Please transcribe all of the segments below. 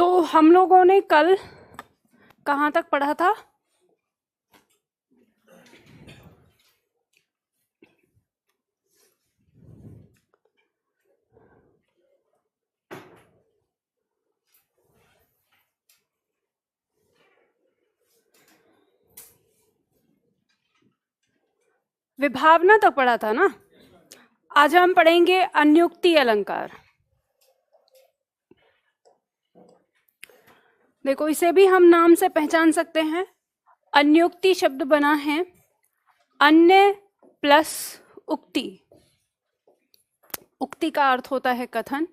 तो हम लोगों ने कल कहाँ तक पढ़ा था? विभावना तक पढ़ा था ना। आज हम पढ़ेंगे अन्युक्ति अलंकार। देखो, इसे भी हम नाम से पहचान सकते हैं। अन्युक्ति शब्द बना है अन्य प्लस उक्ति। उक्ति का अर्थ होता है कथन,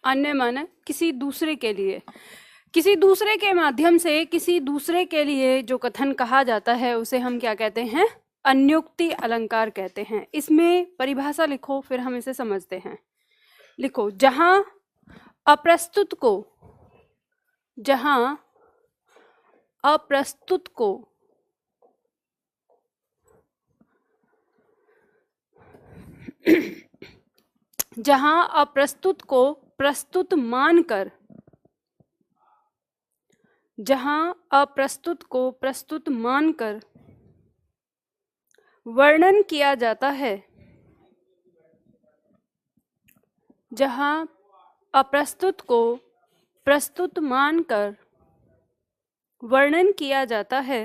अन्य माने किसी दूसरे के लिए, किसी दूसरे के माध्यम से किसी दूसरे के लिए जो कथन कहा जाता है उसे हम क्या कहते हैं? अन्युक्ति अलंकार कहते हैं। इसमें परिभाषा लिखो, फिर हम इसे समझते हैं। लिखो, जहां अप्रस्तुत को प्रस्तुत मानकर, वर्णन किया जाता है, जहां अप्रस्तुत को प्रस्तुत मानकर वर्णन किया जाता है,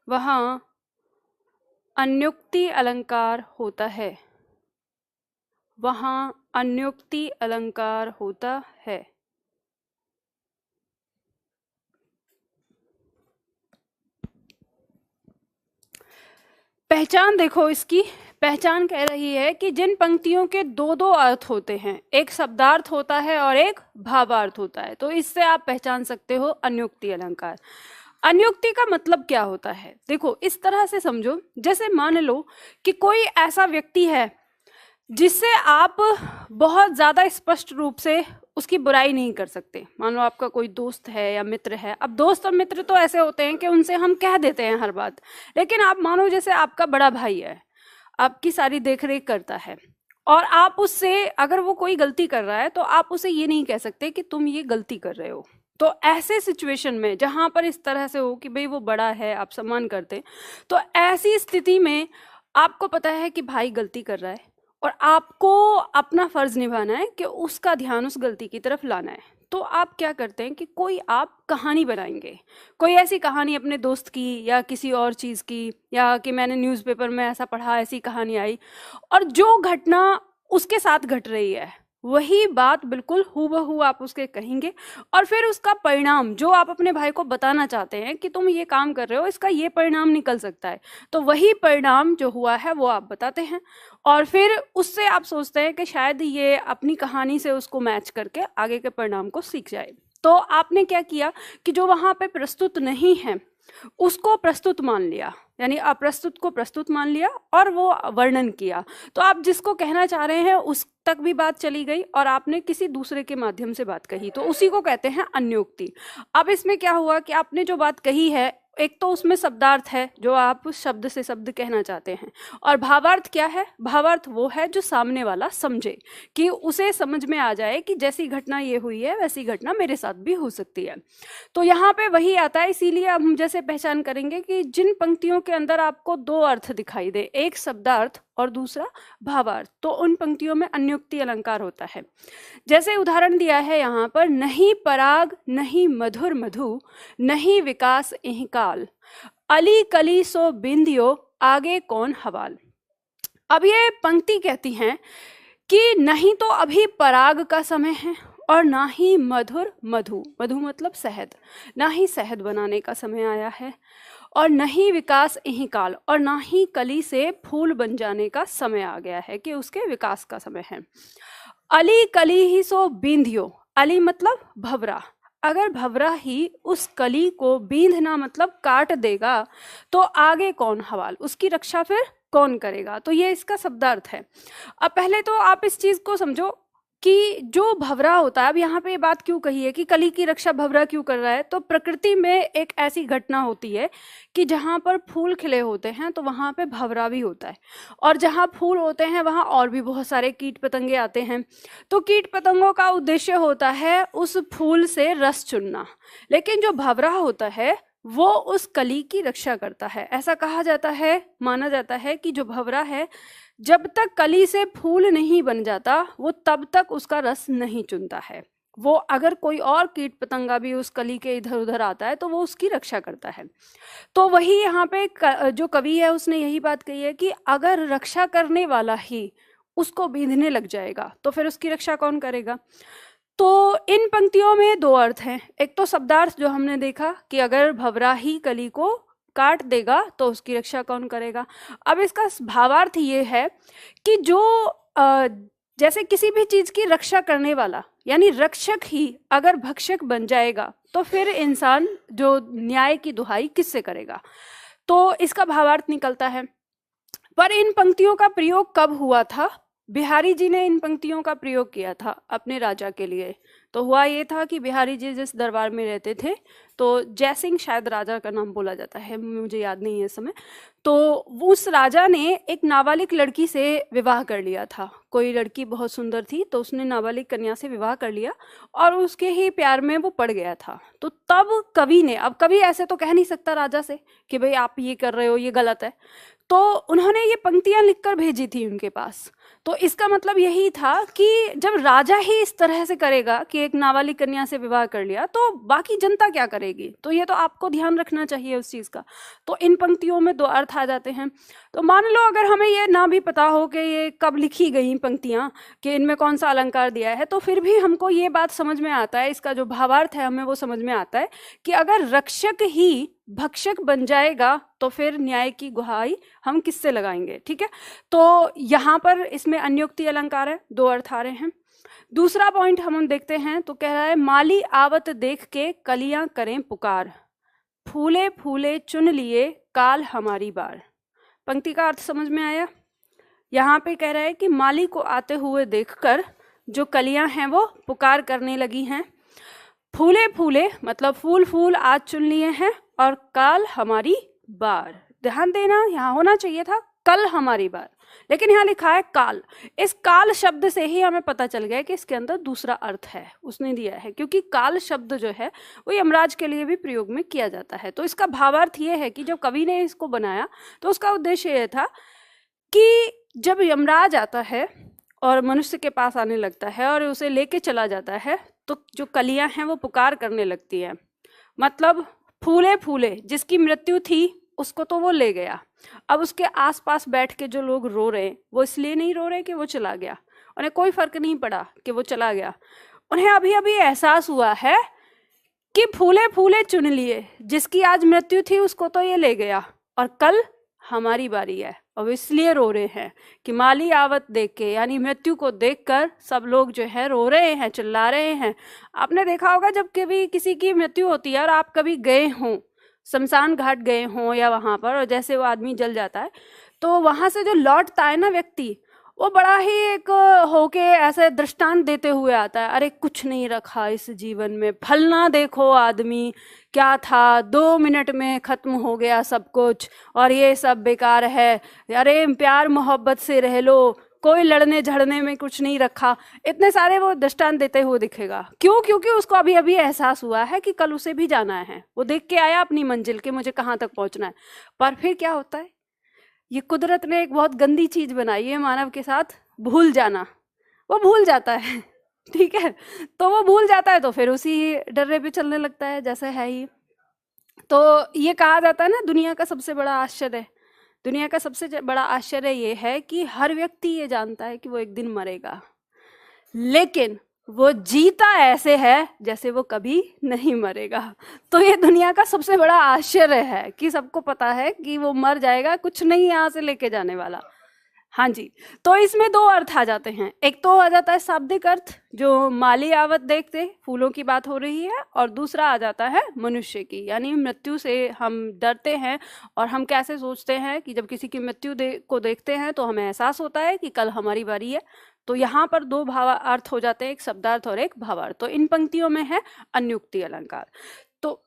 वहां अन्युक्ति अलंकार होता है। पहचान देखो, इसकी पहचान कह रही है कि जिन पंक्तियों के दो दो अर्थ होते हैं, एक शब्दार्थ होता है और एक भावार्थ होता है, तो इससे आप पहचान सकते हो अन्युक्ति अलंकार। अन्युक्ति का मतलब क्या होता है? देखो, इस तरह से समझो, जैसे मान लो कि कोई ऐसा व्यक्ति है जिससे आप बहुत ज्यादा स्पष्ट रूप से उसकी बुराई नहीं कर सकते। मान लो आपका कोई दोस्त है या मित्र है। अब दोस्त और मित्र तो ऐसे होते हैं कि उनसे हम कह देते हैं हर बात, लेकिन आप मानो जैसे आपका बड़ा भाई है, आपकी सारी देखरेख करता है, और आप उससे, अगर वो कोई गलती कर रहा है तो आप उसे ये नहीं कह सकते कि तुम ये गलती कर रहे हो। तो ऐसे सिचुएशन में जहां पर इस तरह से हो कि भाई वो बड़ा है, आप सम्मान करते, तो ऐसी स्थिति में आपको पता है कि भाई गलती कर रहा है और आपको अपना फर्ज निभाना है कि उसका ध्यान उस गलती की तरफ लाना है। तो आप क्या करते हैं कि कोई आप कहानी बनाएंगे, कोई ऐसी कहानी अपने दोस्त की या किसी और चीज की, या कि मैंने न्यूज़पेपर में ऐसा पढ़ा, ऐसी कहानी आई, और जो घटना उसके साथ घट रही है वही बात बिल्कुल हूबहू आप उसके कहेंगे, और फिर उसका परिणाम जो आप अपने भाई को बताना चाहते हैं कि तुम ये काम कर रहे हो, इसका ये परिणाम निकल सकता है, तो वही परिणाम जो हुआ है वो आप बताते हैं, और फिर उससे आप सोचते हैं कि शायद ये अपनी कहानी से उसको मैच करके आगे के परिणाम को सीख जाए। तो आपने क्या किया कि जो वहां पे प्रस्तुत नहीं है उसको प्रस्तुत मान लिया, यानी अप्रस्तुत को प्रस्तुत मान लिया और वो वर्णन किया। तो आप जिसको कहना चाह रहे हैं उस तक भी बात चली गई और आपने किसी दूसरे के माध्यम से बात कही, तो उसी को कहते हैं अन्योक्ति। अब इसमें क्या हुआ कि आपने जो बात कही है, एक तो उसमें शब्दार्थ है जो आप शब्द से शब्द कहना चाहते हैं, और भावार्थ क्या है? भावार्थ वो है जो सामने वाला समझे, कि उसे समझ में आ जाए कि जैसी घटना ये हुई है वैसी घटना मेरे साथ भी हो सकती है। तो यहाँ पे वही आता है। इसीलिए हम जैसे पहचान करेंगे कि जिन पंक्तियों के अंदर आपको दो अर्थ दिखाई दे, एक शब्दार्थ और दूसरा भावार्थ, तो उन पंक्तियों में अन्युक्ति अलंकार होता है। जैसे उदाहरण दिया है यहाँ पर, नहीं पराग नहीं मधुर मधु, नहीं विकास इह काल, अली कली सो बिंदियो, आगे कौन हवाल। अब ये पंक्ति कहती हैं कि नहीं तो अभी पराग का समय है, और ना ही मधुर मधु, मधु मतलब शहद, ना ही शहद बनाने का समय आया है, और नहीं विकास यही काल, और ना ही कली से फूल बन जाने का समय आ गया है कि उसके विकास का समय है। अली कली ही सो बींधियो, अली मतलब भवरा, अगर भवरा ही उस कली को बींधना मतलब काट देगा तो आगे कौन हवाल, उसकी रक्षा फिर कौन करेगा। तो ये इसका शब्दार्थ है। अब पहले तो आप इस चीज को समझो, कि जो भंवरा होता है, अब यहाँ पे ये बात क्यों कही है कि कली की रक्षा भंवरा क्यों कर रहा है, तो प्रकृति में एक ऐसी घटना होती है कि जहाँ पर फूल खिले होते हैं तो वहाँ पे भंवरा भी होता है, और जहाँ फूल होते हैं वहाँ और भी बहुत सारे कीट पतंगे आते हैं। तो कीट पतंगों का उद्देश्य होता है उस फूल से रस चुनना, लेकिन जो भंवरा होता है वो उस कली की रक्षा करता है। ऐसा कहा जाता है, माना जाता है कि जो भंवरा है, जब तक कली से फूल नहीं बन जाता वो तब तक उसका रस नहीं चुनता है। वो अगर कोई और कीट पतंगा भी उस कली के इधर उधर आता है तो वो उसकी रक्षा करता है। तो वही यहाँ पे जो कवि है उसने यही बात कही है कि अगर रक्षा करने वाला ही उसको बींधने लग जाएगा तो फिर उसकी रक्षा कौन करेगा। तो इन पंक्तियों में दो अर्थ हैं। एक तो शब्दार्थ जो हमने देखा कि अगर भंवरा ही कली को काट देगा तो उसकी रक्षा कौन करेगा। अब इसका भावार्थ ये है कि जो जैसे किसी भी चीज की रक्षा करने वाला यानी रक्षक ही अगर भक्षक बन जाएगा तो फिर इंसान जो न्याय की दुहाई किससे करेगा। तो इसका भावार्थ निकलता है। पर इन पंक्तियों का प्रयोग कब हुआ था? बिहारी जी ने इन पंक्तियों का प्रयोग किया था अपने राजा के लिए। तो हुआ ये था कि बिहारी जी जिस दरबार में रहते थे, तो जयसिंह शायद राजा का नाम बोला जाता है, मुझे याद नहीं है इस समय, तो उस राजा ने एक नाबालिग लड़की से विवाह कर लिया था। कोई लड़की बहुत सुंदर थी तो उसने नाबालिग कन्या से विवाह कर लिया और उसके ही प्यार में वो पड़ गया था। तो तब कवि ने, अब कवि ऐसे तो कह नहीं सकता राजा से कि भाई आप ये कर रहे हो, ये गलत है, तो उन्होंने ये पंक्तियां लिखकर भेजी थी उनके पास। तो इसका मतलब यही था कि जब राजा ही इस तरह से करेगा कि एक नाबालिग कन्या से विवाह कर लिया तो बाकी जनता क्या करेगी। तो ये तो आपको ध्यान रखना चाहिए उस चीज का। तो इन पंक्तियों में दो अर्थ आ जाते हैं। तो मान लो अगर हमें ये ना भी पता हो कि ये कब लिखी गई पंक्तियां, कि इनमें कौन सा अलंकार दिया है, तो फिर भी हमको ये बात समझ में आता है, इसका जो भावार्थ है हमें वो समझ में आता है कि अगर रक्षक ही भक्षक बन जाएगा तो फिर न्याय की गुहाई हम किससे लगाएंगे। ठीक है, तो यहाँ पर इसमें अन्योक्ति अलंकार है, दो अर्थ आ रहे हैं। दूसरा पॉइंट हम देखते हैं तो कह रहा है माली आवत देख के कलियां करें पुकार, फूले फूले चुन लिए काल हमारी बार। पंक्ति का अर्थ समझ में आया? यहाँ पे कह रहा है कि माली को आते हुए देखकर जो कलियां हैं वो पुकार करने लगी हैं। फूले फूले मतलब फूल फूल आज चुन लिए हैं, और काल हमारी बार, ध्यान देना यहाँ होना चाहिए था कल हमारी बार, लेकिन यहाँ लिखा है काल। इस काल शब्द से ही हमें पता चल गया कि इसके अंदर दूसरा अर्थ है, उसने दिया है, क्योंकि काल शब्द जो है वो यमराज के लिए भी प्रयोग में किया जाता है। तो इसका भावार्थ ये है कि जब कवि ने इसको बनाया तो उसका उद्देश्य ये था कि जब यमराज आता है और मनुष्य के पास आने लगता है और उसे लेके चला जाता है तो जो कलियां हैं वो पुकार करने लगती है। मतलब फूले फूले, जिसकी मृत्यु थी उसको तो वो ले गया, अब उसके आसपास बैठ के जो लोग रो रहे हैं वो इसलिए नहीं रो रहे कि वो चला गया, उन्हें कोई फर्क नहीं पड़ा कि वो चला गया, उन्हें अभी अभी एहसास हुआ है कि फूले फूले चुन लिए, जिसकी आज मृत्यु थी उसको तो ये ले गया और कल हमारी बारी है। और इसलिए रो रहे हैं कि माली आवत देख के, यानी मृत्यु को देखकर सब लोग जो है रो रहे हैं, चिल्ला रहे हैं। आपने देखा होगा जब कभी किसी की मृत्यु होती है और आप कभी गए हों, शमशान घाट गए हों या वहां पर, और जैसे वो आदमी जल जाता है तो वहां से जो लौटता है ना व्यक्ति, वो बड़ा ही एक होके ऐसे दृष्टांत देते हुए आता है, अरे कुछ नहीं रखा इस जीवन में, फलना देखो आदमी क्या था, 2 मिनट में खत्म हो गया सब कुछ और ये सब बेकार है, अरे प्यार मोहब्बत से रह लो, कोई लड़ने झड़ने में कुछ नहीं रखा। इतने सारे वो दृष्टांत देते हुए दिखेगा। क्यों? क्योंकि उसको अभी अभी एहसास हुआ है कि कल उसे भी जाना है, वो देख के आया अपनी मंजिल के मुझे कहाँ तक पहुंचना है। पर फिर क्या होता है, ये कुदरत ने एक बहुत गंदी चीज बनाई है मानव के साथ, भूल जाना। वो भूल जाता है, ठीक है, तो वो भूल जाता है तो फिर उसी डर्रे पे चलने लगता है जैसे है ही। तो ये कहा जाता है ना, दुनिया का सबसे बड़ा आश्चर्य, दुनिया का सबसे बड़ा आश्चर्य ये है कि हर व्यक्ति ये जानता है कि वो एक दिन मरेगा, लेकिन वो जीता ऐसे है जैसे वो कभी नहीं मरेगा। तो ये दुनिया का सबसे बड़ा आश्चर्य है कि सबको पता है कि वो मर जाएगा, कुछ नहीं यहाँ से लेके जाने वाला। हाँ जी, तो इसमें दो अर्थ आ जाते हैं। एक तो आ जाता है शाब्दिक अर्थ, जो माली आवत देखते फूलों की बात हो रही है, और दूसरा आ जाता है मनुष्य की, यानी मृत्यु से हम डरते हैं और हम कैसे सोचते हैं कि जब किसी की मृत्यु को देखते हैं तो हमें एहसास होता है कि कल हमारी बारी है, तो यहाँ पर दो भावार्थ हो जाते हैं, एक शब्दार्थ और एक भावार्थ। तो इन पंक्तियों में है अन्युक्ति अलंकार। तो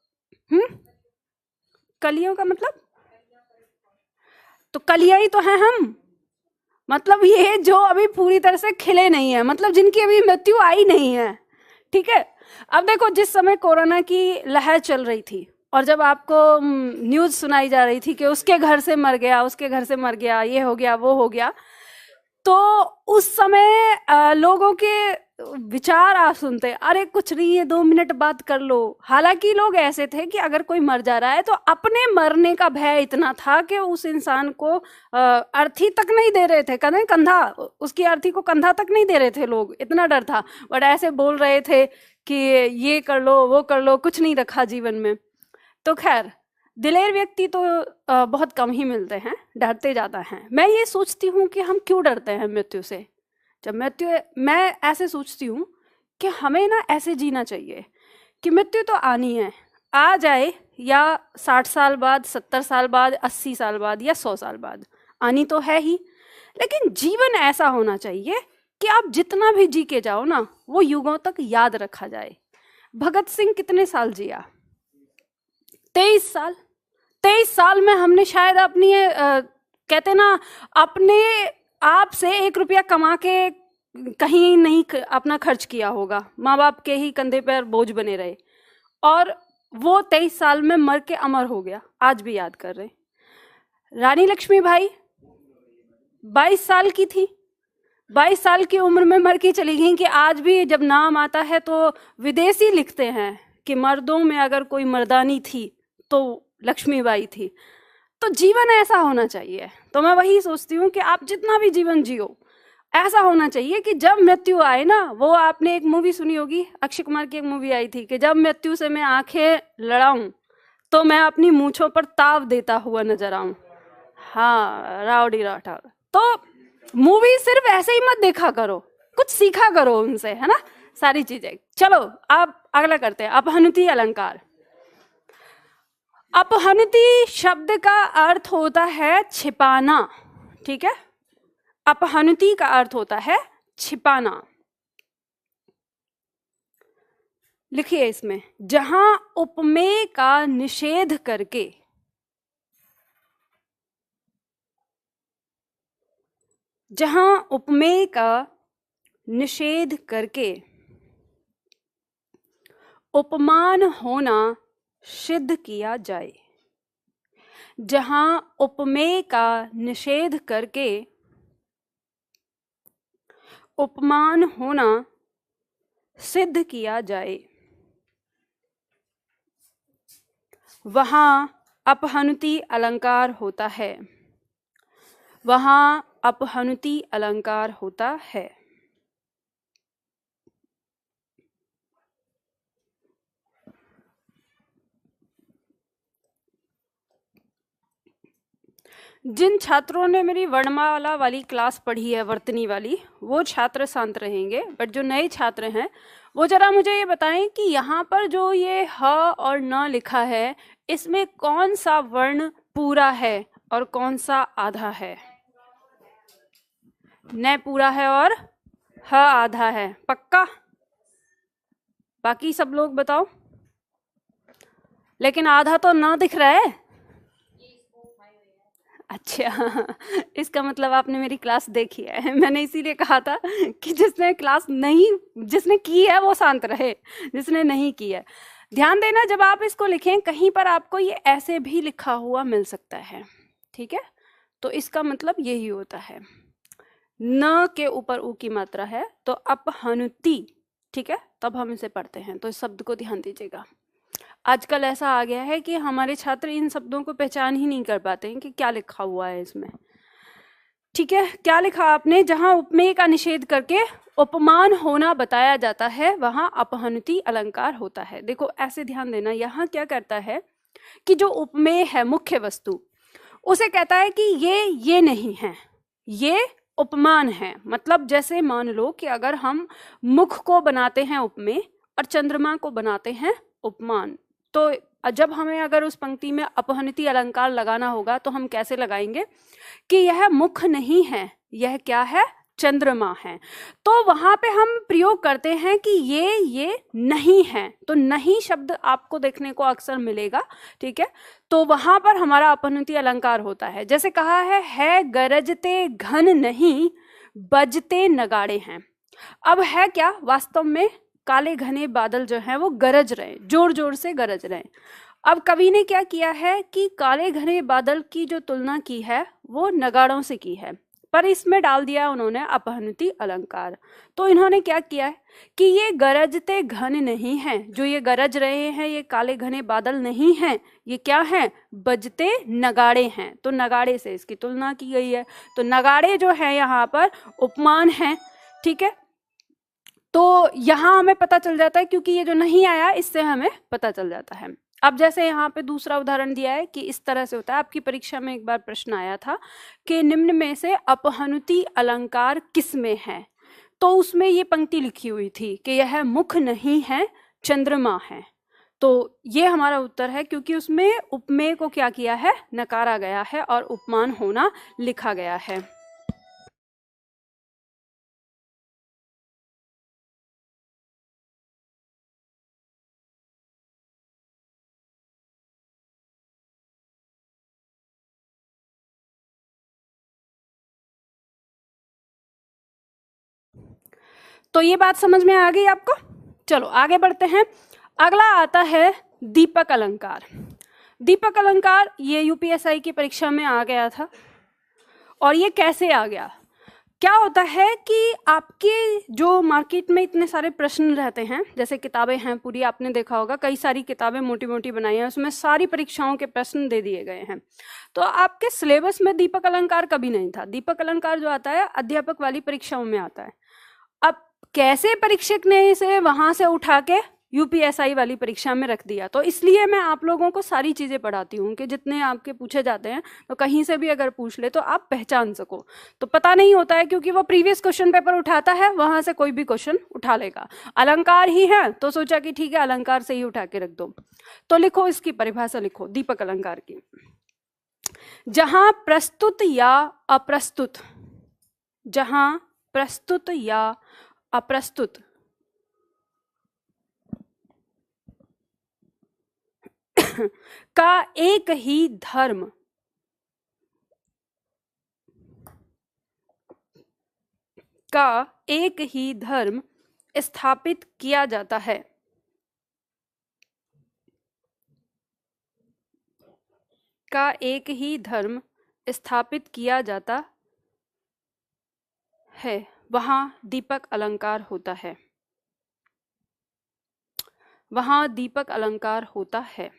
कलियों का मतलब, तो कलिया ही तो है हम, मतलब ये जो अभी पूरी तरह से खिले नहीं है, मतलब जिनकी अभी मृत्यु आई नहीं है। ठीक है, अब देखो जिस समय कोरोना की लहर चल रही थी और जब आपको न्यूज सुनाई जा रही थी कि उसके घर से मर गया, उसके घर से मर गया, ये हो गया, वो हो गया, तो उस समय लोगों के विचार आप सुनते, अरे कुछ नहीं है, 2 मिनट बात कर लो। हालांकि लोग ऐसे थे कि अगर कोई मर जा रहा है तो अपने मरने का भय इतना था कि उस इंसान को अर्थी तक नहीं दे रहे थे, कदें कंधा, उसकी अर्थी को कंधा तक नहीं दे रहे थे लोग, इतना डर था। बट ऐसे बोल रहे थे कि ये कर लो, वो कर लो, कुछ नहीं रखा जीवन में। तो खैर, दिलेर व्यक्ति तो बहुत कम ही मिलते हैं, डरते ज़्यादा हैं। मैं ये सोचती हूँ कि हम क्यों डरते हैं मृत्यु से। जब मृत्यु, मैं ऐसे सोचती हूँ कि हमें ना ऐसे जीना चाहिए कि मृत्यु तो आनी है, आ जाए या 60 साल बाद, 70 साल बाद, 80 साल बाद या 100 साल बाद, आनी तो है ही। लेकिन जीवन ऐसा होना चाहिए कि आप जितना भी जी के जाओ ना, वो युगों तक याद रखा जाए। भगत सिंह कितने साल जिया? 23 साल। 23 साल में हमने शायद अपनी कहते ना, अपने आप से 1 रुपया कमा के कहीं नहीं अपना खर्च किया होगा, माँ बाप के ही कंधे पर बोझ बने रहे, और वो 23 साल में मर के अमर हो गया, आज भी याद कर रहे। रानी लक्ष्मीबाई 22 साल की थी, 22 साल की उम्र में मर के चली गई, कि आज भी जब नाम आता है तो विदेशी लिखते हैं कि मर्दों में अगर कोई मर्दानी थी तो लक्ष्मीबाई थी। तो जीवन ऐसा होना चाहिए। तो मैं वही सोचती हूँ कि आप जितना भी जीवन जियो, ऐसा होना चाहिए कि जब मृत्यु आए ना, वो आपने एक मूवी सुनी होगी, अक्षय कुमार की एक मूवी आई थी कि जब मृत्यु से मैं आंखें लड़ाऊं तो मैं अपनी मूंछों पर ताव देता हुआ नजर आऊं। हाँ, राउडी राठौर। तो मूवी सिर्फ ऐसे ही मत देखा करो, कुछ सीखा करो उनसे, है ना, सारी चीजें। चलो आप अगला करते हैं, अपहनुति अलंकार। अपहनुति शब्द का अर्थ होता है छिपाना। ठीक है, अपहनुति का अर्थ होता है छिपाना। लिखिए इसमें, जहां उपमेय का निषेध करके, जहां उपमेय का निषेध करके उपमान होना सिद्ध किया जाए। जहां उपमेय का निषेध करके उपमान होना सिद्ध किया जाए, वहां अपहनुति अलंकार होता है। वहां अपहनुति अलंकार होता है। जिन छात्रों ने मेरी वर्णमाला वाली क्लास पढ़ी है, वर्तनी वाली, वो छात्र शांत रहेंगे। बट जो नए छात्र हैं वो जरा मुझे ये बताएं कि यहाँ पर जो ये ह और न लिखा है, इसमें कौन सा वर्ण पूरा है और कौन सा आधा है? न पूरा है और ह आधा है, पक्का? बाकी सब लोग बताओ। लेकिन आधा तो न दिख रहा है। अच्छा, इसका मतलब आपने मेरी क्लास देखी है। मैंने इसीलिए कहा था कि जिसने क्लास नहीं, जिसने की है वो शांत रहे, जिसने नहीं की है ध्यान देना। जब आप इसको लिखें कहीं पर आपको ये ऐसे भी लिखा हुआ मिल सकता है, ठीक है? तो इसका मतलब यही होता है, न के ऊपर उ की मात्रा है, तो अपहनुति, ठीक है? तब हम इसे पढ़ते हैं, तो इस शब्द को ध्यान दीजिएगा। आजकल ऐसा आ गया है कि हमारे छात्र इन शब्दों को पहचान ही नहीं कर पाते हैं कि क्या लिखा हुआ है इसमें। ठीक है, क्या लिखा आपने? जहां उपमेय का निषेध करके उपमान होना बताया जाता है, वहां अपहनुति अलंकार होता है। देखो ऐसे ध्यान देना, यहाँ क्या करता है कि जो उपमेय है, मुख्य वस्तु, उसे कहता है कि ये नहीं है, ये उपमान है। मतलब जैसे मान लो कि अगर हम मुख को बनाते हैं उपमेय और चंद्रमा को बनाते हैं उपमान, तो जब हमें अगर उस पंक्ति में अपहनुति अलंकार लगाना होगा तो हम कैसे लगाएंगे कि यह मुख नहीं है, यह क्या है? चंद्रमा हैं। तो वहां पे हम प्रयोग करते हैं कि ये नहीं है, तो नहीं शब्द आपको देखने को अक्सर मिलेगा, ठीक है। तो वहां पर हमारा अपहनुति अलंकार होता है। जैसे कहा है गरजते घन नहीं बजते नगाड़े हैं। अब है क्या, वास्तव में काले घने बादल जो हैं वो गरज रहे, जोर जोर से गरज रहे। अब कवि ने क्या किया है कि काले घने बादल की जो तुलना की है वो नगाड़ों से की है, पर इसमें डाल दिया उन्होंने अपहनुति अलंकार। तो इन्होंने क्या किया है कि ये गरजते घन नहीं है, जो ये गरज रहे हैं ये काले घने बादल नहीं हैं, ये क्या हैं, बजते नगाड़े हैं। तो नगाड़े से इसकी तुलना की गई है। तो नगाड़े जो है यहाँ पर उपमान है, ठीक है। तो यहाँ हमें पता चल जाता है, क्योंकि ये जो नहीं आया इससे हमें पता चल जाता है। अब जैसे यहाँ पे दूसरा उदाहरण दिया है कि इस तरह से होता है। आपकी परीक्षा में एक बार प्रश्न आया था कि निम्न में से अपहनुति अलंकार किस में है, तो उसमें ये पंक्ति लिखी हुई थी कि यह मुख नहीं है चंद्रमा है। तो ये हमारा उत्तर है, क्योंकि उसमें उपमेय को क्या किया है, नकारा गया है और उपमान होना लिखा गया है। तो ये बात समझ में आ गई आपको। चलो आगे बढ़ते हैं। अगला आता है दीपक अलंकार। दीपक अलंकार ये यूपीएसआई की परीक्षा में आ गया था। और ये कैसे आ गया, क्या होता है कि आपके जो मार्केट में इतने सारे प्रश्न रहते हैं, जैसे किताबें हैं पूरी, आपने देखा होगा कई सारी किताबें मोटी मोटी बनाई हैं, उसमें सारी परीक्षाओं के प्रश्न दे दिए गए हैं। तो आपके सिलेबस में दीपक अलंकार कभी नहीं था। दीपक अलंकार जो आता है अध्यापक वाली परीक्षाओं में आता है। अब कैसे परीक्षक ने इसे वहां से उठा के यूपीएसआई वाली परीक्षा में रख दिया, तो इसलिए मैं आप लोगों को सारी चीजें पढ़ाती हूँ कि जितने आपके पूछे जाते हैं तो कहीं से भी अगर पूछ ले तो आप पहचान सको। तो पता नहीं होता है, क्योंकि वो प्रीवियस क्वेश्चन पेपर उठाता है, वहां से कोई भी क्वेश्चन उठा लेगा। अलंकार ही है तो सोचा कि ठीक है अलंकार से ही उठा के रख दो। तो लिखो, इसकी परिभाषा लिखो दीपक अलंकार की। जहां प्रस्तुत या अप्रस्तुत, जहां प्रस्तुत या अप्रस्तुत का एक ही धर्म स्थापित किया जाता है, का एक ही धर्म स्थापित किया जाता है, वहां दीपक अलंकार होता है, वहां दीपक अलंकार होता है।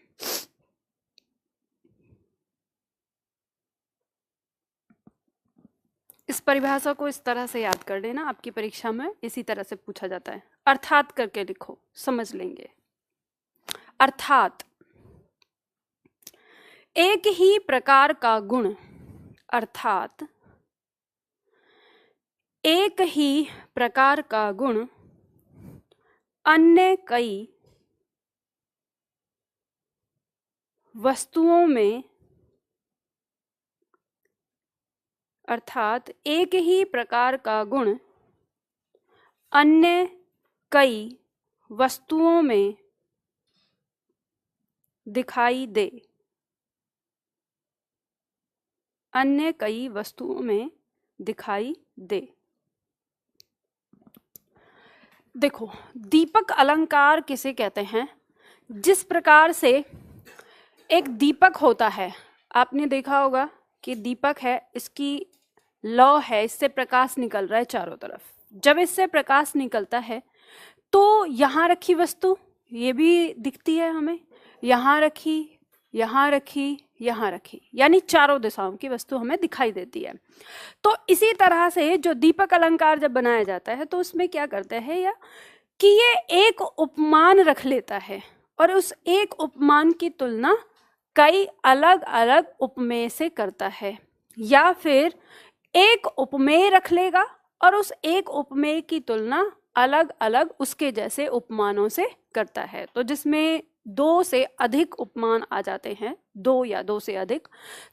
इस परिभाषा को इस तरह से याद कर लेना, आपकी परीक्षा में इसी तरह से पूछा जाता है। अर्थात करके लिखो, समझ लेंगे। अर्थात एक ही प्रकार का गुण, अर्थात एक ही प्रकार का गुण अन्य कई वस्तुओं में, अर्थात एक ही प्रकार का गुण अन्य कई वस्तुओं में दिखाई दे, अन्य कई वस्तुओं में दिखाई दे। देखो, दीपक अलंकार किसे कहते हैं? जिस प्रकार से एक दीपक होता है, आपने देखा होगा कि दीपक है, इसकी लौ है, इससे प्रकाश निकल रहा है चारों तरफ। जब इससे प्रकाश निकलता है तो यहाँ रखी वस्तु ये भी दिखती है हमें, यहाँ रखी, यहाँ रखी, यहाँ रखी, यानी चारों दिशाओं की वस्तु हमें दिखाई देती है। तो इसी तरह से जो दीपक अलंकार जब बनाया जाता है तो उसमें क्या करते हैं या कि ये एक उपमान रख लेता है और उस एक उपमान की तुलना कई अलग अलग उपमेय से करता है, या फिर एक उपमेय रख लेगा और उस एक उपमेय की तुलना अलग अलग उसके जैसे उपमानों से करता है। तो जिसमें दो से अधिक उपमान आ जाते हैं, दो या दो से अधिक,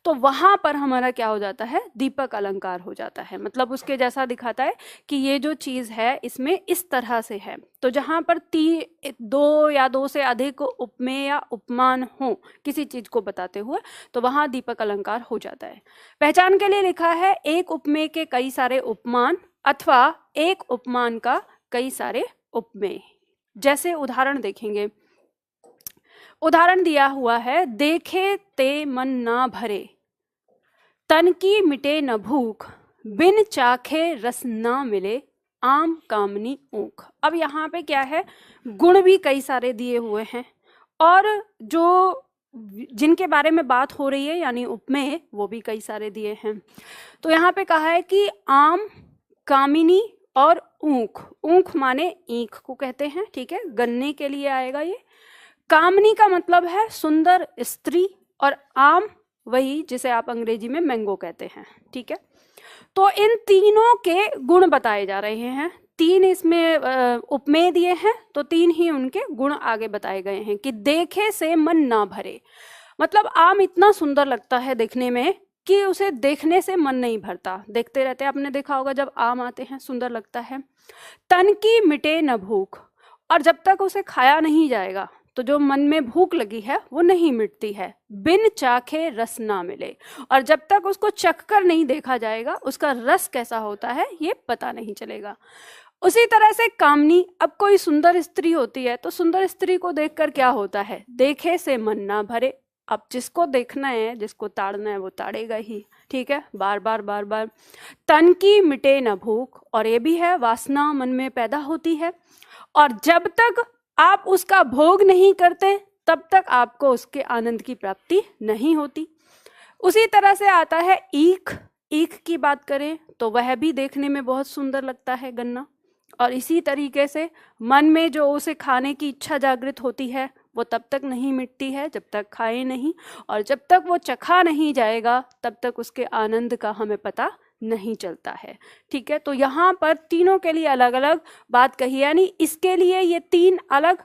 तो वहां पर हमारा क्या हो जाता है, दीपक अलंकार हो जाता है। मतलब उसके जैसा दिखाता है कि ये जो चीज है इसमें इस तरह से है। तो जहां पर दो या दो से अधिक उपमेय या उपमान हो किसी चीज को बताते हुए, तो वहां दीपक अलंकार हो जाता है। पहचान के लिए लिखा है एक उपमेय के कई सारे उपमान अथवा एक उपमान का कई सारे उपमेय। जैसे उदाहरण देखेंगे, उदाहरण दिया हुआ है, देखे ते मन ना भरे, तन की मिटे न भूख, बिन चाखे रस ना मिले, आम कामनी ऊख। अब यहाँ पे क्या है, गुण भी कई सारे दिए हुए हैं और जो जिनके बारे में बात हो रही है यानी उपमेय वो भी कई सारे दिए हैं। तो यहाँ पे कहा है कि आम, कामिनी और ऊख। ऊख माने ईख को कहते हैं, ठीक है, गन्ने के लिए आएगा ये। कामनी का मतलब है सुंदर स्त्री, और आम वही जिसे आप अंग्रेजी में मैंगो कहते हैं, ठीक है। तो इन तीनों के गुण बताए जा रहे हैं। तीन इसमें उपमेय दिए हैं, तो तीन ही उनके गुण आगे बताए गए हैं कि देखे से मन ना भरे, मतलब आम इतना सुंदर लगता है देखने में कि उसे देखने से मन नहीं भरता, देखते रहते हैं। आपने देखा होगा जब आम आते हैं सुंदर लगता है। तन की मिटे न भूख, और जब तक उसे खाया नहीं जाएगा तो जो मन में भूख लगी है वो नहीं मिटती है। बिन चाखे रस ना मिले, और जब तक उसको चखकर नहीं देखा जाएगा उसका रस कैसा होता है ये पता नहीं चलेगा। उसी तरह से कामनी, अब कोई सुंदर स्त्री होती है तो सुंदर स्त्री को देखकर क्या होता है, देखे से मन ना भरे। अब जिसको देखना है, जिसको ताड़ना है वो ताड़ेगा ही, ठीक है, बार बार बार बार। तन की मिटे न भूख, और ये भी है वासना मन में पैदा होती है, और जब तक आप उसका भोग नहीं करते तब तक आपको उसके आनंद की प्राप्ति नहीं होती। उसी तरह से आता है ईख। ईख की बात करें तो वह भी देखने में बहुत सुंदर लगता है, गन्ना। और इसी तरीके से मन में जो उसे खाने की इच्छा जागृत होती है वो तब तक नहीं मिटती है जब तक खाए नहीं, और जब तक वो चखा नहीं जाएगा तब तक उसके आनंद का हमें पता नहीं चलता है, ठीक है। तो यहाँ पर तीनों के लिए अलग अलग बात कही, यानी इसके लिए ये तीन अलग,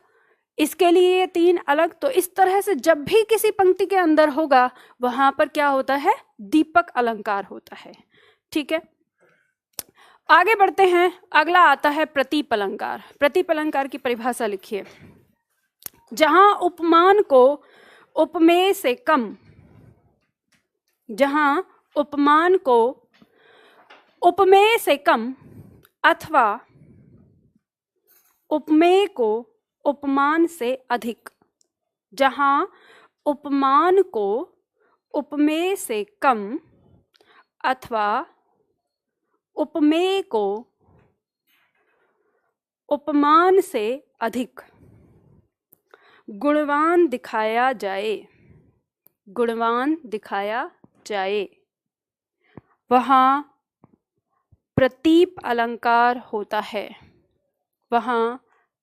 इसके लिए ये तीन अलग। तो इस तरह से जब भी किसी पंक्ति के अंदर होगा वहां पर क्या होता है, दीपक अलंकार होता है, ठीक है। आगे बढ़ते हैं, अगला आता है प्रतीप अलंकार। प्रतीप अलंकार की परिभाषा लिखिए, जहां उपमान को उपमेय से कम, जहां उपमान को उपमेय से कम अथवा उपमेय को उपमान से अधिक, जहां उपमान को उपमेय से कम अथवा उपमेय को उपमान से अधिक गुणवान दिखाया जाए, गुणवान दिखाया जाए, वहां प्रतीप अलंकार होता है, वहां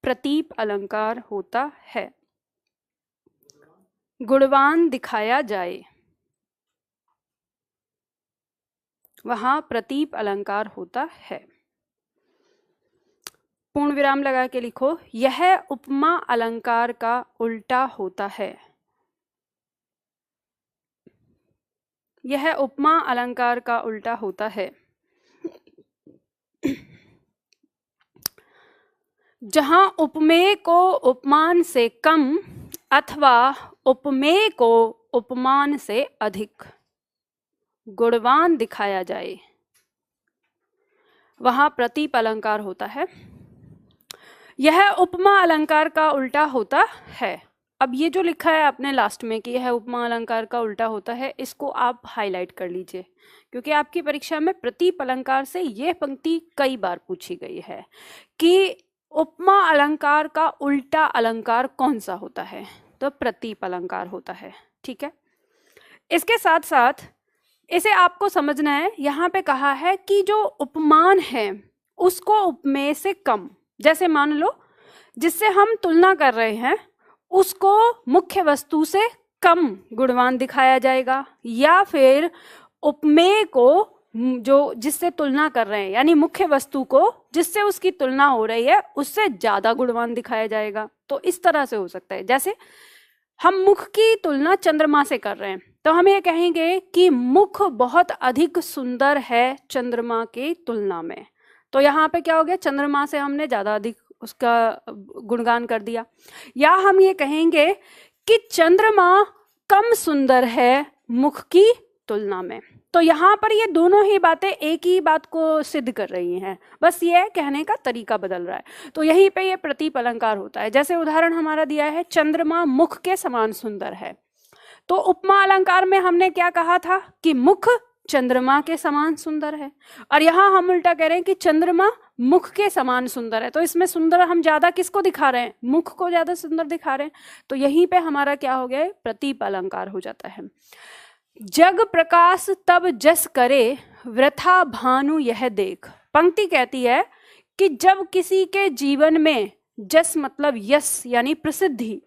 प्रतीप अलंकार होता है। गुणवान दिखाया जाए, वहां प्रतीप अलंकार होता है। पूर्ण विराम लगा के लिखो, यह उपमा अलंकार का उल्टा होता है, यह उपमा अलंकार का उल्टा होता है। जहां उपमेय को उपमान से कम अथवा उपमेय को उपमान से अधिक गुणवान दिखाया जाए, वहां प्रतीप अलंकार होता है। यह उपमा अलंकार का उल्टा होता है। अब ये जो लिखा है आपने लास्ट में कि यह उपमा अलंकार का उल्टा होता है, इसको आप हाईलाइट कर लीजिए, क्योंकि आपकी परीक्षा में प्रतीप अलंकार से यह पंक्ति कई बार पूछी गई है कि उपमा अलंकार का उल्टा अलंकार कौन सा होता है, तो प्रतीप अलंकार होता है, ठीक है। इसके साथ साथ इसे आपको समझना है, यहाँ पे कहा है कि जो उपमान है उसको उपमेय से कम, जैसे मान लो जिससे हम तुलना कर रहे हैं उसको मुख्य वस्तु से कम गुणवान दिखाया जाएगा, या फिर उपमेय को जो जिससे तुलना कर रहे हैं, यानी मुख्य वस्तु को जिससे उसकी तुलना हो रही है उससे ज्यादा गुणवान दिखाया जाएगा। तो इस तरह से हो सकता है, जैसे हम मुख की तुलना चंद्रमा से कर रहे हैं तो हम ये कहेंगे कि मुख बहुत अधिक सुंदर है चंद्रमा की तुलना में। तो यहाँ पे क्या हो गया, चंद्रमा से हमने ज्यादा अधिक उसका गुणगान कर दिया। या हम ये कहेंगे कि चंद्रमा कम सुंदर है मुख की तुलना में। तो यहाँ पर ये दोनों ही बातें एक ही बात को सिद्ध कर रही हैं, बस ये कहने का तरीका बदल रहा है। तो यहीं पे ये प्रतीप अलंकार होता है। जैसे उदाहरण हमारा दिया है, चंद्रमा मुख के समान सुंदर है। तो उपमा अलंकार में हमने क्या कहा था कि मुख चंद्रमा के समान सुंदर है, और यहाँ हम उल्टा कह रहे हैं कि चंद्रमा मुख के समान सुंदर है। तो इसमें सुंदर हम ज्यादा किसको दिखा रहे हैं, मुख को ज्यादा सुंदर दिखा रहे हैं। तो यहीं पे हमारा क्या हो गया, प्रतीप अलंकार हो जाता है। जग प्रकाश तब जस करे, वृथा भानु यह देख। पंक्ति कहती है कि जब किसी के जीवन में, जस मतलब यश यानी प्रसिद्धि,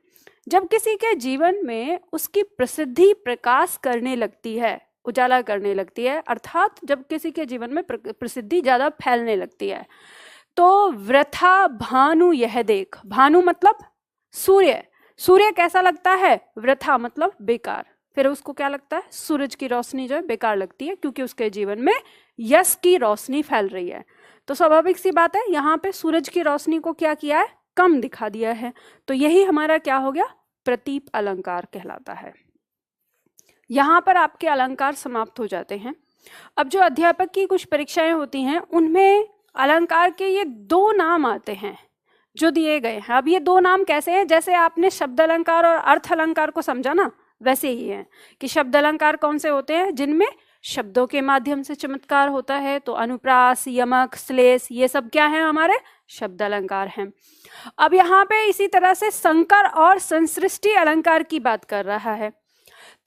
जब किसी के जीवन में उसकी प्रसिद्धि प्रकाश करने लगती है, उजाला करने लगती है, अर्थात जब किसी के जीवन में प्रसिद्धि ज्यादा फैलने लगती है, तो वृथा भानु यह देख। भानु मतलब सूर्य, सूर्य कैसा लगता है, वृथा मतलब बेकार। फिर उसको क्या लगता है, सूरज की रोशनी जो है बेकार लगती है, क्योंकि उसके जीवन में यश की रोशनी फैल रही है। तो स्वाभाविक सी बात है, यहाँ पे सूरज की रोशनी को क्या किया है, कम दिखा दिया है। तो यही हमारा क्या हो गया, प्रतीप अलंकार कहलाता है। यहाँ पर आपके अलंकार समाप्त हो जाते हैं। अब जो अध्यापक की कुछ परीक्षाएं होती हैं उनमें अलंकार के ये दो नाम आते हैं जो दिए गए हैं। अब ये दो नाम कैसे हैं, जैसे आपने शब्द अलंकार और अर्थ अलंकार को समझा ना, वैसे ही है कि शब्द अलंकार कौन से होते हैं, जिनमें शब्दों के माध्यम से चमत्कार होता है। तो अनुप्रास, यमक, श्लेष, ये सब क्या है, हमारे शब्द अलंकार हैं। अब यहाँ पे इसी तरह से संकर और संसृष्टि अलंकार की बात कर रहा है।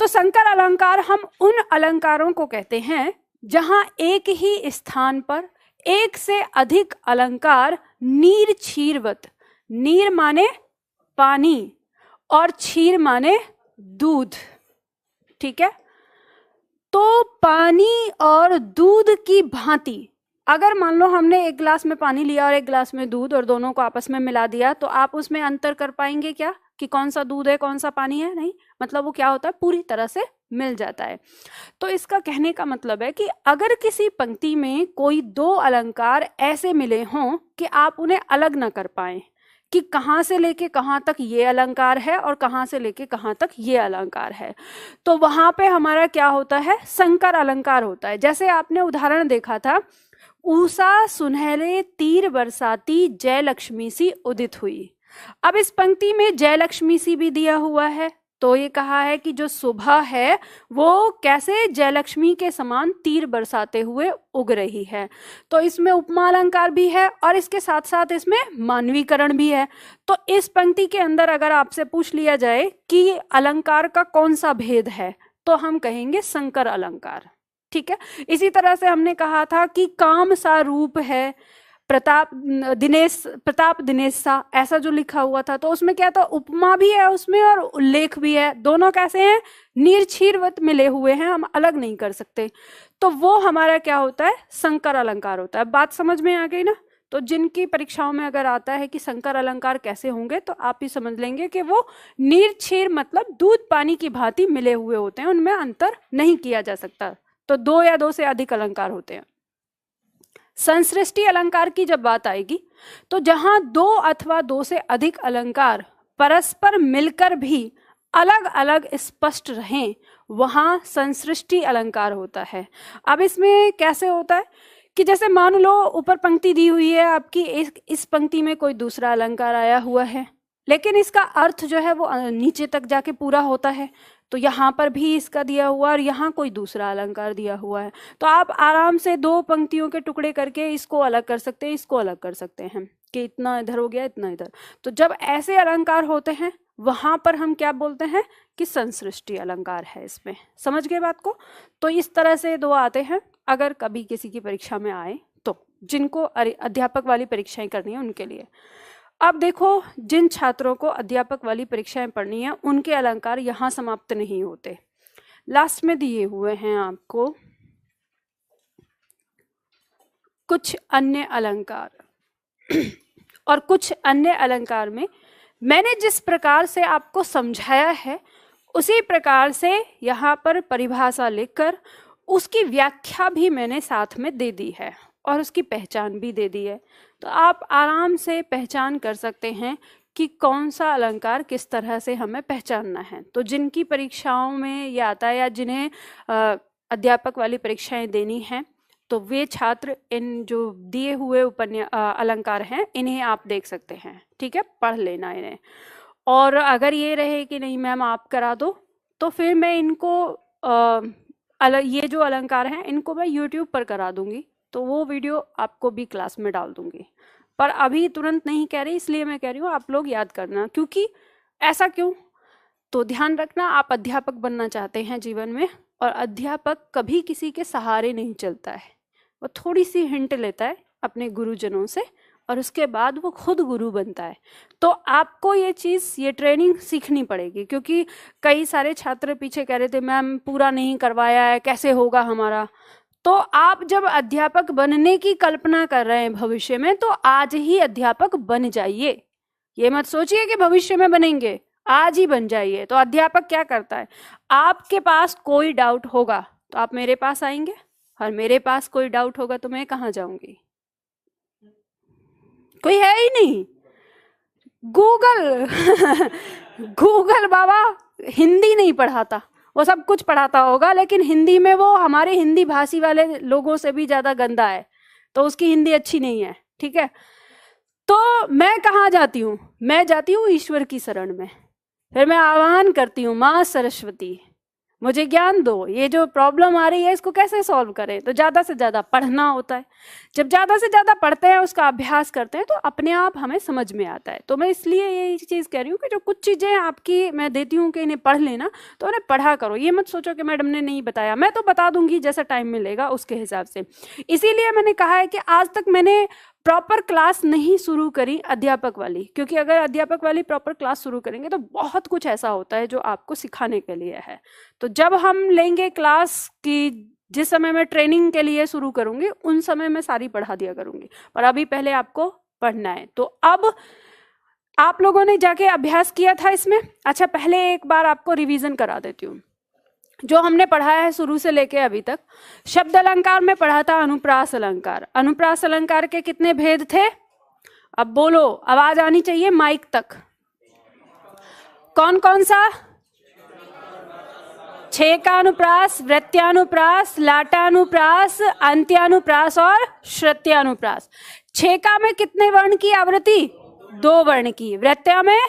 तो संकर अलंकार हम उन अलंकारों को कहते हैं जहां एक ही स्थान पर एक से अधिक अलंकार नीर क्षीरवत, नीर माने पानी और क्षीर माने दूध, ठीक है। तो पानी और दूध की भांति, अगर मान लो हमने एक गिलास में पानी लिया और एक गिलास में दूध और दोनों को आपस में मिला दिया, तो आप उसमें अंतर कर पाएंगे क्या कि कौन सा दूध है कौन सा पानी है, नहीं। मतलब वो क्या होता है, पूरी तरह से मिल जाता है। तो इसका कहने का मतलब है कि अगर किसी पंक्ति में कोई दो अलंकार ऐसे मिले हों कि आप उन्हें अलग ना कर पाए कि कहाँ से लेके कहाँ तक ये अलंकार है और कहाँ से लेके कहाँ तक ये अलंकार है, तो वहां पे हमारा क्या होता है, संकर अलंकार होता है। जैसे आपने उदाहरण देखा था, उषा सुनहरे तीर बरसाती जय लक्ष्मी सी उदित हुई। अब इस पंक्ति में जय लक्ष्मी सी भी दिया हुआ है, तो ये कहा है कि जो सुबह है वो कैसे जयलक्ष्मी के समान तीर बरसाते हुए उग रही है। तो इसमें उपमा अलंकार भी है और इसके साथ साथ इसमें मानवीकरण भी है। तो इस पंक्ति के अंदर अगर आपसे पूछ लिया जाए कि अलंकार का कौन सा भेद है, तो हम कहेंगे संकर अलंकार, ठीक है। इसी तरह से हमने कहा था कि काम सा रूप है प्रताप दिनेश सा, ऐसा जो लिखा हुआ था, तो उसमें क्या था, उपमा भी है उसमें और उल्लेख भी है, दोनों कैसे हैं, निर्क्षीरवत मिले हुए हैं, हम अलग नहीं कर सकते। तो वो हमारा क्या होता है, संकर अलंकार होता है। बात समझ में आ गई ना। तो जिनकी परीक्षाओं में अगर आता है कि संकर अलंकार कैसे होंगे, तो आप ही समझ लेंगे कि वो निर्क्षीर मतलब दूध पानी की भांति मिले हुए होते हैं, उनमें अंतर नहीं किया जा सकता। तो दो या दो से अधिक अलंकार होते हैं। संसृष्टि अलंकार की जब बात आएगी, तो जहां दो अथवा दो से अधिक अलंकार परस्पर मिलकर भी अलग अलग स्पष्ट रहें, वहां संसृष्टि अलंकार होता है। अब इसमें कैसे होता है कि जैसे मान लो ऊपर पंक्ति दी हुई है आपकी, इस पंक्ति में कोई दूसरा अलंकार आया हुआ है, लेकिन इसका अर्थ जो है वो नीचे तक जाके पूरा होता है। तो यहाँ पर भी इसका दिया हुआ और यहाँ कोई दूसरा अलंकार दिया हुआ है, तो आप आराम से दो पंक्तियों के टुकड़े करके इसको अलग कर सकते हैं, इसको अलग कर सकते हैं कि इतना इधर हो गया इतना इधर। तो जब ऐसे अलंकार होते हैं वहां पर हम क्या बोलते हैं कि संसृष्टि अलंकार है। इसमें समझ गए बात को। तो इस तरह से दो आते हैं अगर कभी किसी की परीक्षा में आए, तो जिनको अध्यापक वाली परीक्षाएं करनी है उनके लिए। अब देखो, जिन छात्रों को अध्यापक वाली परीक्षाएं पढ़नी है उनके अलंकार यहाँ समाप्त नहीं होते, लास्ट में दिए हुए हैं आपको। कुछ अन्य अलंकार और कुछ अन्य अलंकार में मैंने जिस प्रकार से आपको समझाया है उसी प्रकार से यहाँ पर परिभाषा लिखकर उसकी व्याख्या भी मैंने साथ में दे दी है और उसकी पहचान भी दे दी है। तो आप आराम से पहचान कर सकते हैं कि कौन सा अलंकार किस तरह से हमें पहचानना है। तो जिनकी परीक्षाओं में ये आता है या जिन्हें अध्यापक वाली परीक्षाएं देनी हैं तो वे छात्र इन जो दिए हुए अलंकार हैं इन्हें आप देख सकते हैं, ठीक है, पढ़ लेना इन्हें। और अगर ये रहे कि नहीं मैम आप करा दो तो फिर मैं इनको ये जो अलंकार हैं इनको मैं YouTube पर करा दूंगी, तो वो वीडियो आपको भी क्लास में डाल दूंगी। पर अभी तुरंत नहीं कह रही, इसलिए मैं कह रही हूँ आप लोग याद करना। क्योंकि ऐसा क्यों? तो ध्यान रखना, आप अध्यापक बनना चाहते हैं जीवन में, और अध्यापक कभी किसी के सहारे नहीं चलता है, वो थोड़ी सी हिंट लेता है अपने गुरुजनों से और उसके बाद वो खुद गुरु बनता है। तो आपको ये चीज़, ये ट्रेनिंग सीखनी पड़ेगी। क्योंकि कई सारे छात्र पीछे कह रहे थे मैम पूरा नहीं करवाया है, कैसे होगा हमारा। तो आप जब अध्यापक बनने की कल्पना कर रहे हैं भविष्य में, तो आज ही अध्यापक बन जाइए। ये मत सोचिए कि भविष्य में बनेंगे, आज ही बन जाइए। तो अध्यापक क्या करता है, आपके पास कोई डाउट होगा तो आप मेरे पास आएंगे, और मेरे पास कोई डाउट होगा तो मैं कहाँ जाऊंगी? कोई है ही नहीं। गूगल गूगल बाबा हिंदी नहीं पढ़ाता, वो सब कुछ पढ़ाता होगा लेकिन हिंदी में वो हमारे हिंदी भाषी वाले लोगों से भी ज्यादा गंदा है, तो उसकी हिंदी अच्छी नहीं है, ठीक है। तो मैं कहाँ जाती हूँ? मैं जाती हूँ ईश्वर की शरण में। फिर मैं आह्वान करती हूँ, माँ सरस्वती मुझे ज्ञान दो, ये जो प्रॉब्लम आ रही है इसको कैसे सॉल्व करें। तो ज़्यादा से ज़्यादा पढ़ना होता है। जब ज़्यादा से ज़्यादा पढ़ते हैं, उसका अभ्यास करते हैं, तो अपने आप हमें समझ में आता है। तो मैं इसलिए ये चीज़ कह रही हूँ कि जो कुछ चीज़ें आपकी मैं देती हूँ कि इन्हें पढ़ लेना, तो उन्हें पढ़ा करो। ये मत सोचो कि मैडम ने नहीं बताया, मैं तो बता दूंगी जैसा टाइम मिलेगा उसके हिसाब से। इसीलिए मैंने कहा है कि आज तक मैंने प्रॉपर क्लास नहीं शुरू करी अध्यापक वाली, क्योंकि अगर अध्यापक वाली प्रॉपर क्लास शुरू करेंगे तो बहुत कुछ ऐसा होता है जो आपको सिखाने के लिए है। तो जब हम लेंगे क्लास की, जिस समय मैं ट्रेनिंग के लिए शुरू करूंगी उन समय मैं सारी पढ़ा दिया करूंगी, पर अभी पहले आपको पढ़ना है। तो अब आप लोगों ने जाके अभ्यास किया था इसमें। अच्छा, पहले एक बार आपको रिवीजन करा देती हूँ जो हमने पढ़ा है शुरू से लेके अभी तक। शब्द अलंकार में पढ़ा था अनुप्रास अलंकार। अनुप्रास अलंकार के कितने भेद थे? अब बोलो, आवाज आनी चाहिए माइक तक। कौन कौन सा? छेकानुप्रास, वृत्यानुप्रास, लाटानुप्रास, अंत्यानुप्रास और श्रुत्यानुप्रास। छेका में कितने वर्ण की आवृत्ति? 2 वर्ण की। वृत्या में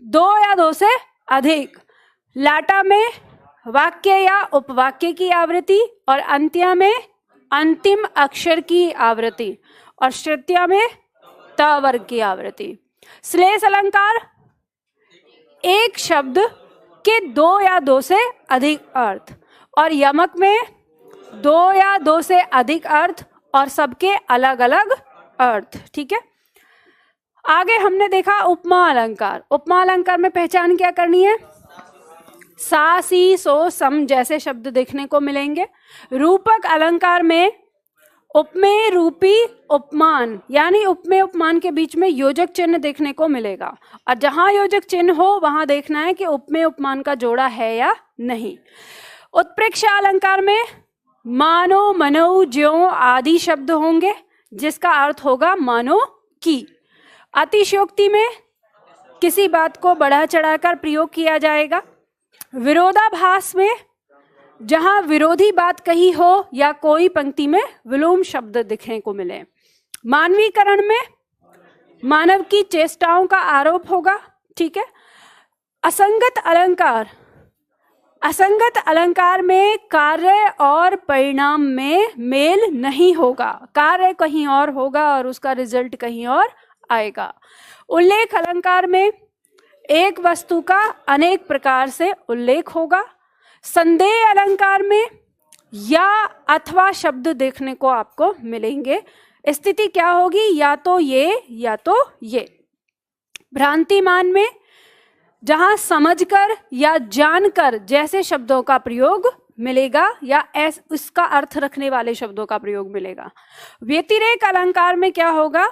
2 या 2 से अधिक। लाटा में वाक्य या उपवाक्य की आवृत्ति, और अंत्या में अंतिम अक्षर की आवृत्ति, और श्रुत्या में त वर्ग की आवृत्ति। श्लेष अलंकार एक शब्द के 2 या 2 से अधिक अर्थ, और यमक में 2 या 2 से अधिक अर्थ और सबके अलग अलग अर्थ, ठीक है। आगे हमने देखा उपमा अलंकार। उपमा अलंकार में पहचान क्या करनी है? सा, सी, सो, सम जैसे शब्द देखने को मिलेंगे। रूपक अलंकार में उपमेय, रूपी, उपमान, यानी उपमेय उपमान के बीच में योजक चिन्ह देखने को मिलेगा, और जहां योजक चिन्ह हो वहां देखना है कि उपमेय उपमान का जोड़ा है या नहीं। उत्प्रेक्षा अलंकार में मानो, मनो, ज्यों आदि शब्द होंगे जिसका अर्थ होगा मानो की। अतिशयोक्ति में किसी बात को बढ़ा चढ़ाकर प्रयोग किया जाएगा। विरोधाभास में जहां विरोधी बात कही हो या कोई पंक्ति में विलोम शब्द दिखने को मिले। मानवीकरण में मानव की चेष्टाओं का आरोप होगा, ठीक है। असंगत अलंकार, असंगत अलंकार में कार्य और परिणाम में मेल नहीं होगा, कार्य कहीं और होगा और उसका रिजल्ट कहीं और आएगा। उल्लेख अलंकार में एक वस्तु का अनेक प्रकार से उल्लेख होगा। संदेह अलंकार में या अथवा शब्द देखने को आपको मिलेंगे। स्थिति क्या होगी? या तो ये या तो ये। भ्रांतिमान में जहां समझकर या जानकर जैसे शब्दों का प्रयोग मिलेगा या इसका अर्थ रखने वाले शब्दों का प्रयोग मिलेगा। व्यतिरेक अलंकार में क्या होगा,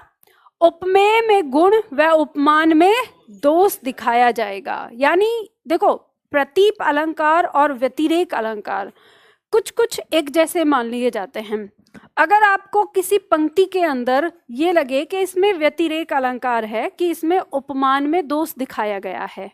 उपमेय में गुण व उपमान में दोष दिखाया जाएगा। यानी देखो, प्रतीप अलंकार और व्यतिरेक अलंकार कुछ कुछ एक जैसे मान लिए जाते हैं। अगर आपको किसी पंक्ति के अंदर ये लगे कि इसमें व्यतिरेक अलंकार है, कि इसमें उपमान में दोष दिखाया गया है,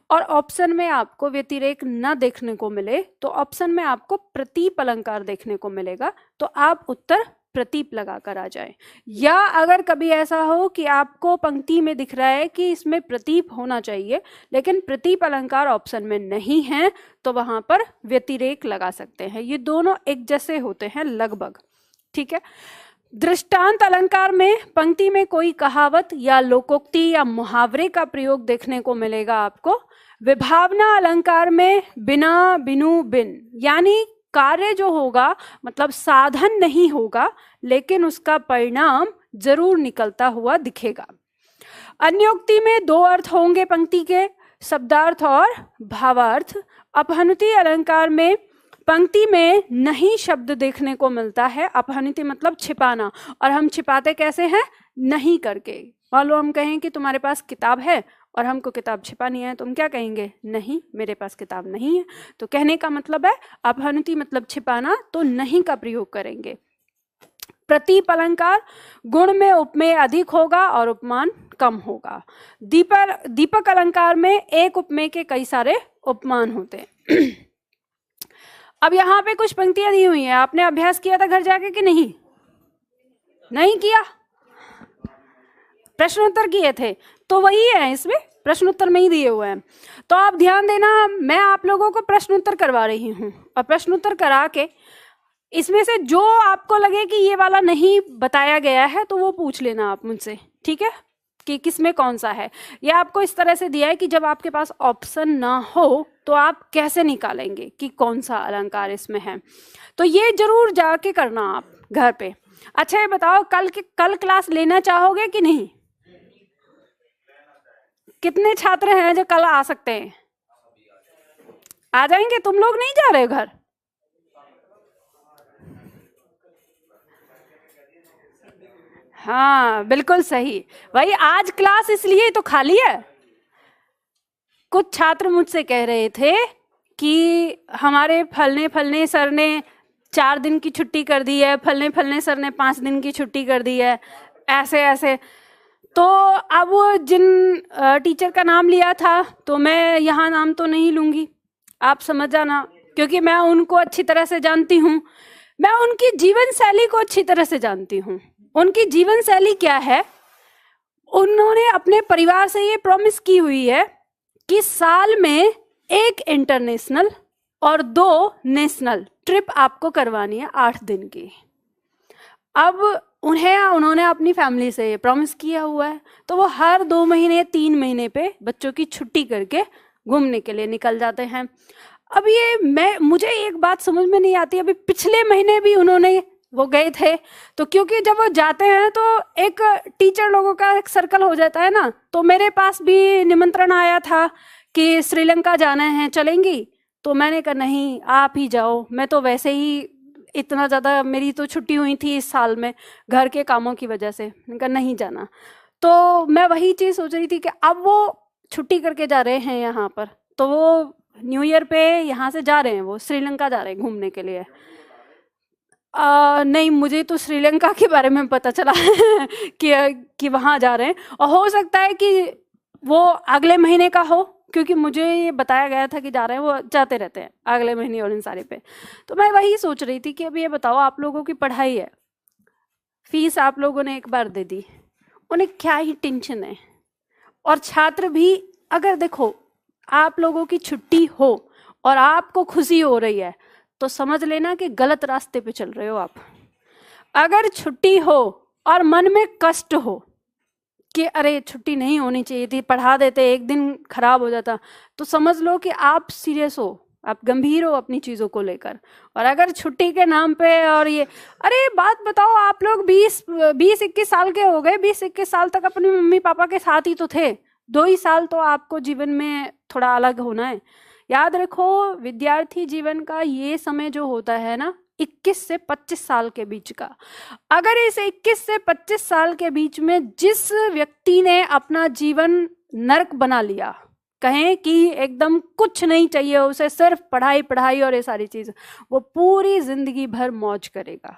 और ऑप्शन में आपको व्यतिरेक न देखने को मिले, तो ऑप्शन में आपको प्रतीप अलंकार देखने को मिलेगा, तो आप उत्तर प्रतीप लगाकर आ जाए। या अगर कभी ऐसा हो कि आपको पंक्ति में दिख रहा है कि इसमें प्रतीप होना चाहिए लेकिन प्रतीप अलंकार ऑप्शन में नहीं है, तो वहां पर व्यतिरेक लगा सकते हैं। ये दोनों एक जैसे होते हैं लगभग, ठीक है। दृष्टांत अलंकार में पंक्ति में कोई कहावत या लोकोक्ति या मुहावरे का प्रयोग देखने को मिलेगा आपको। विभावना अलंकार में बिना, बिनु, बिन, यानी कार्य जो होगा मतलब साधन नहीं होगा लेकिन उसका परिणाम जरूर निकलता हुआ दिखेगा। अन्योक्ति में दो अर्थ होंगे पंक्ति के, शब्दार्थ और भावार्थ। अपहनुति अलंकार में पंक्ति में नहीं शब्द देखने को मिलता है। अपहनुति मतलब छिपाना, और हम छिपाते कैसे हैं, नहीं करके। मान लो हम कहें कि तुम्हारे पास किताब है और हमको किताब छिपानी है, तुम क्या कहेंगे, नहीं मेरे पास किताब नहीं है। तो कहने का मतलब है अपहनुति मतलब छिपाना, तो नहीं का प्रयोग करेंगे। प्रतीप अलंकार गुण में उपमेय अधिक होगा और उपमान कम होगा। दीपक अलंकार में एक उपमेय के कई सारे उपमान होते हैं। अब यहाँ पे कुछ पंक्तियां दी हुई हैं, आपने अभ्यास किया था घर जाके कि नहीं? नहीं किया? प्रश्नोत्तर किए थे तो वही है, इसमें प्रश्नोत्तर में ही दिए हुए हैं। तो आप ध्यान देना, मैं आप लोगों को प्रश्नोत्तर करवा रही हूँ, और प्रश्नोत्तर करा के इसमें से जो आपको लगे कि ये वाला नहीं बताया गया है तो वो पूछ लेना आप मुझसे, ठीक है, कि किसमें कौन सा है। ये आपको इस तरह से दिया है कि जब आपके पास ऑप्शन ना हो तो आप कैसे निकालेंगे कि कौन सा अलंकार इसमें है। तो ये जरूर जाके करना आप घर पे। अच्छा ये बताओ, कल क्लास लेना चाहोगे कि नहीं? कितने छात्र हैं जो कल आ सकते हैं? आ जाएंगे? तुम लोग नहीं जा रहे हो घर? हाँ बिल्कुल सही, भाई आज क्लास इसलिए तो खाली है। कुछ छात्र मुझसे कह रहे थे कि हमारे फलने सर ने 4 दिन की छुट्टी कर दी है, फलने सर ने 5 दिन की छुट्टी कर दी है, ऐसे ऐसे। तो अब जिन टीचर का नाम लिया था तो मैं यहाँ नाम तो नहीं लूंगी, आप समझ जाना, क्योंकि मैं उनको अच्छी तरह से जानती हूँ, मैं उनकी जीवन शैली को अच्छी तरह से जानती हूँ। उनकी जीवन शैली क्या है, उन्होंने अपने परिवार से ये प्रॉमिस की हुई है कि साल में 1 इंटरनेशनल और 2 नेशनल ट्रिप आपको करवानी है 8 दिन की। अब उन्होंने अपनी फैमिली से प्रॉमिस किया हुआ है, तो वो हर 2 महीने 3 महीने पे बच्चों की छुट्टी करके घूमने के लिए निकल जाते हैं। अब ये मुझे एक बात समझ में नहीं आती, अभी पिछले महीने भी वो गए थे, तो क्योंकि जब वो जाते हैं तो एक टीचर लोगों का एक सर्कल हो जाता है ना, तो मेरे पास भी निमंत्रण आया था कि श्रीलंका जाना है, चलेंगी? तो मैंने कहा नहीं आप ही जाओ, मैं तो वैसे ही इतना ज़्यादा मेरी तो छुट्टी हुई थी इस साल में घर के कामों की वजह से, मैंने कहा नहीं जाना। तो मैं वही चीज़ सोच रही थी कि अब वो छुट्टी करके जा रहे हैं यहाँ पर, तो वो न्यू ईयर पे यहाँ से जा रहे हैं, वो श्रीलंका जा रहे हैं घूमने के लिए। नहीं, मुझे तो श्रीलंका के बारे में पता चला कि वहाँ जा रहे हैं, और हो सकता है कि वो अगले महीने का हो, क्योंकि मुझे ये बताया गया था कि जा रहे हैं, वो जाते रहते हैं अगले महीने और इन सारे पे। तो मैं वही सोच रही थी कि अब ये बताओ, आप लोगों की पढ़ाई है, फीस आप लोगों ने एक बार दे दी, उन्हें क्या ही टेंशन है। और छात्र भी, अगर देखो आप लोगों की छुट्टी हो और आपको खुशी हो रही है तो समझ लेना कि गलत रास्ते पे चल रहे हो आप। अगर छुट्टी हो और मन में कष्ट हो कि अरे छुट्टी नहीं होनी चाहिए थी, पढ़ा देते, एक दिन खराब हो जाता, तो समझ लो कि आप सीरियस हो, आप गंभीर हो अपनी चीज़ों को लेकर। और अगर छुट्टी के नाम पे और ये, अरे बात बताओ, आप लोग 20-21 साल के हो गए, 20-21 साल तक अपने मम्मी पापा के साथ ही तो थे, 2 ही साल तो आपको जीवन में थोड़ा अलग होना है। याद रखो, विद्यार्थी जीवन का ये समय जो होता है ना, 21 से 25 साल के बीच का, अगर इस 21 से 25 साल के बीच में जिस व्यक्ति ने अपना जीवन नरक बना लिया, कहें कि एकदम कुछ नहीं चाहिए उसे, सिर्फ पढ़ाई पढ़ाई और ये सारी चीज, वो पूरी जिंदगी भर मौज करेगा।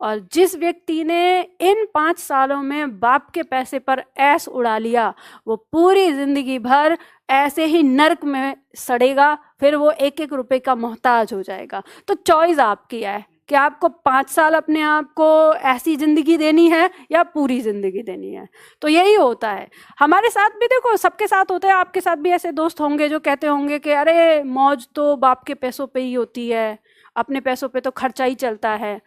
और जिस व्यक्ति ने इन 5 सालों में बाप के पैसे पर ऐश उड़ा लिया, वो पूरी जिंदगी भर ऐसे ही नरक में सड़ेगा, फिर वो एक एक रुपए का मोहताज हो जाएगा। तो चॉइस आपकी है कि आपको 5 साल अपने आप को ऐसी जिंदगी देनी है या पूरी जिंदगी देनी है। तो यही होता है हमारे साथ भी, देखो सबके साथ होता है, आपके साथ भी ऐसे दोस्त होंगे जो कहते होंगे कि अरे मौज तो बाप के पैसों पे ही होती है, अपने पैसों पे तो खर्चा ही चलता है।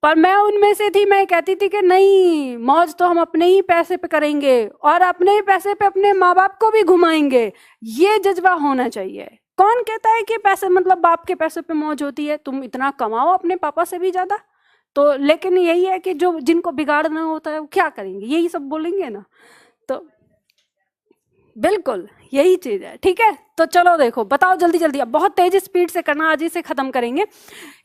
पर मैं उनमें से थी, मैं कहती थी कि नहीं, मौज तो हम अपने ही पैसे पे करेंगे और अपने ही पैसे पे अपने माँ बाप को भी घुमाएंगे। ये जज्बा होना चाहिए। कौन कहता है कि पैसे मतलब बाप के पैसे पे मौज होती है, तुम इतना कमाओ अपने पापा से भी ज्यादा। तो लेकिन यही है कि जो जिनको बिगाड़ना होता है वो क्या करेंगे, यही सब बोलेंगे ना। तो बिल्कुल यही चीज है, ठीक है। तो चलो देखो, बताओ जल्दी जल्दी, अब बहुत तेज स्पीड से करना, आज ही से खत्म करेंगे।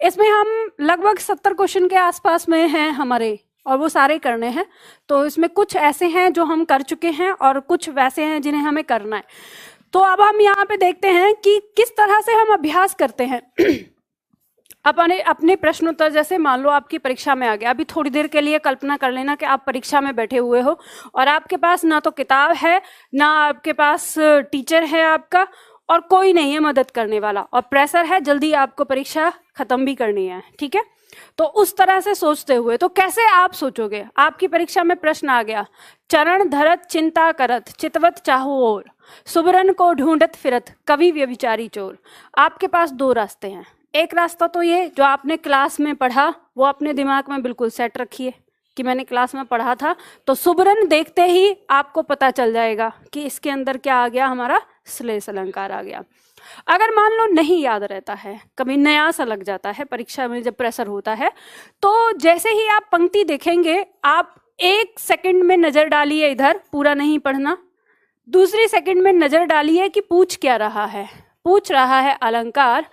इसमें हम लगभग 70 क्वेश्चन के आसपास में हैं हमारे, और वो सारे करने हैं। तो इसमें कुछ ऐसे हैं जो हम कर चुके हैं और कुछ वैसे हैं जिन्हें हमें करना है। तो अब हम यहाँ पे देखते हैं कि किस तरह से हम अभ्यास करते हैं। अपने प्रश्नोत्तर, जैसे मान लो आपकी परीक्षा में आ गया, अभी थोड़ी देर के लिए कल्पना कर लेना कि आप परीक्षा में बैठे हुए हो और आपके पास ना तो किताब है, ना आपके पास टीचर है आपका, और कोई नहीं है मदद करने वाला, और प्रेशर है, जल्दी आपको परीक्षा खत्म भी करनी है, ठीक है। तो उस तरह से सोचते हुए, तो कैसे आप सोचोगे? आपकी परीक्षा में प्रश्न आ गया, चरण धरत चिंता करत चितवत चाहू और सुबरन को ढूंढत फिरत कवि व्यभिचारी चोर। आपके पास 2 रास्ते हैं। एक रास्ता तो ये जो आपने क्लास में पढ़ा वो अपने दिमाग में बिल्कुल सेट रखिए कि मैंने क्लास में पढ़ा था, तो सुबरन देखते ही आपको पता चल जाएगा कि इसके अंदर क्या आ गया, हमारा श्लेष अलंकार आ गया। अगर मान लो नहीं याद रहता है, कभी नया सा लग जाता है परीक्षा में जब प्रेशर होता है, तो जैसे ही आप पंक्ति देखेंगे, आप 1 सेकंड में नजर डालिए इधर, पूरा नहीं पढ़ना। दूसरी सेकंड में नजर डालिए कि पूछ क्या रहा है, पूछ रहा है अलंकार।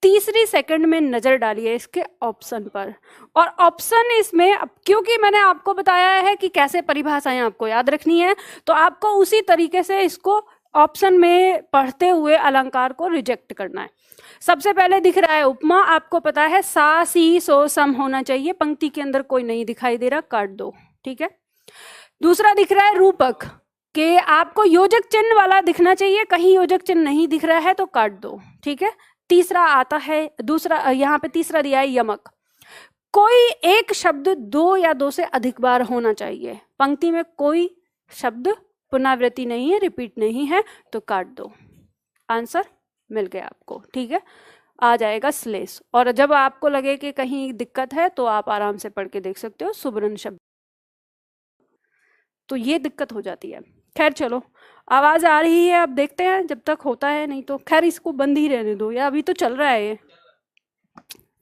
तीसरी सेकंड में नजर डालिए इसके ऑप्शन पर, और ऑप्शन इसमें, अब क्योंकि मैंने आपको बताया है कि कैसे परिभाषाएं आपको याद रखनी है, तो आपको उसी तरीके से इसको ऑप्शन में पढ़ते हुए अलंकार को रिजेक्ट करना है। सबसे पहले दिख रहा है उपमा, आपको पता है सा सी सो सम होना चाहिए, पंक्ति के अंदर कोई नहीं दिखाई दे रहा, काट दो, ठीक है। दूसरा दिख रहा है रूपक, कि आपको योजक चिन्ह वाला दिखना चाहिए, कहीं योजक चिन्ह नहीं दिख रहा है तो काट दो, ठीक है। तीसरा आता है, दूसरा यहाँ पे तीसरा दिया है यमक, कोई एक शब्द 2 या 2 से अधिक बार होना चाहिए, पंक्ति में कोई शब्द पुनरावृत्ति नहीं है, रिपीट नहीं है, तो काट दो। आंसर मिल गया आपको, ठीक है। आ जाएगा श्लेष, और जब आपको लगे कि कहीं दिक्कत है तो आप आराम से पढ़ के देख सकते हो सुबरन शब्द, तो ये दिक्कत हो जाती है। खैर चलो, आवाज आ रही है, अब देखते हैं जब तक होता है, नहीं तो खैर इसको बंद ही रहने दो, या अभी तो चल रहा है ये,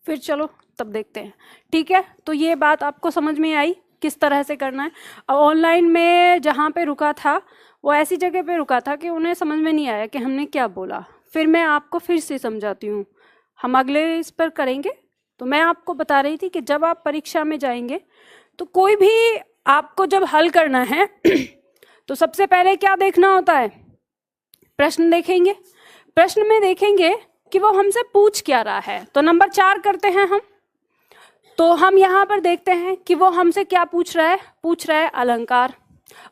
फिर चलो तब देखते हैं, ठीक है। तो ये बात आपको समझ में आई किस तरह से करना है। अब ऑनलाइन में जहाँ पे रुका था वो ऐसी जगह पे रुका था कि उन्हें समझ में नहीं आया कि हमने क्या बोला, फिर मैं आपको फिर से समझाती हूँ, हम अगले इस पर करेंगे। तो मैं आपको बता रही थी कि जब आप परीक्षा में जाएंगे तो कोई भी आपको जब हल करना है तो सबसे पहले क्या देखना होता है, प्रश्न देखेंगे, प्रश्न में देखेंगे कि वो हमसे पूछ क्या रहा है। तो नंबर 4 करते हैं हम, तो हम यहाँ पर देखते हैं कि वो हमसे क्या पूछ रहा है, पूछ रहा है अलंकार,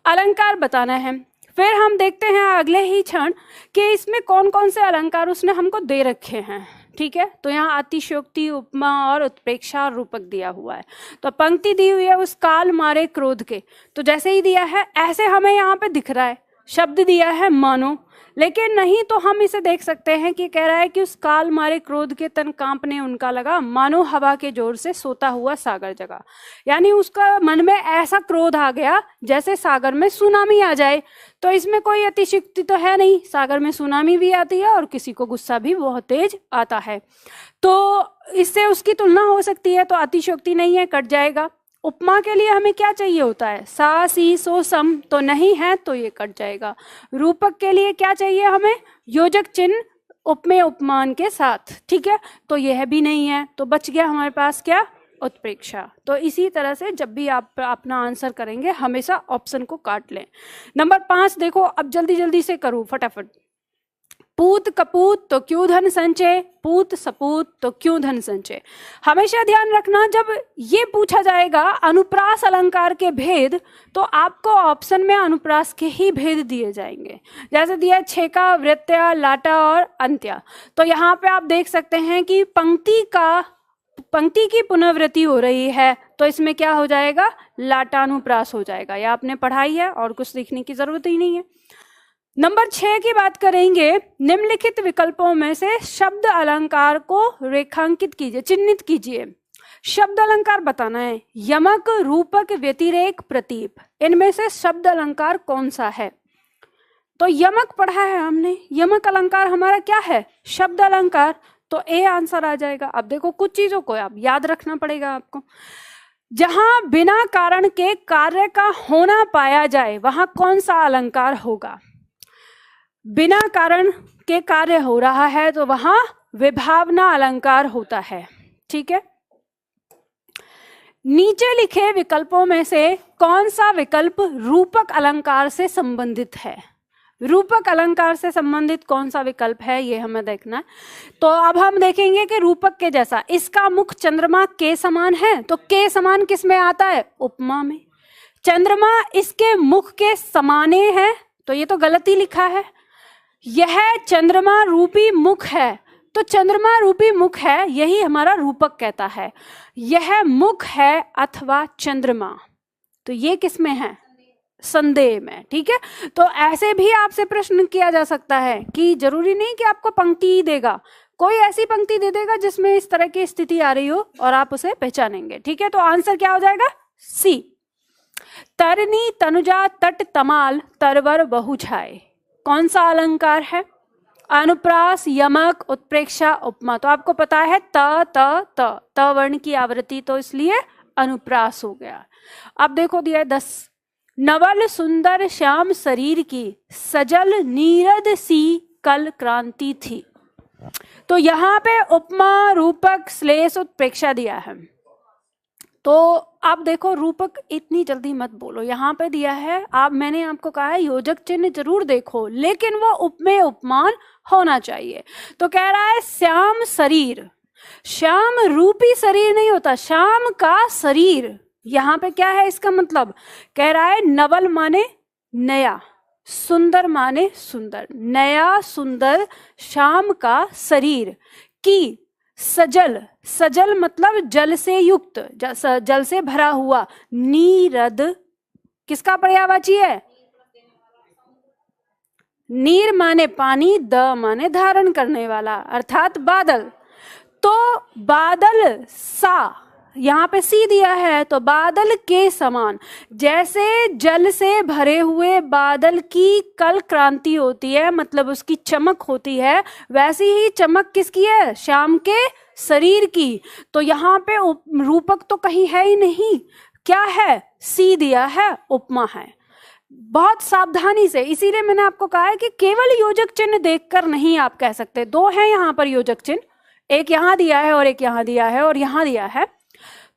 अलंकार बताना है। फिर हम देखते हैं अगले ही क्षण कि इसमें कौन कौन से अलंकार उसने हमको दे रखे हैं, ठीक है। तो यहाँ अतिशयोक्ति, उपमा और उत्प्रेक्षा और रूपक दिया हुआ है। तो पंक्ति दी हुई है उस काल मारे क्रोध के, तो जैसे ही दिया है ऐसे हमें यहाँ पे दिख रहा है, शब्द दिया है मानो, लेकिन नहीं तो हम इसे देख सकते हैं कि कह रहा है कि उस काल मारे क्रोध के तन कांपने उनका लगा, मानो हवा के जोर से सोता हुआ सागर जगा। यानी उसका मन में ऐसा क्रोध आ गया जैसे सागर में सुनामी आ जाए। तो इसमें कोई अतिशयोक्ति तो है नहीं, सागर में सुनामी भी आती है और किसी को गुस्सा भी बहुत तेज आता है, तो इससे उसकी तुलना हो सकती है, तो अतिशयोक्ति नहीं है, कट जाएगा। उपमा के लिए हमें क्या चाहिए होता है, सा सी सो सम, तो नहीं है तो ये कट जाएगा। रूपक के लिए क्या चाहिए हमें, योजक चिन्ह, उपमेय उपमान के साथ, ठीक है। तो यह भी नहीं है, तो बच गया हमारे पास क्या, उत्प्रेक्षा। तो इसी तरह से जब भी आप अपना आंसर करेंगे हमेशा ऑप्शन को काट लें। नंबर 5 देखो, अब जल्दी जल्दी से करूं फटाफट। पूत कपूत तो क्यों धन संचय, पूत सपूत तो क्यों धन संचय। हमेशा ध्यान रखना, जब ये पूछा जाएगा अनुप्रास अलंकार के भेद, तो आपको ऑप्शन में अनुप्रास के ही भेद दिए जाएंगे। जैसे दिया छेका, वृत्या, लाटा और अंत्या। तो यहाँ पे आप देख सकते हैं कि पंक्ति की पुनर्वृत्ति हो रही है, तो इसमें क्या हो जाएगा, लाटानुप्रास हो जाएगा। यह आपने पढ़ाई है और कुछ सीखने की जरूरत ही नहीं है। नंबर 6 की बात करेंगे। निम्नलिखित विकल्पों में से शब्द अलंकार को रेखांकित कीजिए, चिन्हित कीजिए। शब्द अलंकार बताना है। यमक, रूपक, व्यतिरेक, प्रतीप, इनमें से शब्द अलंकार कौन सा है। तो यमक पढ़ा है हमने, यमक अलंकार हमारा क्या है, शब्द अलंकार। तो ए आंसर आ जाएगा। अब देखो कुछ चीजों को आप याद रखना पड़ेगा आपको। जहां बिना कारण के कार्य का होना पाया जाए वहां कौन सा अलंकार होगा। बिना कारण के कार्य हो रहा है तो वहां विभावना अलंकार होता है, ठीक है। नीचे लिखे विकल्पों में से कौन सा विकल्प रूपक अलंकार से संबंधित है। रूपक अलंकार से संबंधित कौन सा विकल्प है, ये हमें देखना है। तो अब हम देखेंगे कि रूपक के जैसा, इसका मुख चंद्रमा के समान है, तो के समान किस में आता है, उपमा में। चंद्रमा इसके मुख के समाने है, तो ये तो गलती लिखा है। यह चंद्रमा रूपी मुख है, तो चंद्रमा रूपी मुख है, यही हमारा रूपक कहता है। यह मुख है अथवा चंद्रमा, तो ये किस में है, संदेह में, ठीक है। तो ऐसे भी आपसे प्रश्न किया जा सकता है कि जरूरी नहीं कि आपको पंक्ति ही देगा, कोई ऐसी पंक्ति दे देगा जिसमें इस तरह की स्थिति आ रही हो और आप उसे पहचानेंगे, ठीक है। तो आंसर क्या हो जाएगा, सी। तरनी तनुजा तट तमाल तरवर बहु छाए, कौन सा अलंकार है, अनुप्रास, यमक, उत्प्रेक्षा, उपमा। तो आपको पता है त वर्ण की आवृत्ति, तो इसलिए अनुप्रास हो गया। अब देखो दिया है 10। नवल सुंदर श्याम शरीर की सजल नीरद सी कल क्रांति थी। तो यहाँ पे उपमा, रूपक, श्लेष, उत्प्रेक्षा दिया है। तो आप देखो रूपक इतनी जल्दी मत बोलो, यहाँ पे दिया है मैंने आपको कहा है योजक चिन्ह जरूर देखो, लेकिन वो उपमेय उपमान होना चाहिए। तो कह रहा है श्याम शरीर, श्याम रूपी शरीर नहीं होता, श्याम का शरीर। यहाँ पे क्या है इसका मतलब, कह रहा है नवल माने नया, सुंदर माने सुंदर, नया सुंदर श्याम का शरीर की सजल, सजल मतलब जल से युक्त, जल से भरा हुआ। नीरद किसका पर्यायवाची है, नीर माने पानी, द माने धारण करने वाला, अर्थात बादल। तो बादल सा, यहाँ पे सी दिया है, तो बादल के समान, जैसे जल से भरे हुए बादल की कल क्रांति होती है, मतलब उसकी चमक होती है, वैसी ही चमक किसकी है, श्याम के शरीर की। तो यहाँ पे रूपक तो कहीं है ही नहीं, क्या है, सी दिया है, उपमा है। बहुत सावधानी से, इसीलिए मैंने आपको कहा है कि केवल योजक चिन्ह देखकर नहीं आप कह सकते। 2 है यहाँ पर योजक चिन्ह, एक यहाँ दिया है और एक यहाँ दिया है और यहाँ दिया है।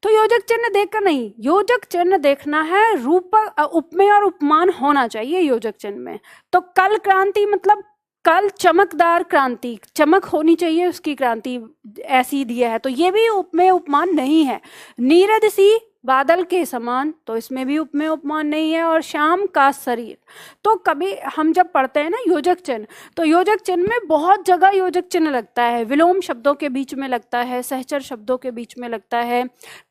तो योजक चिन्ह देखकर नहीं, योजक चिन्ह देखना है, रूपक, उपमेय और उपमान होना चाहिए योजक चिन्ह में। तो कल क्रांति मतलब कल चमकदार क्रांति, चमक होनी चाहिए उसकी, क्रांति ऐसी दिया है, तो ये भी उपमेय उपमान नहीं है। नीरद सी, बादल के समान, तो इसमें भी उपमेय उपमान नहीं है। और श्याम का शरीर, तो कभी हम जब पढ़ते हैं ना योजक चिन्ह, तो योजक चिन्ह में बहुत जगह योजक चिन्ह लगता है, विलोम शब्दों के बीच में लगता है, सहचर शब्दों के बीच में लगता है,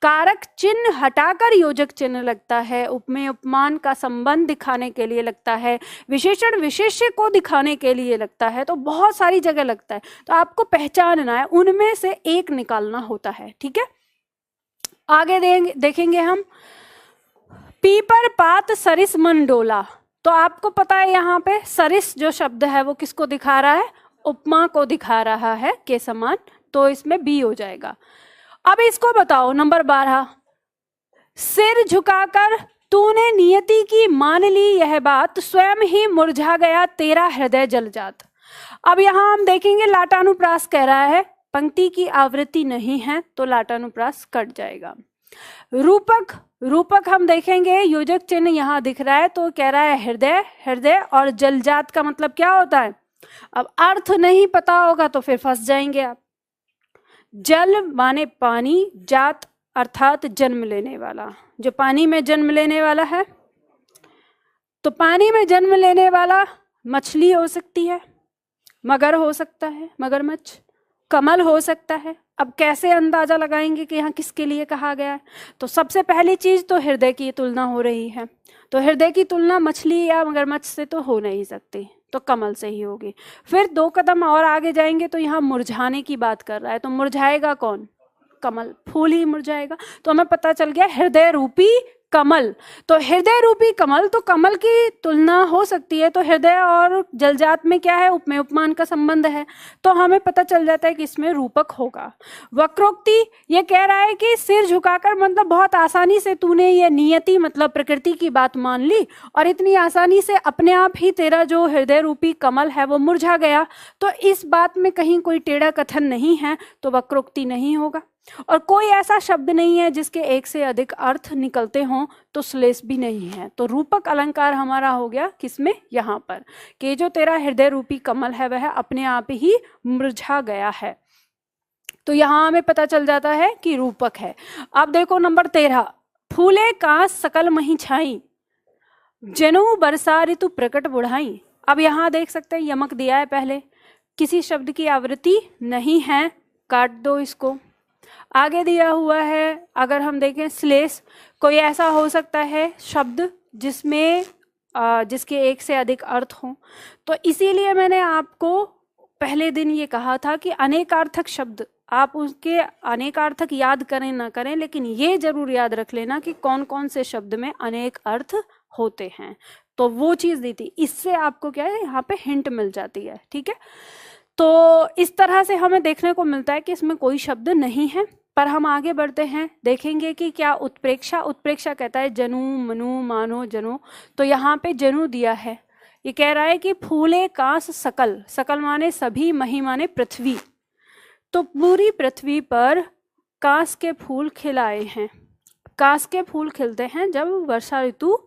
कारक चिन्ह हटाकर योजक चिन्ह लगता है, उपमेय उपमान का संबंध दिखाने के लिए लगता है, विशेषण विशेष्य को दिखाने के लिए लगता है, तो बहुत सारी जगह लगता है। तो आपको पहचानना है, उनमें से एक निकालना होता है, ठीक है। आगे देखेंगे हम, पीपर पात सरिस मन डोला। तो आपको पता है यहाँ पे सरिस जो शब्द है वो किसको दिखा रहा है, उपमा को दिखा रहा है के समान, तो इसमें बी हो जाएगा। अब इसको बताओ नंबर 12, सिर झुकाकर तूने नियति की मान ली यह बात, स्वयं ही मुरझा गया तेरा हृदय जल जात। अब यहाँ हम देखेंगे लाटानुप्रास कह रहा है, पंक्ति की आवृत्ति नहीं है तो लाटानुप्रास कट जाएगा। रूपक, रूपक हम देखेंगे, योजक चिन्ह यहाँ दिख रहा है तो कह रहा है हृदय, हृदय, और जलजात का मतलब क्या होता है? अब अर्थ नहीं पता होगा तो फिर फंस जाएंगे आप। जल माने पानी, जात अर्थात जन्म लेने वाला, जो पानी में जन्म लेने वाला है। तो पानी में जन्म लेने वाला मछली हो सकती है, मगर हो सकता है, मगरमच्छ, कमल हो सकता है। अब कैसे अंदाजा लगाएंगे कि यहाँ किसके लिए कहा गया है? तो सबसे पहली चीज तो हृदय की तुलना हो रही है, तो हृदय की तुलना मछली या मगरमच्छ से तो हो नहीं सकती, तो कमल से ही होगी। फिर 2 कदम और आगे जाएंगे तो यहाँ मुरझाने की बात कर रहा है, तो मुरझाएगा कौन? कमल, फूल ही मुरझाएगा। तो हमें पता चल गया हृदय रूपी कमल। तो हृदय रूपी कमल, तो कमल की तुलना हो सकती है, तो हृदय और जलजात में क्या है? उपमेय उपमान का संबंध है, तो हमें पता चल जाता है कि इसमें रूपक होगा। वक्रोक्ति ये कह रहा है कि सिर झुकाकर, मतलब बहुत आसानी से तूने ये नियति मतलब प्रकृति की बात मान ली और इतनी आसानी से अपने आप ही तेरा जो हृदय रूपी कमल है वो मुरझा गया, तो इस बात में कहीं कोई टेढ़ा कथन नहीं है, तो वक्रोक्ति नहीं होगा। और कोई ऐसा शब्द नहीं है जिसके एक से अधिक अर्थ निकलते हों, तो श्लेष भी नहीं है। तो रूपक अलंकार हमारा हो गया किसमें? यहाँ पर, कि जो तेरा हृदय रूपी कमल है वह अपने आप ही मुरझा गया है। तो यहाँ हमें पता चल जाता है कि रूपक है। अब देखो नंबर 13, फूले कांस सकल मही छाई, जनु बरसा ऋतु प्रकट बुढ़ाई। अब यहाँ देख सकते हैं यमक दिया है पहले, किसी शब्द की आवृत्ति नहीं है, काट दो इसको। आगे दिया हुआ है, अगर हम देखें श्लेष, कोई ऐसा हो सकता है शब्द जिसमें जिसके एक से अधिक अर्थ हो, तो इसीलिए मैंने आपको पहले दिन ये कहा था कि अनेकार्थक शब्द आप उसके अनेकार्थक याद करें ना करें, लेकिन ये जरूर याद रख लेना कि कौन कौन से शब्द में अनेक अर्थ होते हैं। तो वो चीज दी थी, इससे आपको क्या है यहाँ पे हिंट मिल जाती है। ठीक है, तो इस तरह से हमें देखने को मिलता है कि इसमें कोई शब्द नहीं है। पर हम आगे बढ़ते हैं, देखेंगे कि क्या उत्प्रेक्षा, उत्प्रेक्षा कहता है जनु, मनु, मानो, जनु। तो यहाँ पे जनु दिया है, ये कह रहा है कि फूले कांस सकल, सकल माने सभी, मही माने पृथ्वी, तो पूरी पृथ्वी पर कांस के फूल खिलाए हैं। कांस के फूल खिलते हैं जब वर्षा ऋतु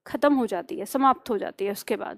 खत्म हो जाती है, समाप्त हो जाती है उसके बाद।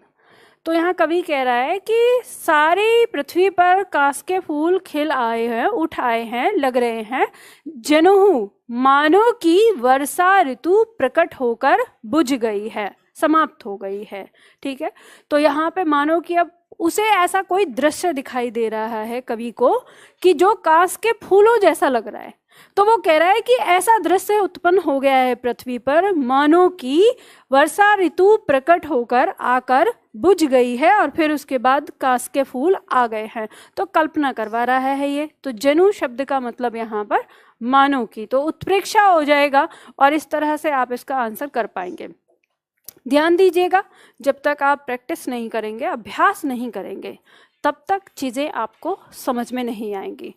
तो यहाँ कवि कह रहा है कि सारी पृथ्वी पर कांस के फूल खिल आए हैं, उठ आए हैं, लग रहे हैं। जनुहु मानो की वर्षा ऋतु प्रकट होकर बुझ गई है, समाप्त हो गई है। ठीक है, तो यहाँ पे मानो कि अब उसे ऐसा कोई दृश्य दिखाई दे रहा है कवि को कि जो कांस के फूलों जैसा लग रहा है। तो वो कह रहा है कि ऐसा दृश्य उत्पन्न हो गया है पृथ्वी पर, मानो कि वर्षा ऋतु प्रकट होकर आकर बुझ गई है और फिर उसके बाद कांस के फूल आ गए हैं। तो कल्पना करवा रहा है ये। तो जनु शब्द का मतलब यहाँ पर मानो की, तो उत्प्रेक्षा हो जाएगा और इस तरह से आप इसका आंसर कर पाएंगे। ध्यान दीजिएगा, जब तक आप प्रैक्टिस नहीं करेंगे, अभ्यास नहीं करेंगे, तब तक चीज़ें आपको समझ में नहीं आएंगी।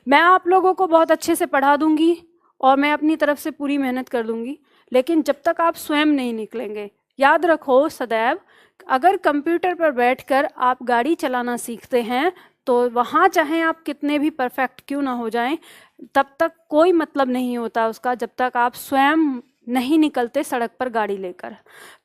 मैं आप लोगों को बहुत अच्छे से पढ़ा दूंगी और मैं अपनी तरफ से पूरी मेहनत कर दूंगी, लेकिन जब तक आप स्वयं नहीं निकलेंगे, याद रखो सदैव, अगर कंप्यूटर पर बैठकर आप गाड़ी चलाना सीखते हैं तो वहाँ चाहे आप कितने भी परफेक्ट क्यों ना हो जाएं, तब तक कोई मतलब नहीं होता उसका, जब तक आप स्वयं नहीं निकलते सड़क पर गाड़ी लेकर।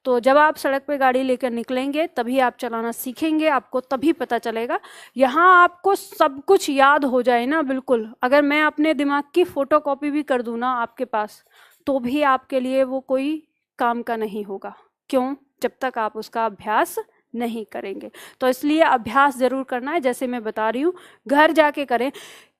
तो जब आप सड़क पर गाड़ी लेकर निकलेंगे तभी आप चलाना सीखेंगे, आपको तभी पता चलेगा। यहाँ आपको सब कुछ याद हो जाए ना, बिल्कुल, अगर मैं अपने दिमाग की फोटोकॉपी भी कर दूँ ना आपके पास, तो भी आपके लिए वो कोई काम का नहीं होगा। क्यों? जब तक आप उसका अभ्यास नहीं करेंगे। तो इसलिए अभ्यास जरूर करना है, जैसे मैं बता रही हूँ, घर जाके करें,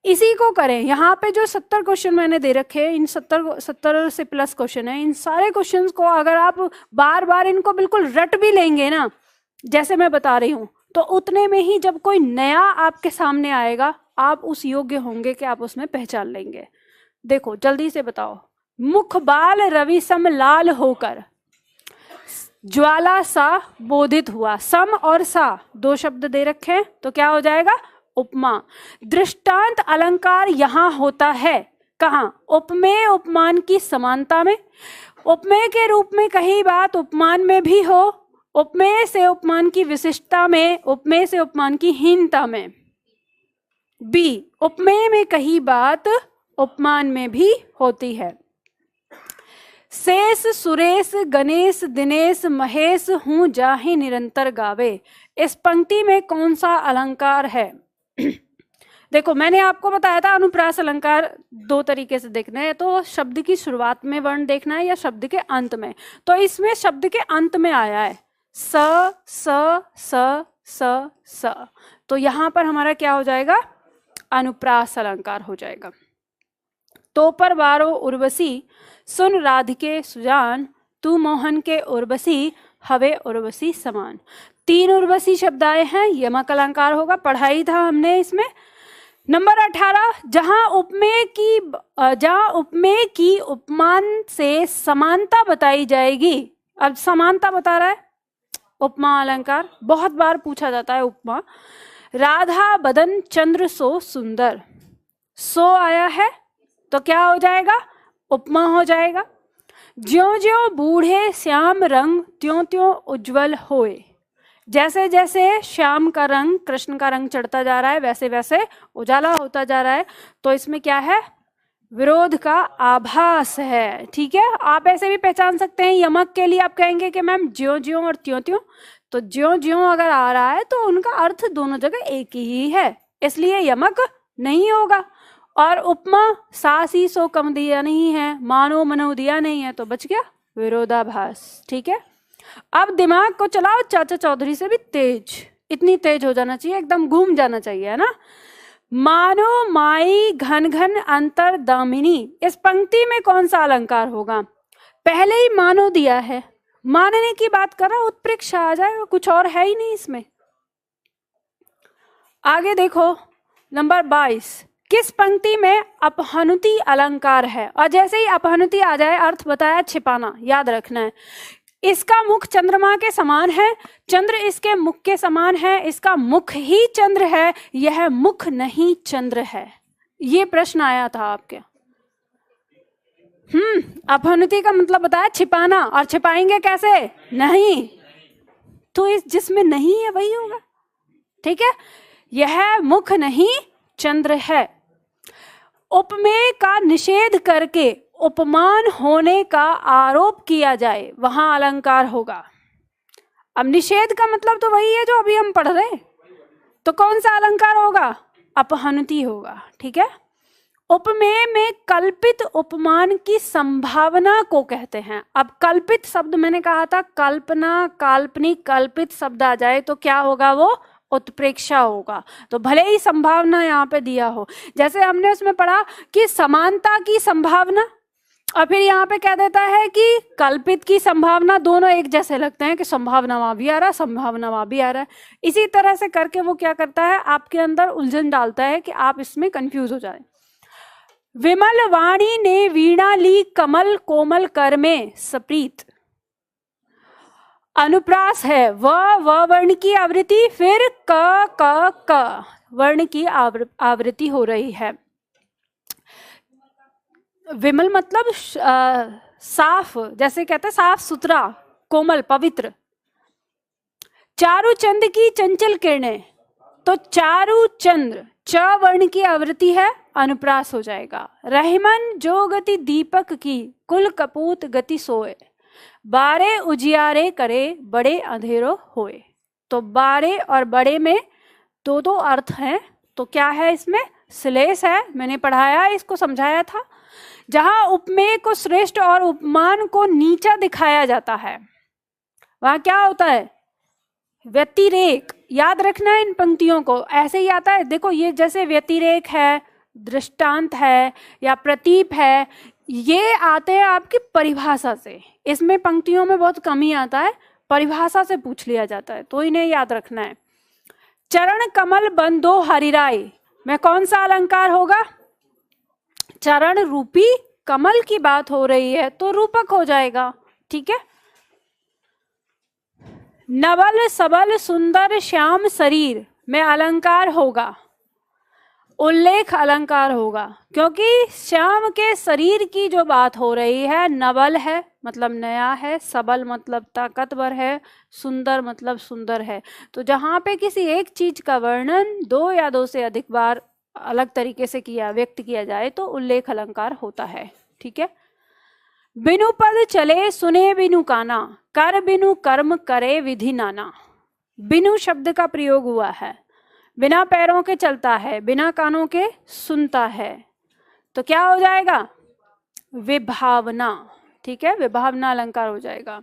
इसी को करें। यहाँ पे जो 70 क्वेश्चन मैंने दे रखे हैं, इन 70 से प्लस क्वेश्चन है, इन सारे क्वेश्चंस को अगर आप बार बार इनको बिल्कुल रट भी लेंगे ना, जैसे मैं बता रही हूँ, तो उतने में ही जब कोई नया आपके सामने आएगा, आप उस योग्य होंगे कि आप उसमें पहचान लेंगे। देखो जल्दी से बताओ, मुख बाल रवि सम लाल होकर ज्वाला सा बोधित हुआ। सम और सा 2 शब्द दे रखे हैं, तो क्या हो जाएगा? उपमा। दृष्टांत अलंकार यहां होता है कहां? उपमेय उपमान की समानता में। उपमेय के रूप में कही बात उपमान में भी हो उपमेय से उपमान की विशिष्टता में, उपमेय से उपमान की हीनता में। बी, उपमेय में कही बात उपमान में भी होती है। शेष सुरेश गणेश दिनेश महेश हूं जाहि निरंतर गावे, इस पंक्ति में कौन सा अलंकार है? देखो मैंने आपको बताया था अनुप्रास अलंकार दो तरीके से देखना है, तो शब्द की शुरुआत में वर्ण देखना है या शब्द के अंत में। तो इसमें शब्द के अंत में आया है स स स स स, तो यहां पर हमारा क्या हो जाएगा? अनुप्रास अलंकार हो जाएगा। तो पर बारो उर्वशी सुन राधिके सुजान, तू मोहन के उर्वशी हवे उर्वशी समान। 3 उर्वशी शब्द आए हैं, यमक अलंकार होगा, पढ़ाई था हमने इसमें। नंबर 18, जहां उपमेय की उपमान से समानता बताई जाएगी। अब समानता बता रहा है उपमा अलंकार, बहुत बार पूछा जाता है उपमा। राधा बदन चंद्र सो सुंदर, सो आया है तो क्या हो जाएगा? उपमा हो जाएगा। ज्यों ज्यों बूढ़े श्याम रंग त्यों त्यों उज्जवल होए, जैसे जैसे श्याम का रंग, कृष्ण का रंग चढ़ता जा रहा है वैसे वैसे उजाला होता जा रहा है। तो इसमें क्या है? विरोध का आभास है। ठीक है, आप ऐसे भी पहचान सकते हैं। यमक के लिए आप कहेंगे कि मैम ज्यों ज्यों और त्यों त्यों, तो ज्यों ज्यों अगर आ रहा है तो उनका अर्थ दोनों जगह एक ही है, इसलिए यमक नहीं होगा। और उपमा सासी सो कम दिया नहीं है, मानो मनो दिया नहीं है, तो बच गया विरोधाभास। ठीक है, अब दिमाग को चलाओ चाचा चौधरी से भी तेज, इतनी तेज हो जाना चाहिए, एकदम घूम जाना चाहिए, है ना। मानो माई घन घन अंतर दामिनी, इस पंक्ति में कौन सा अलंकार होगा? पहले ही मानो दिया है, मानने की बात कर रहा, उत्प्रेक्षा आ जाएगा, कुछ और है ही नहीं इसमें। आगे देखो नंबर 22, किस पंक्ति में अपहनुति अलंकार है? और जैसे ही अपहनुति आ जाए अर्थ बताया छिपाना, याद रखना है। इसका मुख चंद्रमा के समान है, चंद्र इसके मुख के समान है, इसका मुख ही चंद्र है, यह मुख नहीं चंद्र है। ये प्रश्न आया था आपके। अपहनुति का मतलब बताया छिपाना, और छिपाएंगे कैसे? नहीं, तो इस जिसमें नहीं है वही होगा। ठीक है, यह मुख नहीं चंद्र है। उपमेय का निषेध करके उपमान होने का आरोप किया जाए, वहां अलंकार होगा। अब निषेध का मतलब तो वही है जो अभी हम पढ़ रहे, तो कौन सा अलंकार होगा? अपहनुति होगा। ठीक है, उपमेय में कल्पित उपमान की संभावना को कहते हैं। अब कल्पित शब्द मैंने कहा था, कल्पना, काल्पनिक, कल्पित शब्द आ जाए तो क्या होगा? वो उत्प्रेक्षा होगा। तो भले ही संभावना यहाँ पे दिया हो, जैसे हमने उसमें पढ़ा कि समानता की संभावना, और फिर यहाँ पे कह देता है कि कल्पित की संभावना, दोनों एक जैसे लगते हैं कि संभावना वहां भी आ रहा है, संभावना वहां भी आ रहा है। इसी तरह से करके वो क्या करता है? आपके अंदर उलझन डालता है कि आप इसमें कंफ्यूज हो जाए। विमल वाणी ने वीणा ली कमल कोमल कर में सप्रीत, अनुप्रास है। व वर्ण की आवृत्ति, फिर क वर्ण की आवृत्ति हो रही है। विमल मतलब साफ, जैसे कहते हैं साफ सुथरा, कोमल, पवित्र। चारु चंद की चंचल किरणें, तो चारु चंद्र, च वर्ण की आवृत्ति है, अनुप्रास हो जाएगा। रहमन जो गति दीपक की, कुल कपूत गति सोए, बारे उजियारे करे बड़े अंधेरो होए। तो बारे और बड़े में दो दो अर्थ हैं, तो क्या है इसमें? श्लेष है, मैंने पढ़ाया, इसको समझाया था। जहां उपमेय को श्रेष्ठ और उपमान को नीचा दिखाया जाता है, वहां क्या होता है? व्यतिरेक। याद रखना है इन पंक्तियों को, ऐसे ही आता है। देखो ये जैसे व्यतिरेक है, दृष्टांत है या प्रतीप है, ये आते हैं आपकी परिभाषा से। इसमें पंक्तियों में बहुत कमी आता है, परिभाषा से पूछ लिया जाता है, तो इन्हें याद रखना है। चरण कमल बंदो हरिराय में कौन सा अलंकार होगा? चरण रूपी कमल की बात हो रही है तो रूपक हो जाएगा। ठीक है, नवल सबल सुंदर श्याम शरीर में अलंकार होगा। उल्लेख अलंकार होगा, क्योंकि श्याम के शरीर की जो बात हो रही है, नवल है मतलब नया है, सबल मतलब ताकतवर है, सुंदर मतलब सुंदर है। तो जहां पे किसी एक चीज का वर्णन दो या दो से अधिक बार अलग तरीके से व्यक्त किया जाए तो उल्लेख अलंकार होता है। ठीक है। बिनु पद चले सुने बिनु काना, कर बिनु कर्म करे विधि नाना। बिनु शब्द का प्रयोग हुआ है, बिना पैरों के चलता है, बिना कानों के सुनता है, तो क्या हो जाएगा? विभावना। ठीक है, विभावना अलंकार हो जाएगा।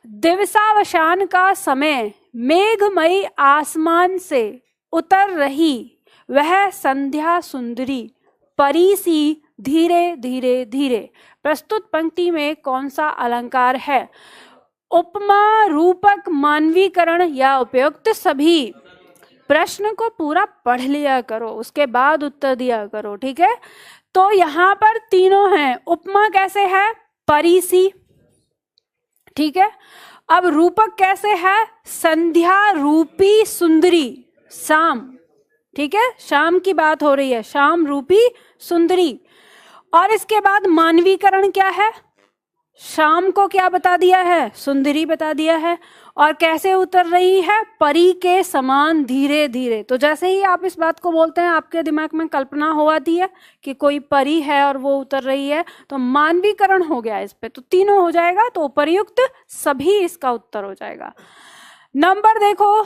दिवसावसान का समय मेघमयी आसमान से उतर रही वह संध्या सुंदरी, परी सी धीरे धीरे धीरे। प्रस्तुत पंक्ति में कौन सा अलंकार है? उपमा, रूपक, मानवीकरण या उपयुक्त सभी। प्रश्न को पूरा पढ़ लिया करो, उसके बाद उत्तर दिया करो। ठीक है, तो यहां पर तीनों हैं। उपमा कैसे है? परी सी। ठीक है, अब रूपक कैसे है? संध्या रूपी सुंदरी, शाम। ठीक है, शाम की बात हो रही है, शाम रूपी सुंदरी। और इसके बाद मानवीकरण क्या है? शाम को क्या बता दिया है? सुंदरी बता दिया है। और कैसे उतर रही है? परी के समान धीरे धीरे। तो जैसे ही आप इस बात को बोलते हैं आपके दिमाग में कल्पना हो आती है कि कोई परी है और वो उतर रही है, तो मानवीकरण हो गया इस पे, तो तीनों हो जाएगा, तो उपर्युक्त सभी इसका उत्तर हो जाएगा। नंबर देखो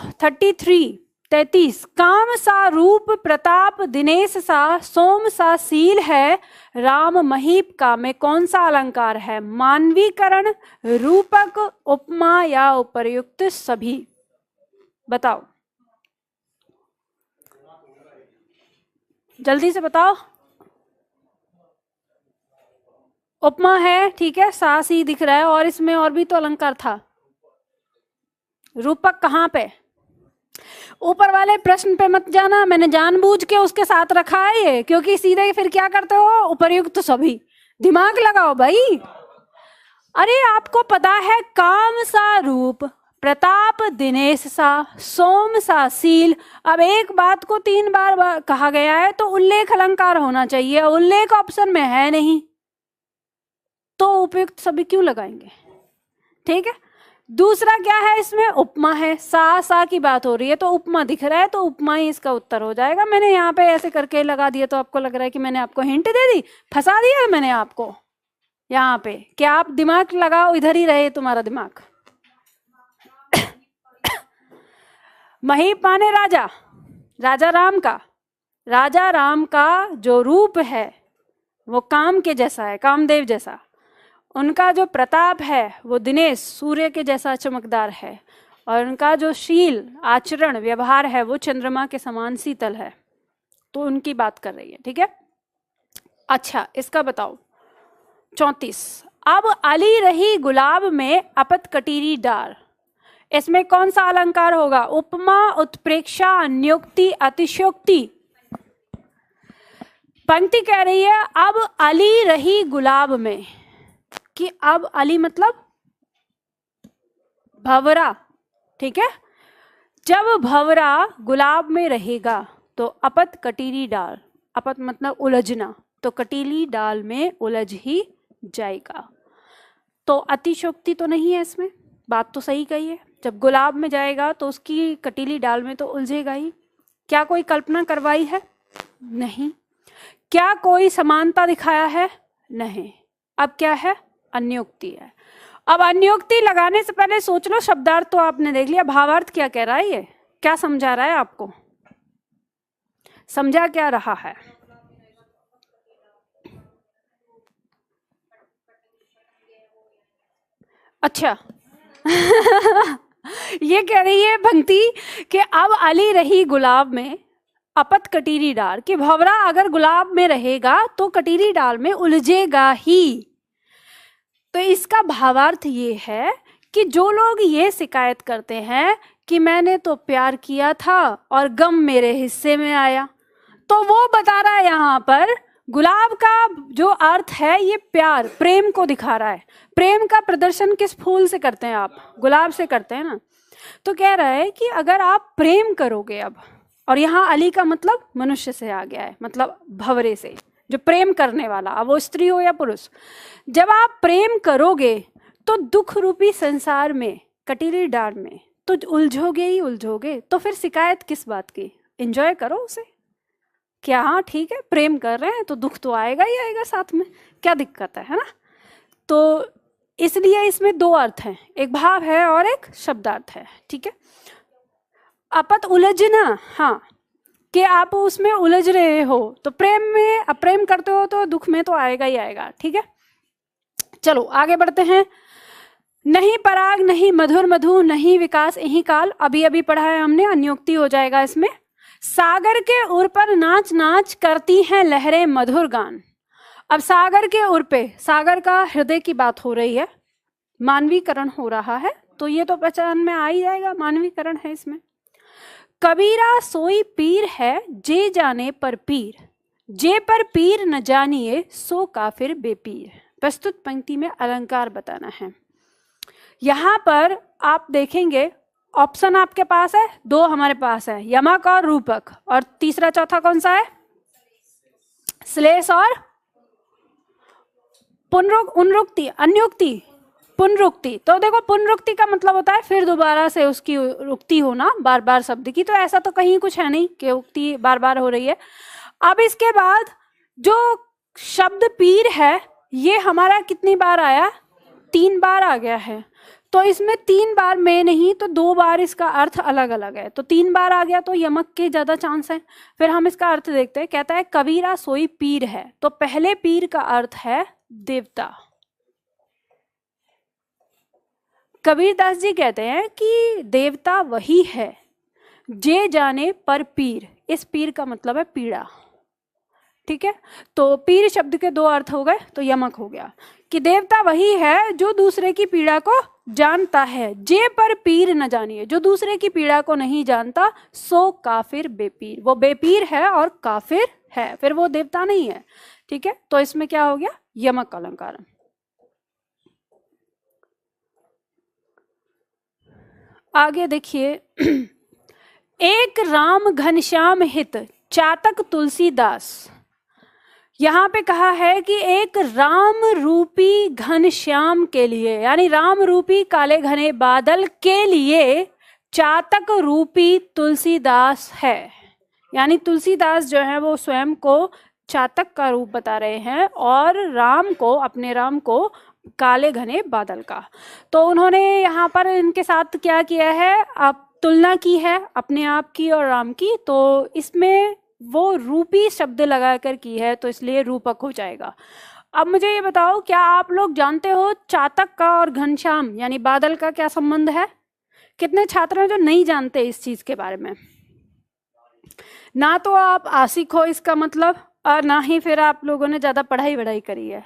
33। काम सा रूप प्रताप दिनेश सा, सोम सा सील है राम महीप का, में कौन सा अलंकार है? मानवीकरण, रूपक, उपमा या उपर्युक्त सभी। बताओ, जल्दी से बताओ। उपमा है, ठीक है, सा सी दिख रहा है, और इसमें और भी तो अलंकार था। रूपक कहाँ पे? ऊपर वाले प्रश्न पे मत जाना, मैंने जानबूझ के उसके साथ रखा है ये, क्योंकि सीधे फिर क्या करते हो? उपर्युक्त सभी। दिमाग लगाओ भाई। अरे आपको पता है काम सा रूप प्रताप दिनेश सा, सोम सा सील। अब एक बात को 3 बार कहा गया है तो उल्लेख अलंकार होना चाहिए, उल्लेख ऑप्शन में है नहीं, तो उपयुक्त सभी क्यों लगाएंगे? ठीक है। दूसरा क्या है इसमें? उपमा है, सा की बात हो रही है तो उपमा दिख रहा है, तो उपमा ही इसका उत्तर हो जाएगा। मैंने यहाँ पे ऐसे करके लगा दिया तो आपको लग रहा है कि मैंने आपको हिंट दे दी, फंसा दिया मैंने आपको यहाँ पे। क्या आप दिमाग लगाओ, इधर ही रहे तुम्हारा दिमाग। महीप माने राजा, राजा राम का जो रूप है वो काम के जैसा है, कामदेव जैसा। उनका जो प्रताप है वो दिनेश सूर्य के जैसा चमकदार है, और उनका जो शील आचरण व्यवहार है वो चंद्रमा के समान शीतल है। तो उनकी बात कर रही है। ठीक है, अच्छा इसका बताओ 34। अब अली रही गुलाब में अपत कटीरी डार, इसमें कौन सा अलंकार होगा? उपमा, उत्प्रेक्षा, अन्योक्ति, अतिशयोक्ति। पंक्ति कह रही है अब अली रही गुलाब में, कि अब अली मतलब भंवरा। ठीक है, जब भंवरा गुलाब में रहेगा तो अपत कटीली डाल, अपत मतलब उलझना, तो कटीली डाल में उलझ ही जाएगा। तो अतिशयोक्ति तो नहीं है इसमें, बात तो सही कही है। जब गुलाब में जाएगा तो उसकी कटीली डाल में तो उलझेगा ही। क्या कोई कल्पना करवाई है? नहीं। क्या कोई समानता दिखाया है? नहीं। अब क्या है? अन्योक्ति है। अब अन्योक्ति लगाने से पहले सोच लो, शब्दार्थ तो आपने देख लिया, भावार्थ क्या कह रहा है? ये क्या समझा रहा है आपको? समझा क्या रहा है? अच्छा ये कह रही है पंक्ति कि अब अली रही गुलाब में अपत कटीरी डाल, कि भंवरा अगर गुलाब में रहेगा तो कटीरी डाल में उलझेगा ही। तो इसका भावार्थ ये है कि जो लोग ये शिकायत करते हैं कि मैंने तो प्यार किया था और गम मेरे हिस्से में आया, तो वो बता रहा है यहाँ पर गुलाब का जो अर्थ है ये प्यार, प्रेम को दिखा रहा है। प्रेम का प्रदर्शन किस फूल से करते हैं आप? गुलाब से करते हैं ना। तो कह रहा है कि अगर आप प्रेम करोगे, अब और यहाँ अली का मतलब मनुष्य से आ गया है, मतलब भंवरे से, जो प्रेम करने वाला, अब वो स्त्री हो या पुरुष। जब आप प्रेम करोगे तो दुख रूपी संसार में, कटीली डार में तो उलझोगे ही उलझोगे, तो फिर शिकायत किस बात की? एंजॉय करो उसे। क्या हाँ ठीक है, प्रेम कर रहे हैं तो दुख तो आएगा ही आएगा साथ में, क्या दिक्कत है ना? तो इसलिए इसमें दो अर्थ हैं, एक भाव है और एक शब्दार्थ है, ठीक है। अपत उलझना, हाँ, कि आप उसमें उलझ रहे हो, तो प्रेम में अप्रेम करते हो तो दुख में तो आएगा ही आएगा, ठीक है। चलो आगे बढ़ते हैं। नहीं पराग नहीं मधुर मधु नहीं विकास यही काल, अभी अभी पढ़ा है हमने, अन्योक्ति हो जाएगा इसमें। सागर के उर पर नाच नाच करती हैं लहरें मधुर गान। अब सागर के उर पे, सागर का हृदय की बात हो रही है, मानवीकरण हो रहा है, तो ये तो पहचान में आ ही जाएगा, मानवीकरण है इसमें। कबीरा सोई पीर है जे जाने पर पीर, जे पर पीर न जानिए सो काफिर बेपीर। प्रस्तुत पंक्ति में अलंकार बताना है। यहां पर आप देखेंगे ऑप्शन आपके पास है, दो हमारे पास है, यमक और रूपक, और तीसरा चौथा कौन सा है? श्लेष और उनरुक्ति, अन्योक्ति, पुनरुक्ति। तो देखो पुनरुक्ति का मतलब होता है फिर दोबारा से उसकी उक्ति होना, बार बार शब्द की, तो ऐसा तो कहीं कुछ है नहीं कि उक्ति बार बार हो रही है। अब इसके बाद जो शब्द पीर है ये हमारा कितनी बार आया? 3 बार आ गया है। तो इसमें 3 बार में नहीं तो 2 बार इसका अर्थ अलग अलग है, तो 3 बार आ गया तो यमक के ज्यादा चांस है। फिर हम इसका अर्थ देखते हैं, कहता है कबीरा सोई पीर है, तो पहले पीर का अर्थ है देवता। कबीरदास जी कहते हैं कि देवता वही है जे जाने पर पीर, इस पीर का मतलब है पीड़ा, ठीक है। तो पीर शब्द के 2 अर्थ हो गए, तो यमक हो गया कि देवता वही है जो दूसरे की पीड़ा को जानता है, जे पर पीर न जानिए, जो दूसरे की पीड़ा को नहीं जानता सो काफिर बेपीर, वो बेपीर है और काफिर है, फिर वो देवता नहीं है, ठीक है। तो इसमें क्या हो गया? यमक अलंकार। आगे देखिए, एक राम घनश्याम हित चातक तुलसीदास। यहाँ पे कहा है कि एक राम रूपी घनश्याम के लिए, यानी राम रूपी काले घने बादल के लिए चातक रूपी तुलसीदास है। यानी तुलसीदास जो है वो स्वयं को चातक का रूप बता रहे हैं और राम को, अपने राम को काले घने बादल का। तो उन्होंने यहाँ पर इनके साथ क्या किया है, आप तुलना की है अपने आप की और राम की, तो इसमें वो रूपी शब्द लगाकर की है, तो इसलिए रूपक हो जाएगा। अब मुझे ये बताओ, क्या आप लोग जानते हो चातक का और घनश्याम यानी बादल का क्या संबंध है? कितने छात्र हैं जो नहीं जानते इस चीज के बारे में? ना तो आप आशिक हो इसका मतलब, और ना ही फिर आप लोगों ने ज्यादा पढ़ाई करी है,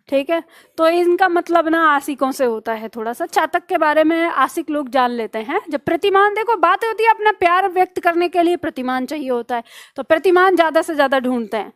ठीक है। तो इनका मतलब ना आशिकों से होता है थोड़ा सा। चातक के बारे में आशिक लोग जान लेते हैं। जब प्रतिमान, देखो बात होती है अपना प्यार व्यक्त करने के लिए प्रतिमान चाहिए होता है, तो प्रतिमान ज्यादा से ज्यादा ढूंढते हैं।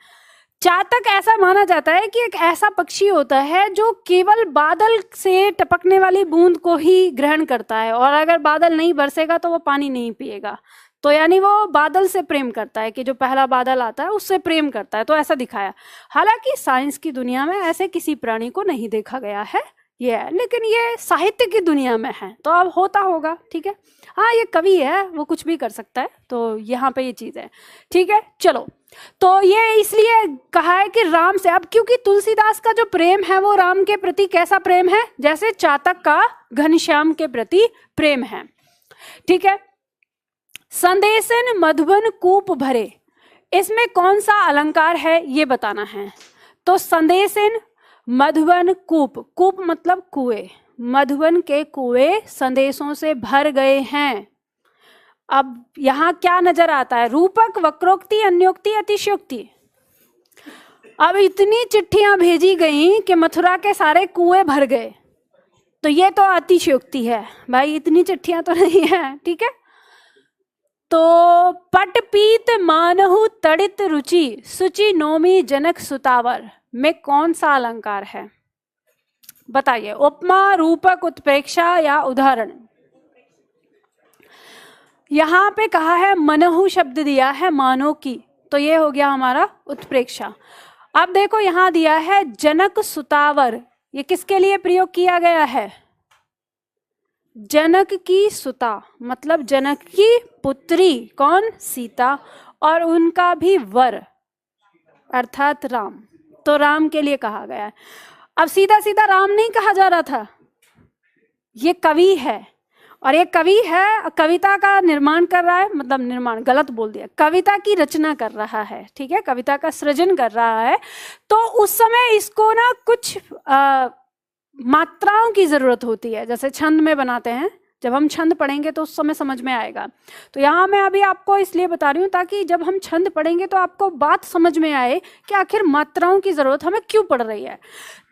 चातक ऐसा माना जाता है कि एक ऐसा पक्षी होता है जो केवल बादल से टपकने वाली बूंद को ही ग्रहण करता है, और अगर बादल नहीं बरसेगा तो वो पानी नहीं पिएगा। तो यानी वो बादल से प्रेम करता है, कि जो पहला बादल आता है उससे प्रेम करता है, तो ऐसा दिखाया। हालांकि साइंस की दुनिया में ऐसे किसी प्राणी को नहीं देखा गया है, ये है, लेकिन ये साहित्य की दुनिया में है, तो अब होता होगा, ठीक है। हाँ, ये कवि है, वो कुछ भी कर सकता है, तो यहाँ पे ये चीज है, ठीक है। चलो, तो ये इसलिए कहा है कि राम से, अब क्योंकि तुलसीदास का जो प्रेम है वो राम के प्रति कैसा प्रेम है, जैसे चातक का घनश्याम के प्रति प्रेम है, ठीक है। संदेशन मधुबन कूप भरे, इसमें कौन सा अलंकार है ये बताना है। तो संदेशन मधुबन कूप, कूप मतलब कुएं, मधुबन के कुएं संदेशों से भर गए हैं। अब यहां क्या नजर आता है? रूपक, वक्रोक्ति, अन्योक्ति, अतिशयोक्ति। अब इतनी चिट्ठियां भेजी गई कि मथुरा के सारे कुएं भर गए, तो ये तो अतिशयोक्ति है भाई, इतनी चिट्ठियां तो नहीं है, ठीक है। तो पट पीत मानहु तड़ित रुचि सुचि नोमी जनक सुतावर में कौन सा अलंकार है? बताइए। उपमा, रूपक, उत्प्रेक्षा या उदाहरण? यहाँ पे कहा है मनहु शब्द दिया है मानो की, तो ये हो गया हमारा उत्प्रेक्षा। अब देखो यहाँ दिया है जनक सुतावर, ये किसके लिए प्रयोग किया गया है? जनक की सुता मतलब जनक की पुत्री, कौन? सीता, और उनका भी वर अर्थात राम, तो राम के लिए कहा गया है। अब सीधा सीधा राम नहीं कहा जा रहा था, ये कवि है, और ये कवि है, कविता का निर्माण कर रहा है, मतलब निर्माण गलत बोल दिया, कविता की रचना कर रहा है, ठीक है, कविता का सृजन कर रहा है। तो उस समय इसको ना कुछ मात्राओं की जरूरत होती है, जैसे छंद में बनाते हैं, जब हम छंद पढ़ेंगे तो उस समय समझ में आएगा। तो यहाँ मैं अभी आपको इसलिए बता रही हूँ ताकि जब हम छंद पढ़ेंगे तो आपको बात समझ में आए कि आखिर मात्राओं की जरूरत हमें क्यों पड़ रही है।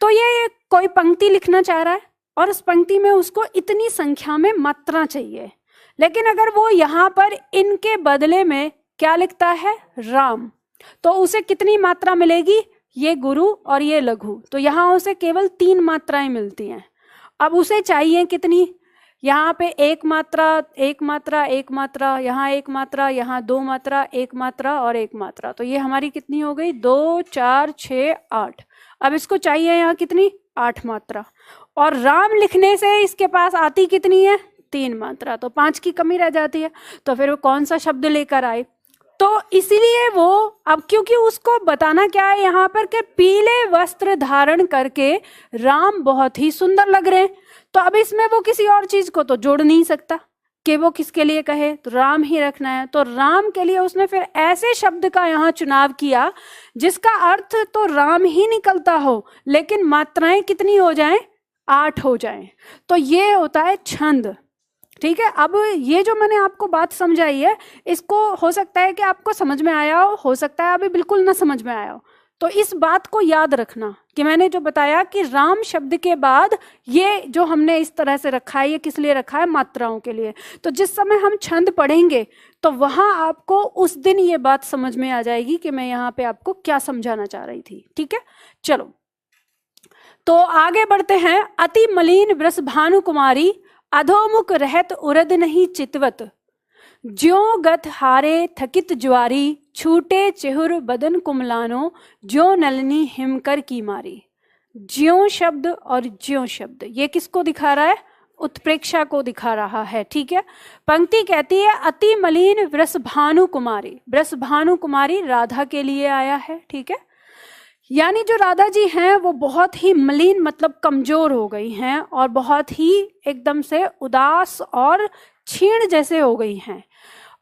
तो ये कोई पंक्ति लिखना चाह रहा है और उस पंक्ति में उसको इतनी संख्या में मात्रा चाहिए, लेकिन अगर वो यहाँ पर इनके बदले में क्या लिखता है? राम, तो उसे कितनी मात्रा मिलेगी? ये गुरु और ये लघु, तो यहाँ उसे केवल 3 मात्राएं मिलती हैं। अब उसे चाहिए कितनी? यहाँ पे 1 मात्रा, 1 मात्रा, 1 मात्रा, यहाँ 1 मात्रा, यहाँ 2 मात्रा, 1 मात्रा और 1 मात्रा, तो ये हमारी कितनी हो गई? 2 4 6 8। अब इसको चाहिए यहाँ कितनी? 8 मात्रा, और राम लिखने से इसके पास आती कितनी है? 3 मात्रा, तो 5 की कमी रह जाती है। तो फिर वो कौन सा शब्द लेकर आए? तो इसलिए वो अब क्योंकि उसको बताना क्या है यहाँ पर कि पीले वस्त्र धारण करके राम बहुत ही सुंदर लग रहे हैं, तो अब इसमें वो किसी और चीज को तो जोड़ नहीं सकता कि वो किसके लिए कहे, तो राम ही रखना है। तो राम के लिए उसने फिर ऐसे शब्द का यहाँ चुनाव किया जिसका अर्थ तो राम ही निकलता हो, लेकिन मात्राएं कितनी हो जाएं? 8 हो जाएं। तो ये होता है छंद, ठीक है। अब ये जो मैंने आपको बात समझाई है, इसको हो सकता है कि आपको समझ में आया हो सकता है अभी बिल्कुल ना समझ में आया हो। तो इस बात को याद रखना कि मैंने जो बताया कि राम शब्द के बाद ये जो हमने इस तरह से रखा है, ये किस लिए रखा है? मात्राओं के लिए। तो जिस समय हम छंद पढ़ेंगे तो वहां आपको उस दिन ये बात समझ में आ जाएगी कि मैं यहाँ पे आपको क्या समझाना चाह रही थी, ठीक है। चलो तो आगे बढ़ते हैं। अति मलिन वृष भानु कुमारी, अधोमुख रहत उरद नहीं चितवत, ज्यों गत हारे थकित ज्वारी, छूटे चेहुर बदन कुमलानो, ज्यों नलनी हिमकर की मारी। ज्यों शब्द और ज्यों शब्द ये किसको दिखा रहा है? उत्प्रेक्षा को दिखा रहा है, ठीक है। पंक्ति कहती है अति मलिन वृष भानु कुमारी, वृष भानु कुमारी राधा के लिए आया है, ठीक है। यानी जो राधा जी हैं वो बहुत ही मलिन मतलब कमजोर हो गई हैं और बहुत ही एकदम से उदास और क्षीण जैसे हो गई हैं।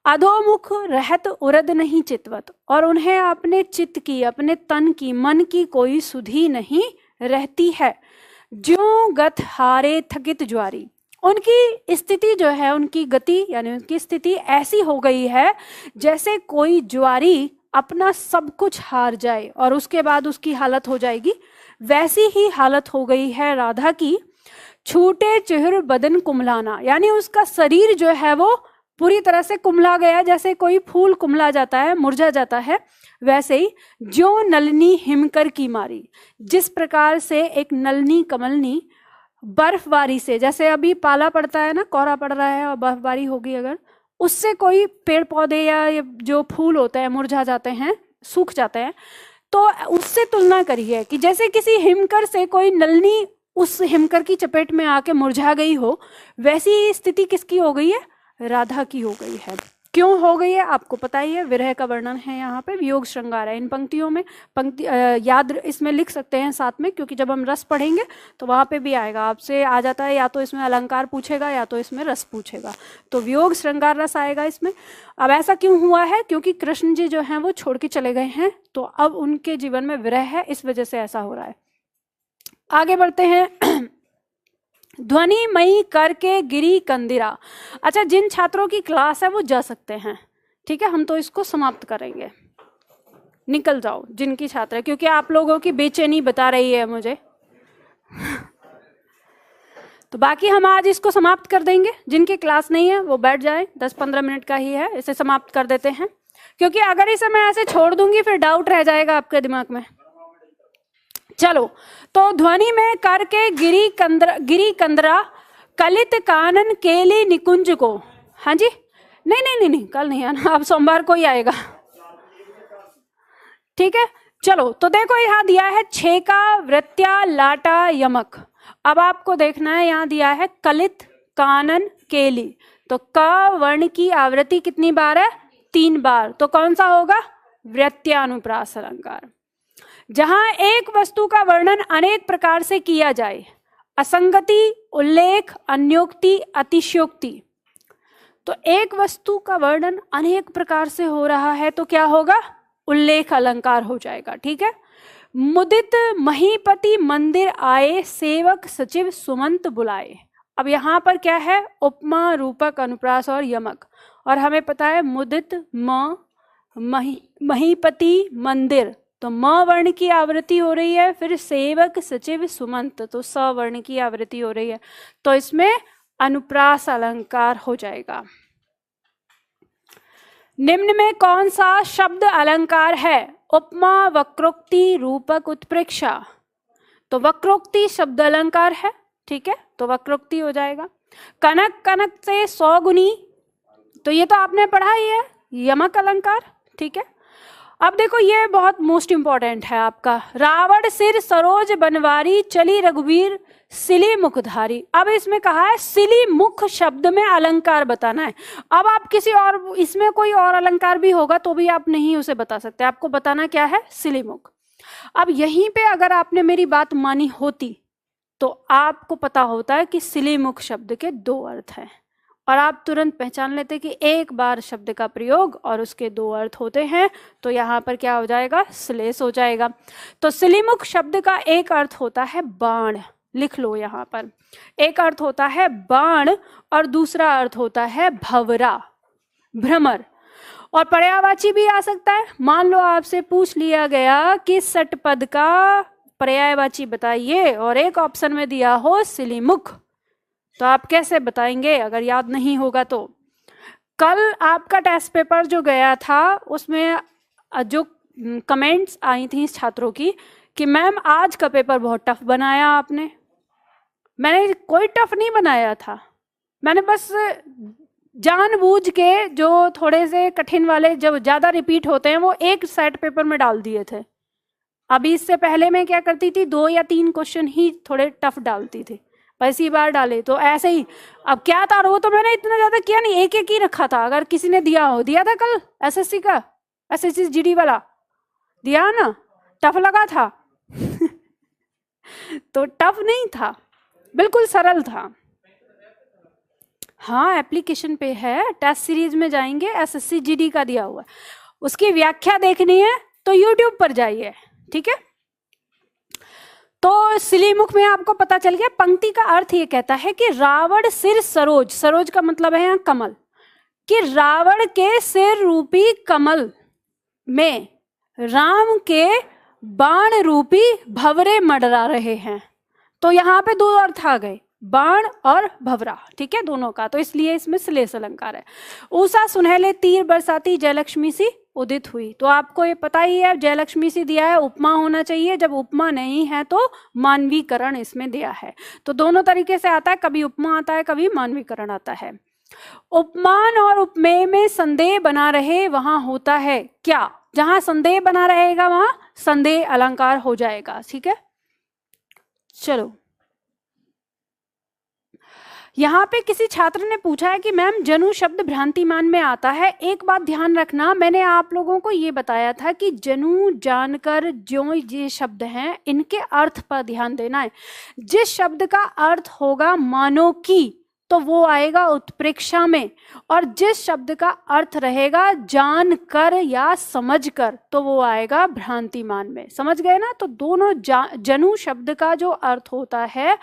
अधोमुख रहत उरद नहीं चितवत, और उन्हें अपने चित्त की, अपने तन की, मन की कोई सुधि नहीं रहती है। ज्यों गत हारे थकित ज्वारी, उनकी स्थिति जो है, उनकी गति यानी उनकी स्थिति ऐसी हो गई है जैसे कोई ज्वारी अपना सब कुछ हार जाए और उसके बाद उसकी हालत हो जाएगी, वैसी ही हालत हो गई है राधा की। छूटे चेहर बदन कुमलाना, यानी उसका शरीर जो है वो पूरी तरह से कुमला गया, जैसे कोई फूल कुमला जाता है, मुरझा जाता है, वैसे ही। ज्यों नलनी हिमकर की मारी, जिस प्रकार से एक नलनी कमलनी बर्फबारी से, जैसे अभी पाला पड़ता है ना, कोहरा पड़ रहा है और बर्फबारी होगी अगर, उससे कोई पेड़ पौधे या जो फूल होते हैं मुरझा जाते हैं, सूख जाते हैं, तो उससे तुलना करिए कि जैसे किसी हिमकर से कोई नलनी उस हिमकर की चपेट में आके मुरझा गई हो, वैसी स्थिति किसकी हो गई है? राधा की हो गई है। क्यों हो गई है आपको पता ही है, विरह का वर्णन है यहाँ पे, वियोग श्रृंगार है इन पंक्तियों में। पंक्ति याद इसमें लिख सकते हैं साथ में, क्योंकि जब हम रस पढ़ेंगे तो वहाँ पे भी आएगा, आपसे आ जाता है या तो इसमें अलंकार पूछेगा या तो इसमें रस पूछेगा, तो वियोग श्रृंगार रस आएगा इसमें। अब ऐसा क्यों हुआ है? क्योंकि कृष्ण जी जो हैं वो छोड़ के चले गए हैं, तो अब उनके जीवन में विरह है, इस वजह से ऐसा हो रहा है। आगे बढ़ते हैं। ध्वनि मई करके गिरी कंदिरा। अच्छा, जिन छात्रों की क्लास है वो जा सकते हैं, ठीक है, हम तो इसको समाप्त करेंगे, निकल जाओ जिनकी छात्र है, क्योंकि आप लोगों की बेचैनी बता रही है मुझे। तो बाकी हम आज इसको समाप्त कर देंगे, जिनकी क्लास नहीं है वो बैठ जाए, 10-15 मिनट का ही है, इसे समाप्त कर देते हैं, क्योंकि अगर इसे मैं ऐसे छोड़ दूंगी फिर डाउट रह जाएगा आपके दिमाग में। चलो, तो ध्वनि में करके गिरी कंदरा कलित कानन केली निकुंज को, हाँ जी, नहीं नहीं नहीं नहीं, कल नहीं आना, अब सोमवार को ही आएगा। ठीक है, चलो तो देखो यहाँ दिया है छेका, वृत्या, लाटा, यमक। अब आपको देखना है, यहाँ दिया है कलित, कानन, केली। तो क वर्ण की आवृत्ति कितनी बार है? 3 बार। तो कौन सा होगा? वृत्यानुप्रास अलंकार। जहां एक वस्तु का वर्णन अनेक प्रकार से किया जाए, असंगति, उल्लेख, अन्योक्ति, अतिशयोक्ति। तो एक वस्तु का वर्णन अनेक प्रकार से हो रहा है तो क्या होगा? उल्लेख अलंकार हो जाएगा। ठीक है, मुदित महीपति मंदिर आए, सेवक सचिव सुमंत बुलाए। अब यहाँ पर क्या है? उपमा, रूपक, अनुप्रास और यमक। और हमें पता है मुदित महीपति मंदिर, तो म वर्ण की आवृत्ति हो रही है, फिर सेवक सचिव सुमंत, तो स वर्ण की आवृत्ति हो रही है, तो इसमें अनुप्रास अलंकार हो जाएगा। निम्न में कौन सा शब्द अलंकार है? उपमा, वक्रोक्ति, रूपक, उत्प्रेक्षा। तो वक्रोक्ति शब्द अलंकार है। ठीक है, तो वक्रोक्ति हो जाएगा। कनक, कनक से 100 गुनी, तो ये तो आपने पढ़ा ही है, यमक अलंकार। ठीक है, अब देखो ये बहुत मोस्ट इंपॉर्टेंट है आपका। रावण सिर सरोज बनवारी, चली रघुवीर सिली मुखधारी। अब इसमें कहा है सिली मुख शब्द में अलंकार बताना है। अब आप किसी और, इसमें कोई और अलंकार भी होगा तो भी आप नहीं उसे बता सकते, आपको बताना क्या है? सिली मुख। अब यहीं पे अगर आपने मेरी बात मानी होती तो आपको पता होता है कि सिली मुख शब्द के 2 अर्थ हैं, और आप तुरंत पहचान लेते कि एक बार शब्द का प्रयोग और उसके 2 अर्थ होते हैं, तो यहाँ पर क्या हो जाएगा? श्लेष हो जाएगा। तो सिलीमुख शब्द का एक अर्थ होता है बाण, लिख लो यहाँ पर। एक अर्थ होता है बाण और दूसरा अर्थ होता है भंवरा, भ्रमर। और पर्यायवाची भी आ सकता है। मान लो आपसे पूछ लिया गया कि षटपद का पर्यायवाची बताइए और एक ऑप्शन में दिया हो सिलीमुख, तो आप कैसे बताएंगे अगर याद नहीं होगा तो? कल आपका टेस्ट पेपर जो गया था उसमें जो कमेंट्स आई थी छात्रों की कि मैम आज का पेपर बहुत टफ बनाया आपने। मैंने कोई टफ नहीं बनाया था, मैंने बस जानबूझ के जो थोड़े से कठिन वाले जब ज्यादा रिपीट होते हैं वो एक सेट पेपर में डाल दिए थे। अभी इससे पहले मैं क्या करती थी, 2 या 3 क्वेश्चन ही थोड़े टफ डालती थी, पहली बार डाले तो ऐसे ही। अब क्या था, वो तो मैंने इतना ज्यादा किया नहीं, एक एक ही रखा था। अगर किसी ने दिया था कल एसएससी का, एसएससी जीडी वाला दिया ना, टफ लगा था तो टफ नहीं था, बिल्कुल सरल था। हाँ, एप्लीकेशन पे है, टेस्ट सीरीज में जाएंगे, एसएससी जीडी का दिया हुआ, उसकी व्याख्या देखनी है तो यूट्यूब पर जाइए। ठीक है, तो सिलीमुख में आपको पता चल गया। पंक्ति का अर्थ ये कहता है कि रावण सिर सरोज, सरोज का मतलब है यहाँ कमल, कि रावण के सिर रूपी कमल में राम के बाण रूपी भंवरे मंडरा रहे हैं। तो यहाँ पे 2 अर्थ आ गए, बाण और भंवरा। ठीक है, दोनों का, तो इसलिए इसमें श्लेष अलंकार है। उषा सुनहले तीर बरसाती, जयलक्ष्मी सी उदित हुई। तो आपको ये पता ही है, जयलक्ष्मी सी दिया है, उपमा होना चाहिए। जब उपमा नहीं है तो मानवीकरण इसमें दिया है। तो दोनों तरीके से आता है, कभी उपमा आता है, कभी मानवीकरण आता है। उपमान और उपमेय में संदेह बना रहे वहां होता है क्या? जहां संदेह बना रहेगा वहां संदेह अलंकार हो जाएगा। ठीक है, चलो यहाँ पे किसी छात्र ने पूछा है कि मैम जनु शब्द भ्रांतिमान में आता है। एक बात ध्यान रखना, मैंने आप लोगों को ये बताया था कि जनु जानकर जो ये शब्द हैं इनके अर्थ पर ध्यान देना है। जिस शब्द का अर्थ होगा मानो की, तो वो आएगा उत्प्रेक्षा में, और जिस शब्द का अर्थ रहेगा जान कर या समझ कर, तो वो आएगा भ्रांतिमान में। समझ गए ना? तो दोनों जनु शब्द का जो अर्थ होता है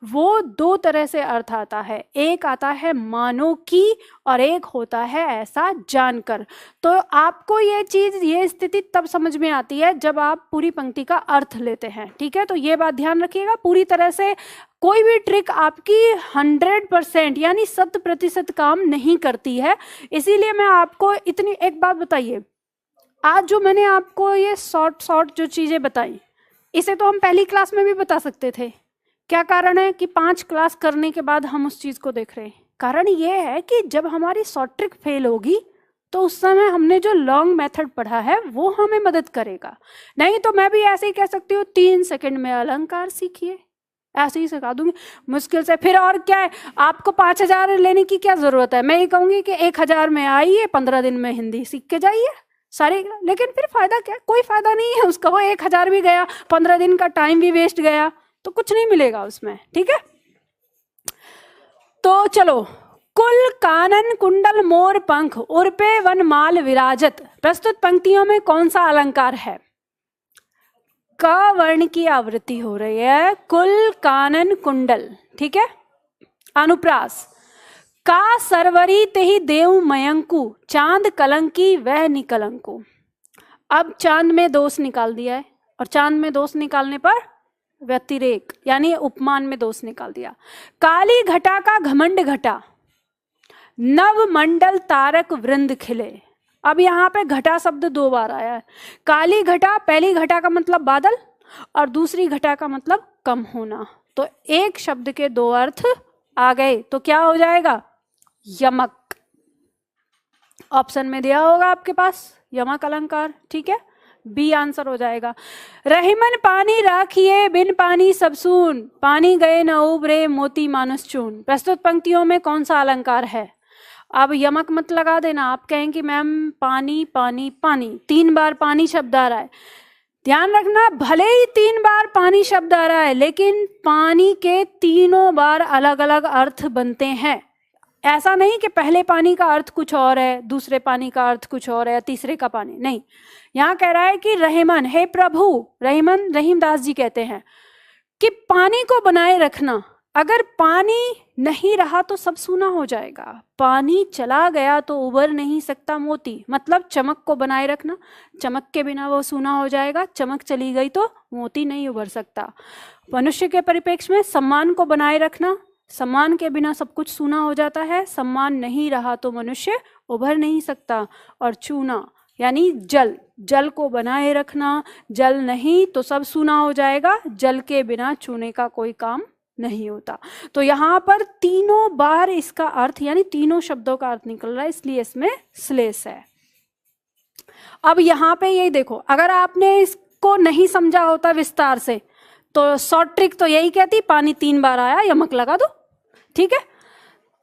वो 2 तरह से अर्थ आता है, एक आता है मानो की और एक होता है ऐसा जानकर। तो आपको ये चीज, ये स्थिति तब समझ में आती है जब आप पूरी पंक्ति का अर्थ लेते हैं। ठीक है, तो ये बात ध्यान रखिएगा। पूरी तरह से कोई भी ट्रिक आपकी 100% यानी 100% काम नहीं करती है, इसीलिए मैं आपको इतनी एक बात बताइए, आज जो मैंने आपको ये शॉर्ट जो चीजें बताई, इसे तो हम पहली क्लास में भी बता सकते थे। क्या कारण है कि 5 क्लास करने के बाद हम उस चीज को देख रहे हैं? कारण ये है कि जब हमारी शॉर्ट ट्रिक फेल होगी तो उस समय हमने जो लॉन्ग मेथड पढ़ा है वो हमें मदद करेगा। नहीं तो मैं भी ऐसे ही कह सकती हूँ 3 सेकंड में अलंकार सीखिए, ऐसे ही सिखा दूंगी मुश्किल से। फिर और क्या है, आपको 5,000 लेने की क्या जरूरत है? मैं ये कहूंगी कि 1,000 में आइए, 15 दिन में हिंदी सीख के जाइए सारे। लेकिन फिर फायदा क्या? कोई फायदा नहीं है उसका। वो 1,000 भी गया, 15 दिन का टाइम भी वेस्ट गया, तो कुछ नहीं मिलेगा उसमें। ठीक है, तो चलो। कुल कानन कुंडल मोर पंख उर्पे वन माल विराजत, प्रस्तुत पंक्तियों में कौन सा अलंकार है? क वर्ण की आवृत्ति हो रही है। कुल कानन कुंडल, ठीक है। अनुप्रास, का सरवरी तेहि देव मयंकु, चांद कलंकी वह निकलंकु। अब चांद में दोष निकाल दिया है, और चांद में दोष निकालने पर व्यतिरेक यानी उपमान में दोष निकाल दिया। काली घटा का घमंड घटा, नव मंडल तारक वृंद खिले। अब यहाँ पे घटा शब्द 2 बार आया है। काली घटा, पहली घटा का मतलब बादल और दूसरी घटा का मतलब कम होना, तो एक शब्द के 2 अर्थ आ गए। तो क्या हो जाएगा? यमक। ऑप्शन में दिया होगा आपके पास यमक अलंकार, ठीक है, बी आंसर हो जाएगा। रहीमन पानी राखिए बिन पानी सब सून, पानी गए न उबरे मोती मानस चून। प्रस्तुत पंक्तियों में कौन सा अलंकार है? अब यमक मत लगा देना, आप कहें कि मैम पानी पानी पानी, 3 बार पानी शब्द आ रहा है। ध्यान रखना, भले ही 3 बार पानी शब्द आ रहा है, लेकिन पानी के तीनों बार अलग अलग अर्थ बनते हैं। ऐसा नहीं कि पहले पानी का अर्थ कुछ और है, दूसरे पानी का अर्थ कुछ और है, तीसरे का पानी नहीं। यहाँ कह रहा है कि रहीमन, हे प्रभु, रहीमन रहीमदास जी कहते हैं कि पानी को बनाए रखना। अगर पानी नहीं रहा तो सब सूना हो जाएगा, पानी चला गया तो उबर नहीं सकता मोती, मतलब चमक को बनाए रखना। चमक के बिना वो सूना हो जाएगा, चमक चली गई तो मोती नहीं उबर सकता। मनुष्य के परिप्रेक्ष्य में सम्मान को बनाए रखना, सम्मान के बिना सब कुछ सूना हो जाता है, सम्मान नहीं रहा तो मनुष्य उभर नहीं सकता। और चूना यानी जल, जल को बनाए रखना, जल नहीं तो सब सूना हो जाएगा, जल के बिना चूने का कोई काम नहीं होता। तो यहाँ पर तीनों बार इसका अर्थ यानी तीनों शब्दों का अर्थ निकल रहा है, इसलिए इसमें श्लेष है। अब यहाँ पे यही देखो, अगर आपने इसको नहीं समझा होता विस्तार से तो शॉर्ट ट्रिक तो यही कहती, पानी 3 बार आया, यमक लगा दो, ठीक है।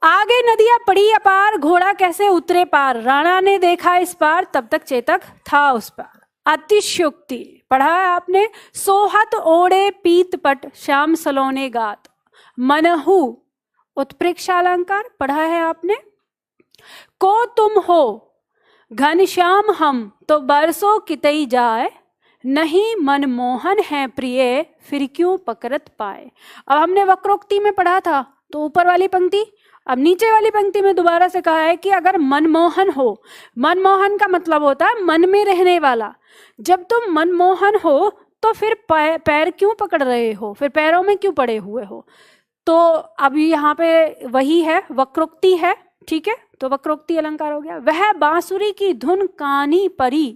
आगे नदियां पड़ी अपार, घोड़ा कैसे उतरे पार, राणा ने देखा इस पार, तब तक चेतक था उस पार। अतिशयोक्ति पढ़ा है आपने। सोहत ओढ़े पीत पट, श्याम सलोने गात, मनहु उत्प्रेक्षालंकार पढ़ा है आपने। को तुम हो घनश्याम हम, तो बरसों कितई जाए, नहीं मनमोहन है प्रिय, फिर क्यों पकड़त पाए। अब हमने वक्रोक्ति में पढ़ा था तो ऊपर वाली पंक्ति, अब नीचे वाली पंक्ति में दोबारा से कहा है कि अगर मनमोहन हो, मनमोहन का मतलब होता है मन में रहने वाला। जब तुम मनमोहन हो तो फिर पैर क्यों पकड़ रहे हो, फिर पैरों में क्यों पड़े हुए हो। तो अभी यहाँ पे वही है, वक्रोक्ति है, ठीक है। तो वक्रोक्ति अलंकार हो गया। वह बांसुरी की धुन कानी परी,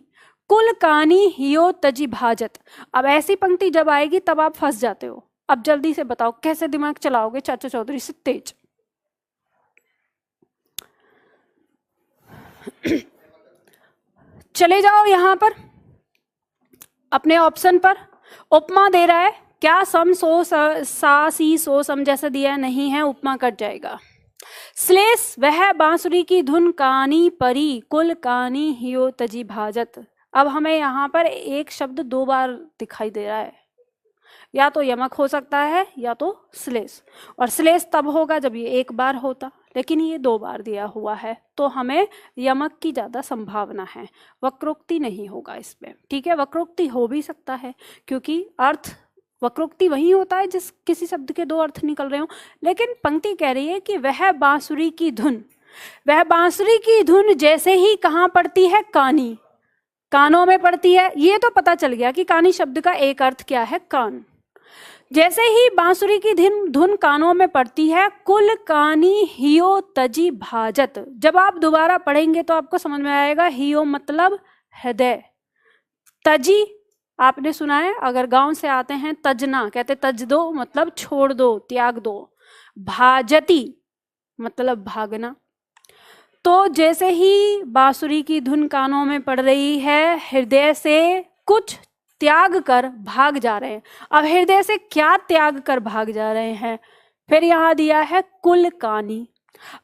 कुल कानी हियो तजी भाजत। अब ऐसी पंक्ति जब आएगी तब आप फंस जाते हो। अब जल्दी से बताओ कैसे दिमाग चलाओगे चाचा चौधरी से तेज। चले जाओ यहां पर अपने ऑप्शन पर। उपमा दे रहा है, क्या सम सो सा सी सो सम जैसा दिया है, नहीं है, उपमा कट जाएगा। श्लेष वह बांसुरी की धुन कानी परी, कुल कानी हियो तजी भाजत। अब हमें यहाँ पर एक शब्द 2 बार दिखाई दे रहा है, या तो यमक हो सकता है या तो श्लेष, और श्लेष तब होगा जब ये 1 बार होता, लेकिन ये 2 बार दिया हुआ है तो हमें यमक की ज्यादा संभावना है, वक्रोक्ति नहीं होगा इसमें, ठीक है। वक्रोक्ति हो भी सकता है क्योंकि अर्थ, वक्रोक्ति वही होता है जिस किसी शब्द के 2 अर्थ निकल रहे हो, लेकिन पंक्ति कह रही है कि वह बांसुरी की धुन, वह बांसुरी की धुन जैसे ही कहाँ पड़ती है, कानी, कानों में पड़ती है। ये तो पता चल गया कि कानी शब्द का एक अर्थ क्या है, कान। जैसे ही बांसुरी की धुन कानों में पड़ती है, कुल कानी हियो तजी भाजत। जब आप दोबारा पढ़ेंगे तो आपको समझ में आएगा, हियो मतलब हृदय, तजी आपने सुना है, अगर गांव से आते हैं तजना कहते तज दो, मतलब छोड़ दो, त्याग दो। भाजती मतलब भागना। तो जैसे ही बांसुरी की धुन कानों में पड़ रही है, हृदय से कुछ त्याग कर भाग जा रहे हैं। अब हृदय से क्या त्याग कर भाग जा रहे हैं? फिर यहाँ दिया है कुल कानी।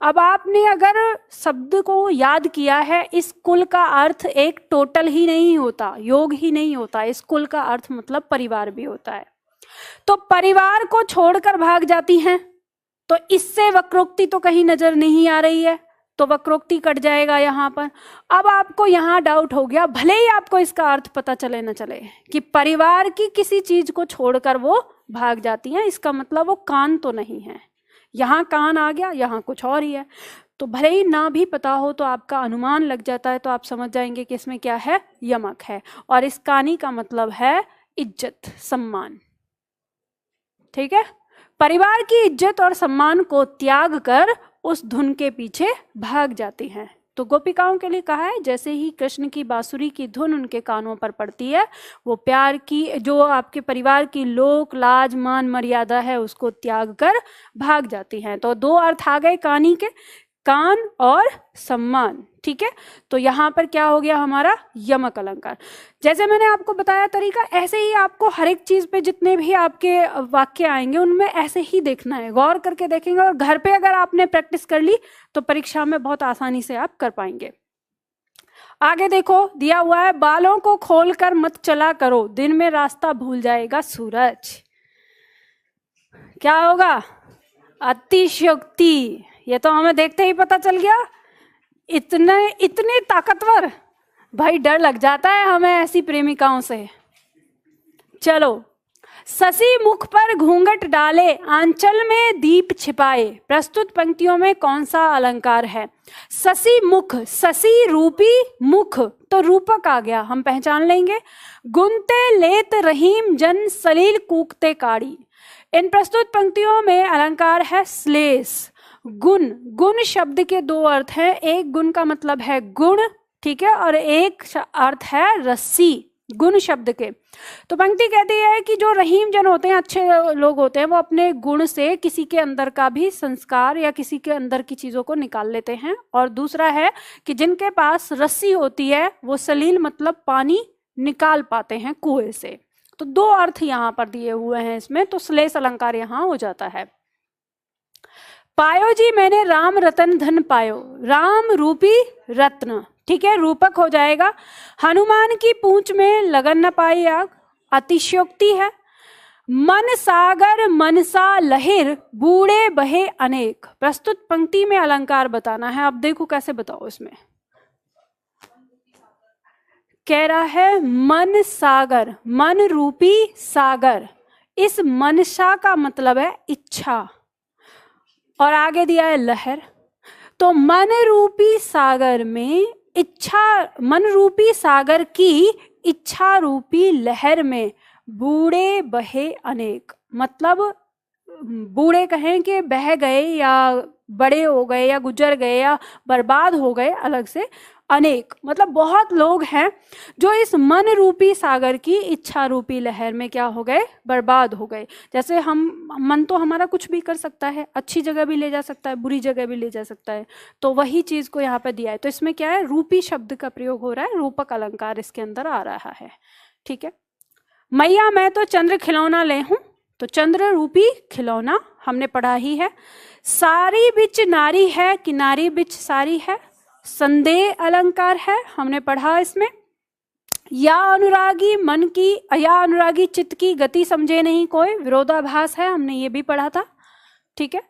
अब आपने अगर शब्द को याद किया है, इस कुल का अर्थ एक टोटल ही नहीं होता, योग ही नहीं होता, इस कुल का अर्थ मतलब परिवार भी होता है। तो परिवार को छोड़कर भाग जाती हैं, तो इससे वक्रोक्ति तो कहीं नजर नहीं आ रही है, तो वक्रोक्ति कट जाएगा यहाँ पर। अब आपको यहाँ डाउट हो गया, भले ही आपको इसका अर्थ पता चले न चले, कि परिवार की किसी चीज को छोड़कर वो भाग जाती हैं, इसका मतलब वो कान तो नहीं है। यहाँ कान आ गया, यहाँ कुछ और ही है। तो भले ही ना भी पता हो तो आपका अनुमान लग जाता है, तो आप समझ जाएंगे कि इसमें क्या है, यमक है। और इस कानी का मतलब है इज्जत, सम्मान। ठीक है, परिवार की इज्जत और सम्मान को त्याग कर उस धुन के पीछे भाग जाती हैं। तो गोपिकाओं के लिए कहा है, जैसे ही कृष्ण की बांसुरी की धुन उनके कानों पर पड़ती है, वो प्यार की, जो आपके परिवार की लोक लाज मान मर्यादा है, उसको त्याग कर भाग जाती हैं। तो दो अर्थ आ गए कानी के, कान और सम्मान। ठीक है, तो यहाँ पर क्या हो गया हमारा, यमक अलंकार। जैसे मैंने आपको बताया तरीका, ऐसे ही आपको हर एक चीज पे जितने भी आपके वाक्य आएंगे उनमें ऐसे ही देखना है, गौर करके देखेंगे। और घर पे अगर आपने प्रैक्टिस कर ली तो परीक्षा में बहुत आसानी से आप कर पाएंगे। आगे देखो, दिया हुआ है, बालों को खोलकर मत चला करो, दिन में रास्ता भूल जाएगा सूरज। क्या होगा, अतिशयोक्ति। ये तो हमें देखते ही पता चल गया, इतने ताकतवर, भाई डर लग जाता है हमें ऐसी प्रेमिकाओं से। चलो, ससी मुख पर घूंघट डाले, आंचल में दीप छिपाए, प्रस्तुत पंक्तियों में कौन सा अलंकार है? ससी मुख, ससी रूपी, मुख तो रूपक आ गया, हम पहचान लेंगे। गुनते लेत रहीम जन, सलील कूकते काड़ी। इन प्रस्तुत पंक्तियों में अलंकार है श्लेष, गुण। गुण शब्द के दो अर्थ हैं, एक गुण का मतलब है गुण, ठीक है, और एक अर्थ है रस्सी, गुण शब्द के। तो पंक्ति कहती है कि जो रहीम जन होते हैं, अच्छे लोग होते हैं, वो अपने गुण से किसी के अंदर का भी संस्कार या किसी के अंदर की चीजों को निकाल लेते हैं। और दूसरा है कि जिनके पास रस्सी होती है, वो सलील मतलब पानी निकाल पाते हैं कुएं से। तो दो अर्थ यहाँ पर दिए हुए हैं इसमें, तो श्लेष अलंकार यहाँ हो जाता है। पायो जी मैंने राम रतन धन पायो, राम रूपी रत्न, ठीक है, रूपक हो जाएगा। हनुमान की पूंछ में लगन न पाई आग, अतिशयोक्ति है। मन सागर मनसा लहिर, बूढ़े बहे अनेक। प्रस्तुत पंक्ति में अलंकार बताना है। अब देखो कैसे बताओ, इसमें कह रहा है मन सागर, मन रूपी सागर। इस मनसा का मतलब है इच्छा, और आगे दिया है लहर। तो मन रूपी सागर में इच्छा, मन रूपी सागर की इच्छा रूपी लहर में बूढ़े बहे अनेक, मतलब बूढ़े कहें कि बह गए या बड़े हो गए या गुजर गए या बर्बाद हो गए, अलग से अनेक मतलब बहुत लोग हैं जो इस मन रूपी सागर की इच्छा रूपी लहर में क्या हो गए, बर्बाद हो गए। जैसे हम, मन तो हमारा कुछ भी कर सकता है, अच्छी जगह भी ले जा सकता है, बुरी जगह भी ले जा सकता है, तो वही चीज को यहाँ पे दिया है। तो इसमें क्या है, रूपी शब्द का प्रयोग हो रहा है, रूपक अलंकार इसके अंदर आ रहा है। ठीक है, मैया मैं तो चंद्र खिलौना ले हूं, तो चंद्र रूपी खिलौना हमने पढ़ा ही है। सारी बिच नारी है, कि नारी बिच सारी है, संदेह अलंकार है, हमने पढ़ा इसमें। या अनुरागी मन की, या अनुरागी चित्त की गति समझे नहीं कोई, विरोधाभास है, हमने ये भी पढ़ा था। ठीक है,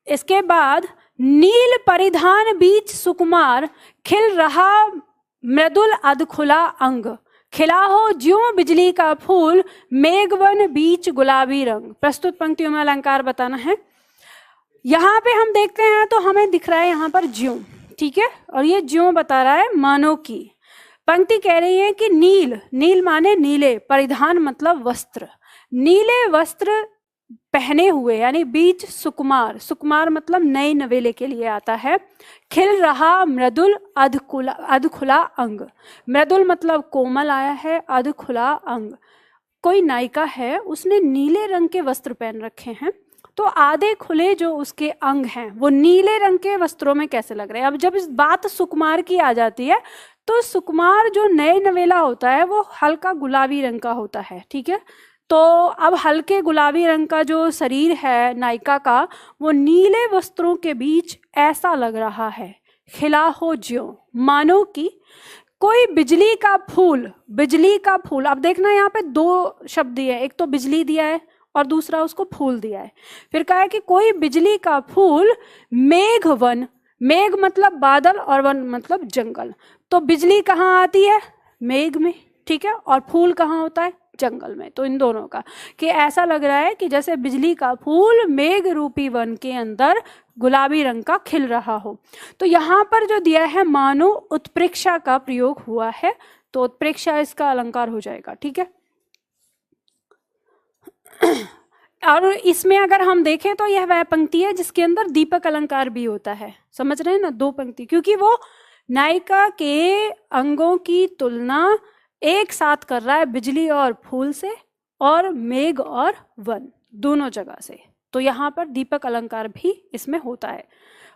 इसके बाद नील परिधान बीच सुकुमार, खिल रहा मृदुल अधखुला अंग, खिला हो ज्यों बिजली का फूल, मेघवन बीच गुलाबी रंग। प्रस्तुत पंक्तियों में अलंकार बताना है। यहाँ पे हम देखते हैं तो हमें दिख रहा है यहाँ पर ज्यों, ठीक है, और ये ज्यों बता रहा है मानो की। पंक्ति कह रही है कि नील, नील माने नीले, परिधान मतलब वस्त्र, नीले वस्त्र पहने हुए, यानी बीच सुकुमार, सुकुमार मतलब नए नवेले के लिए आता है। खिल रहा मृदुल अधखुला अंग, मृदुल मतलब कोमल आया है, अधखुला अंग, कोई नायिका है उसने नीले रंग के वस्त्र पहन रखे हैं, तो आधे खुले जो उसके अंग हैं वो नीले रंग के वस्त्रों में कैसे लग रहे हैं। अब जब इस बात सुकुमार की आ जाती है तो सुकुमार जो नए नवेला होता है वो हल्का गुलाबी रंग का होता है, ठीक है। तो अब हल्के गुलाबी रंग का जो शरीर है नायिका का वो नीले वस्त्रों के बीच ऐसा लग रहा है खिला हो ज्यों मानो कि कोई बिजली का फूल। बिजली का फूल, अब देखना यहाँ पे दो शब्द दिए, एक तो बिजली दिया है और दूसरा उसको फूल दिया है। फिर कहा है कि कोई बिजली का फूल मेघ वन, मेघ मतलब बादल और वन मतलब जंगल। तो बिजली कहाँ आती है, मेघ में, ठीक है, और फूल कहाँ होता है, जंगल में। तो इन दोनों का कि ऐसा लग रहा है कि जैसे बिजली का फूल मेघ रूपी वन के अंदर गुलाबी रंग का खिल रहा हो। तो यहाँ पर जो दिया है मानो उत्प्रेक्षा का प्रयोग हुआ है, तो उत्प्रेक्षा इसका अलंकार हो जाएगा, ठीक है। और इसमें अगर हम देखें तो यह वह पंक्ति है जिसके अंदर दीपक अलंकार भी होता है, समझ रहे हैं ना, दो पंक्ति, क्योंकि वो नायिका के अंगों की तुलना एक साथ कर रहा है बिजली और फूल से और मेघ और वन दोनों जगह से। तो यहाँ पर दीपक अलंकार भी इसमें होता है,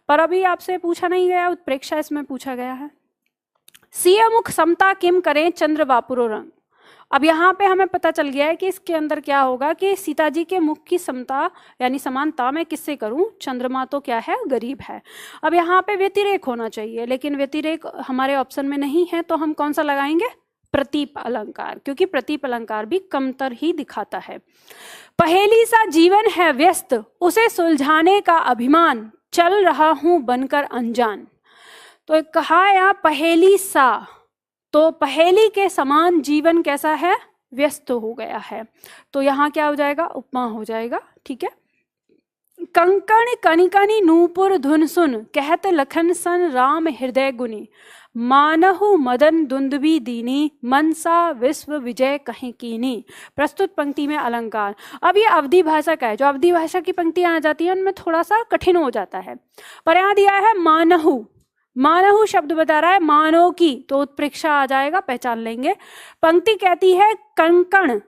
पर अभी आपसे पूछा नहीं गया, उत्प्रेक्षा इसमें पूछा गया है। सिय मुख समता किम करें चंद्र वापुरो रंग। अब यहाँ पे हमें पता चल गया है कि इसके अंदर क्या होगा कि सीता जी के मुख की समता यानी समानता मैं किससे करूं, चंद्रमा तो क्या है, गरीब है। अब यहाँ पे व्यतिरेक होना चाहिए, लेकिन व्यतिरेक हमारे ऑप्शन में नहीं है, तो हम कौन सा लगाएंगे, प्रतीप अलंकार, क्योंकि प्रतीप अलंकार भी कमतर ही दिखाता है। पहेली सा जीवन है व्यस्त उसे सुलझाने का अभिमान चल रहा हूं बनकर अनजान। तो कहा यहाँ पहेली सा, तो पहेली के समान जीवन कैसा है, व्यस्त हो गया है। तो यहाँ क्या हो जाएगा, उपमा हो जाएगा, ठीक है। कंकण कनिकनि नूपुर धुन सुन कहत लखन सन राम हृदय गुनी मानहु मदन दुंदुबी दीनी मनसा विश्व विजय कहीं कीनी। प्रस्तुत पंक्ति में अलंकार। अब ये अवधि भाषा का है, जो अवधि भाषा की पंक्तियां आ जाती है उनमें थोड़ा सा कठिन हो जाता है। पर यहाँ दिया है मानहु, मानहु शब्द बता रहा है मानो की, तो उत्प्रेक्षा आ जाएगा, पहचान लेंगे। पंक्ति कहती है कंकण,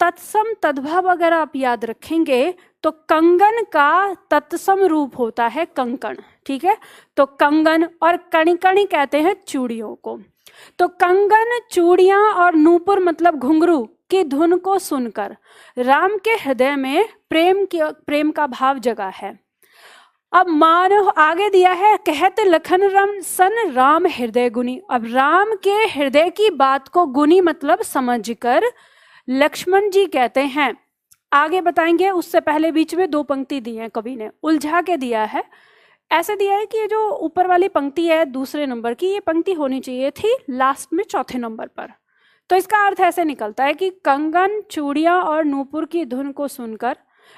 तत्सम तद्भव अगर आप याद रखेंगे तो कंगन का तत्सम रूप होता है कंकण, ठीक है। तो कंगन और कणिकणि कहते हैं चूड़ियों को। तो कंगन, चूड़ियां और नूपुर मतलब घुंघरू की धुन को सुनकर राम के हृदय में प्रेम का भाव जगा है। अब मान आगे दिया है कहत लखन रम सन राम हृदय गुनी। अब राम के हृदय की बात को गुनी मतलब समझकर लक्ष्मण जी कहते हैं, आगे बताएंगे। उससे पहले बीच में दो पंक्ति दी है, कवि ने उलझा के दिया है, ऐसे दिया है कि ये जो ऊपर वाली पंक्ति है दूसरे नंबर की, ये पंक्ति होनी चाहिए थी लास्ट में चौथे नंबर पर। तो इसका अर्थ ऐसे निकलता है कि कंगन, चूड़ियां और नूपुर की धुन को सुनकर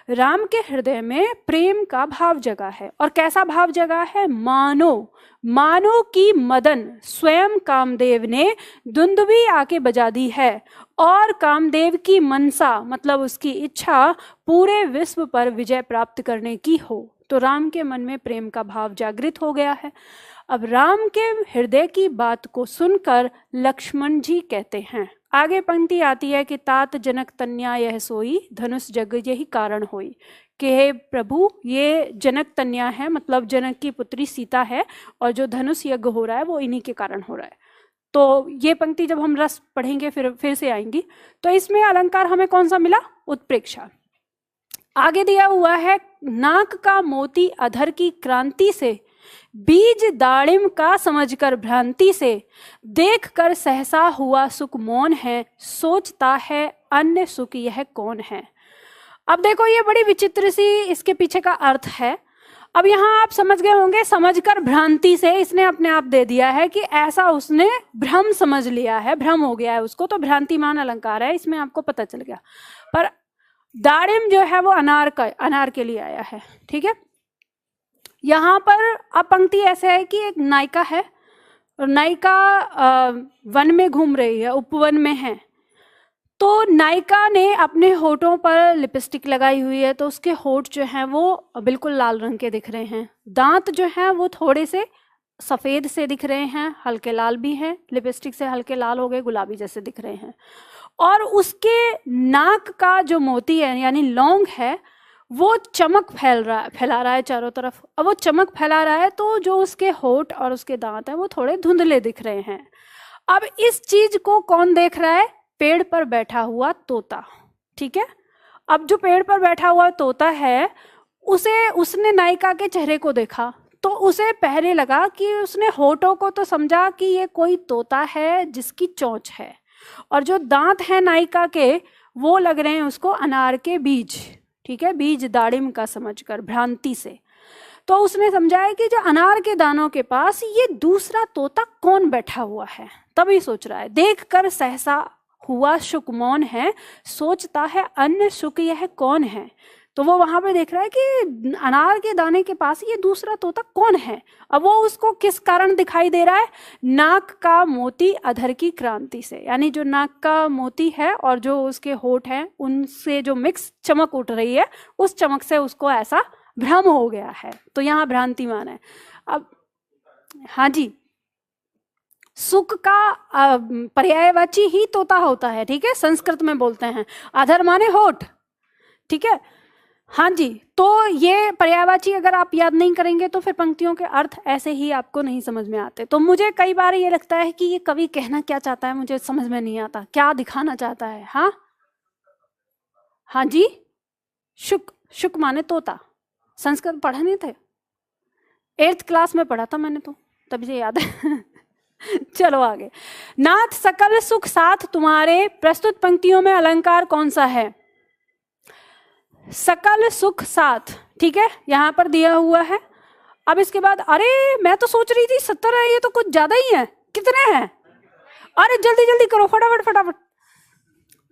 राम के हृदय में प्रेम का भाव जगा है। और कैसा भाव जगा है, मानो, मानो कि मदन स्वयं कामदेव ने दुंदुभी आके बजा दी है और कामदेव की मनसा मतलब उसकी इच्छा पूरे विश्व पर विजय प्राप्त करने की हो। तो राम के मन में प्रेम का भाव जागृत हो गया है। अब राम के हृदय की बात को सुनकर लक्ष्मण जी कहते हैं, आगे पंक्ति आती है कि तात जनक तन्या यह सोई धनुष जग यही कारण होई, कि हे प्रभु ये जनक तन्या है, मतलब जनक की पुत्री सीता है, और जो धनुष यज्ञ हो रहा है वो इन्हीं के कारण हो रहा है। तो ये पंक्ति जब हम रस पढ़ेंगे फिर से आएंगी। तो इसमें अलंकार हमें कौन सा मिला, उत्प्रेक्षा। आगे दिया हुआ है नाक का मोती अधर की क्रांति से बीज दाड़िम का समझकर भ्रांति से देख कर सहसा हुआ सुख मौन है सोचता है अन्य सुख यह कौन है। अब देखो ये बड़ी विचित्र सी इसके पीछे का अर्थ है। अब यहाँ आप समझ गए होंगे, समझकर भ्रांति से, इसने अपने आप दे दिया है कि ऐसा उसने भ्रम समझ लिया है, भ्रम हो गया है उसको, तो भ्रांतिमान अलंकार है, इसमें आपको पता चल गया। पर दाड़िम जो है वो अनार के लिए आया है, ठीक है। यहाँ पर अब पंक्ति ऐसे है कि एक नायिका है और नायिका वन में घूम रही है, उपवन में है। तो नायिका ने अपने होठों पर लिपस्टिक लगाई हुई है, तो उसके होठ जो हैं वो बिल्कुल लाल रंग के दिख रहे हैं। दांत जो हैं वो थोड़े से सफ़ेद से दिख रहे हैं, हल्के लाल भी हैं, लिपस्टिक से हल्के लाल हो गए, गुलाबी जैसे दिख रहे हैं। और उसके नाक का जो मोती है यानी लौंग है वो चमक फैला रहा है चारों तरफ। अब वो चमक फैला रहा है तो जो उसके होंठ और उसके दांत हैं वो थोड़े धुंधले दिख रहे हैं। अब इस चीज को कौन देख रहा है? पेड़ पर बैठा हुआ तोता। ठीक है, अब जो पेड़ पर बैठा हुआ तोता है उसने नायिका के चेहरे को देखा तो उसे पहले लगा कि उसने होठों को तो समझा कि ये कोई तोता है जिसकी चोंच है, और जो दांत है नायिका के वो लग रहे हैं उसको अनार के बीज। ठीक है, बीज दाड़िम का समझकर भ्रांति से। तो उसने समझा है कि जो अनार के दानों के पास ये दूसरा तोता कौन बैठा हुआ है। तभी सोच रहा है, देखकर सहसा हुआ शुक मौन है, सोचता है अन्य शुक यह कौन है। तो वो वहां पे देख रहा है कि अनार के दाने के पास ये दूसरा तोता कौन है। अब वो उसको किस कारण दिखाई दे रहा है? नाक का मोती अधर की क्रांति से, यानी जो नाक का मोती है और जो उसके होठ हैं उनसे जो मिक्स चमक उठ रही है, उस चमक से उसको ऐसा भ्रम हो गया है। तो यहाँ भ्रांतिमान है। अब हाँ जी, सुख का पर्यायवाची ही तोता होता है। ठीक है, संस्कृत में बोलते हैं। अधर माने होठ। ठीक है, हाँ जी, तो ये पर्यायवाची अगर आप याद नहीं करेंगे तो फिर पंक्तियों के अर्थ ऐसे ही आपको नहीं समझ में आते। तो मुझे कई बार ये लगता है कि ये कवि कहना क्या चाहता है मुझे समझ में नहीं आता, क्या दिखाना चाहता है। हाँ हाँ जी, शुक, शुक माने तोता। संस्कृत पढ़ा नहीं थे? 8th क्लास में पढ़ा था मैंने, तो तभी से याद है। चलो आगे। नाथ सकल सुख साथ तुम्हारे, प्रस्तुत पंक्तियों में अलंकार कौन सा है? सकल सुख साथ। ठीक है, यहां पर दिया हुआ है। अब इसके बाद, अरे मैं तो सोच रही थी 70 है, ये तो कुछ ज्यादा ही है। कितने हैं? अरे जल्दी जल्दी करो, फटाफट फटाफट।